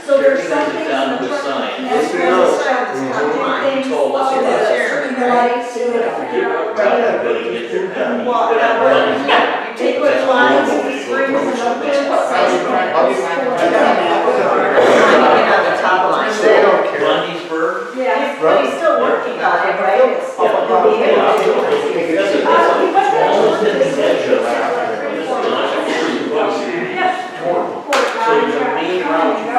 So there's some things in the truck. Yes, There's a sign that's come on. He told us Oh, about that's it. pretty lights, so we don't figure out right. Well, now, where, you They take put the lines lines, in the springs and up there. on the top line. They don't care. Lundy'sburg? Yeah, but he's still working on it, right? It's still gonna be able to do it. It's almost at the edge of So your main route you go.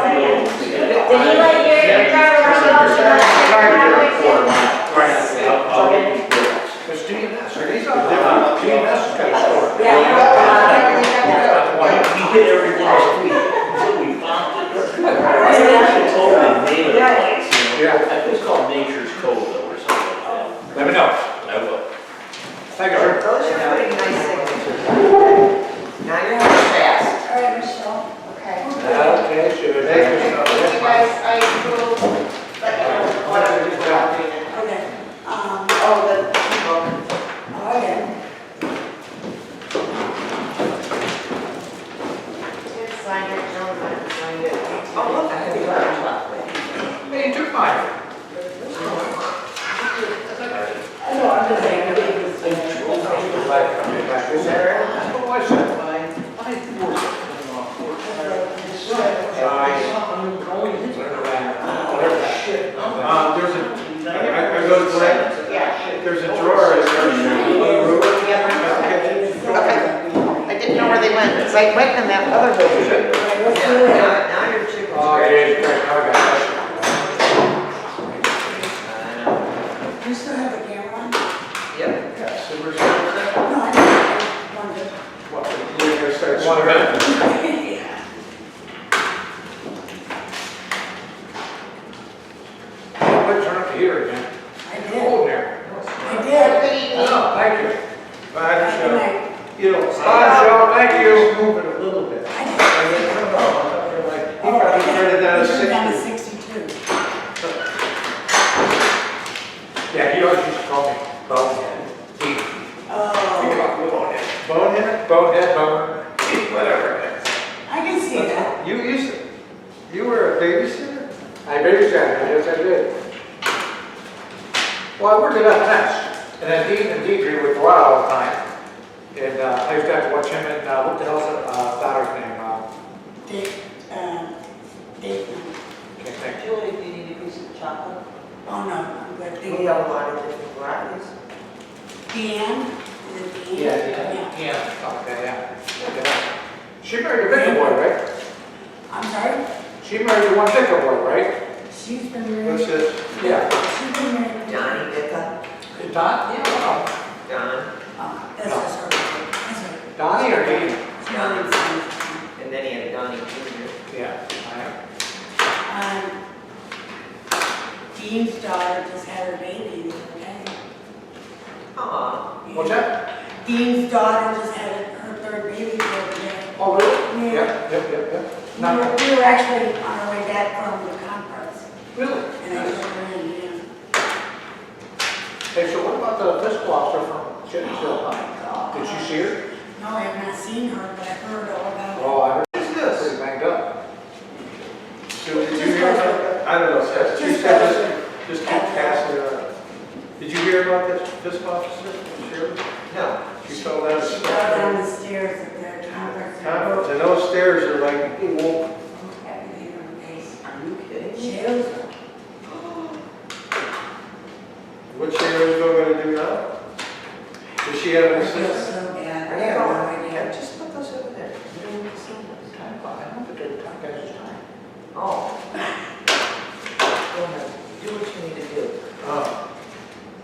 Did he let you drive around the house tonight? I'll get you bills. It's DNS, or these are different, DNS is kind of stored. Yeah. We hit every one of the until we found it. I totally nailed it place, you know. Yeah. I think it's called Nature's Cove though, or something like that. Let me know. I will. Thank you, sir. Those are pretty nice signatures. Now you're going fast. All right, Michelle. Okay. Okay, sure. Thank you, You guys, I will let you know what I'm doing. Okay. Oh, the book. Oh, yeah. It's signed it, Joan went and signed it. Oh, look, I have your chocolate. Hey, you took mine. I know, I'm just saying, I think it's. Is that right? Oh, I said mine. I go to Glenn, there's a drawer in there. Okay. I didn't know where they went, because I went in that other room. Yeah, now your chicken's Oh, it ready. is, great, now I got it. I know. You still have the camera on? Yep. Yeah, so we're starting with that. No, I wondered. What, you're gonna start One minute. swearing? Let's turn up the heater again. I did. Cold in there. I did. Oh, thank you. Bye, Good Michelle. night. You know, Bye, Michelle, thank you. Just move it a little bit. I did. And then come on, you're like, he probably turned it down to Turned it down to 60. 62. Yeah, he always used to call me Bonehead. He Oh, called me Bonehead. Bonehead? Bonehead, Bonehead, whatever. I can see that. You used to, you were a babysitter? I babysat, yes, I did. Well, I worked at FNS, and then Dean and Deidre would go out all the time. And I used to have to watch him and, what the hell's that daughter's name? Dick, Dick, Can't think. Julie, do you need a piece of chocolate? oh no, I'm good. We have a lot of different varieties. Deanne, is it Deanne? Yeah. Okay, yeah. She married a bigger boy, right? I'm sorry? She married the one bigger boy, right? She's been married. What's this? Yeah. She's been married. Johnny Bicca, Don? Yeah. John, Oh, that's just her. That's her. Donnie or Dean? She married someone. and then he had Donnie Jr. Yeah, I am. Dean's daughter just had her baby the other day. Aw, What's that? Dean's daughter just had her third baby the other day. Oh, really? Yeah. Yep. We were actually on our way back from the conference, Really? and I took her in, yeah. Hey, so what about the fiscal officer from Shittinsville? God. Did you see her? No, I have not seen her, but I heard all about it. Oh, I heard What's she's this? pretty banged up. So did you hear about that? I don't know, Seth. She said just keep passing it on. Did you hear about this officer, Shirley? no. She fell down the She fell stairs. down the stairs at their conference. Conference, and those stairs are like, whoa. Everything on her face. Are you kidding? Chills. What's Shirley gonna do now? Does she have an I feel assistant? so bad. Are I they have no going? idea. Just put those over there. You don't need to see those. I don't think they're time, guys, it's time. Oh. Go ahead, do what you need to do. Oh,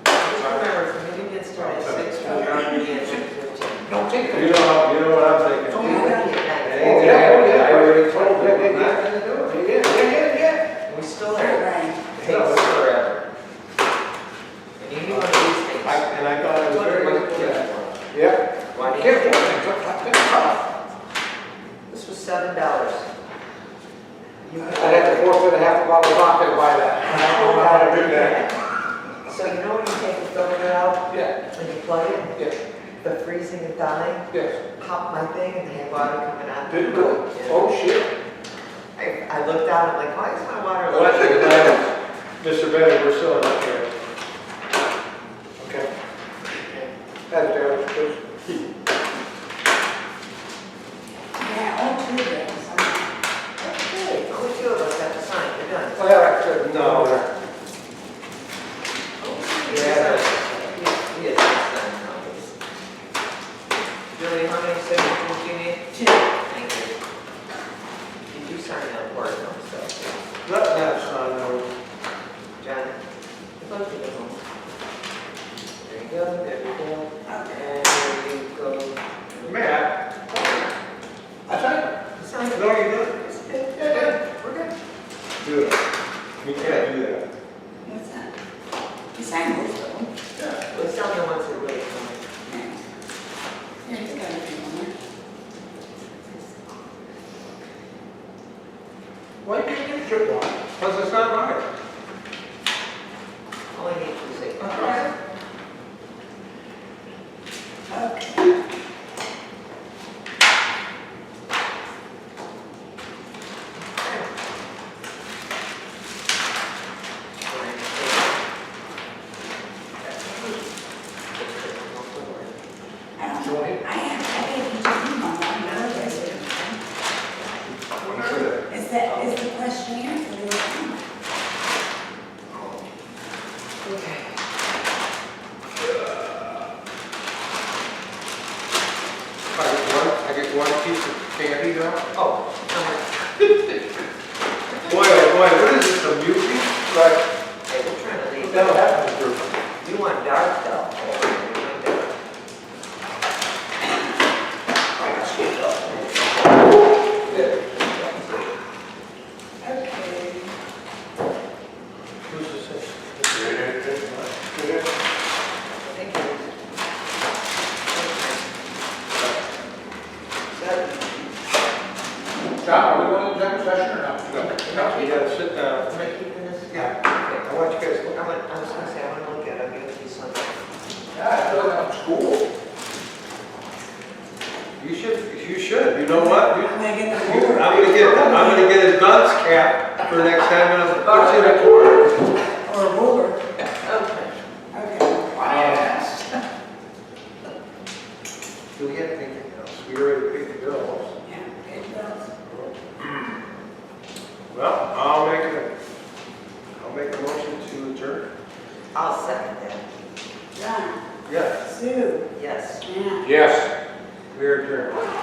Just remember, for me to get started at 6, we're going to be at 6:15. Don't take you it. know what I'm thinking. Oh, my God. It ain't gonna happen. I already told her. forfeit half a bottle of vodka to buy that. I don't know how to do that. So you know when you take the filter out Yeah, and you plug it, yeah, the freezing and dying, yes. pop my thing and they had water coming out. Did it really? Yeah. Oh, shit. I looked down, I'm like, why is my water Well, that's leaking? Mr. Bennett, we're still in that here. Okay. That's there, please. Yeah, all two of them. Okay, only two of us have to sign, we're done. Oh, yeah, right, good. No. Yeah. Yes, sign now. Julie, how many signatures do you need? Two. Thank you. Did you sign that part, no, so, That's not, no. John? Both of them. There you go, there you go. And there you go. Matt? That's right. Sign it. No, you didn't. Yeah, good, we're good. Do it. We can't do that. What's that? You signed most of them. Well, it's not the ones that really come. Yeah. Yeah, it's got everything on there. Why can't you trip one? Because it's not mine. All I need is a Okay. I don't know. I gave you two emails on the other Is the questionnaire for the account? Okay. I get one piece of candy now? Oh, Boy, oh boy, what is this, a mutie? Right. hey, we're trying to leave. That'll happen to her. You want dark though? Okay. Who's this? Thank you. John, are we going to executive session or not? No, you gotta sit down. Am I keeping this? Yeah. Okay. I want you guys to look. I was gonna say, I wanna look at it, I'll give it to you sometime. Yeah, I feel like I'm in school. You should, you know what? I'm gonna get the I'm gonna get a dunce cap for next time and I'll put you in a corner. Or a ruler. Okay. Okay. Yes. Do we have anything else? We already paid the bills. Yeah, it does. Well, I'll make a motion to adjourn. I'll second that. John, Yes. Sue, Yes. Matt. Yes. We are adjourned.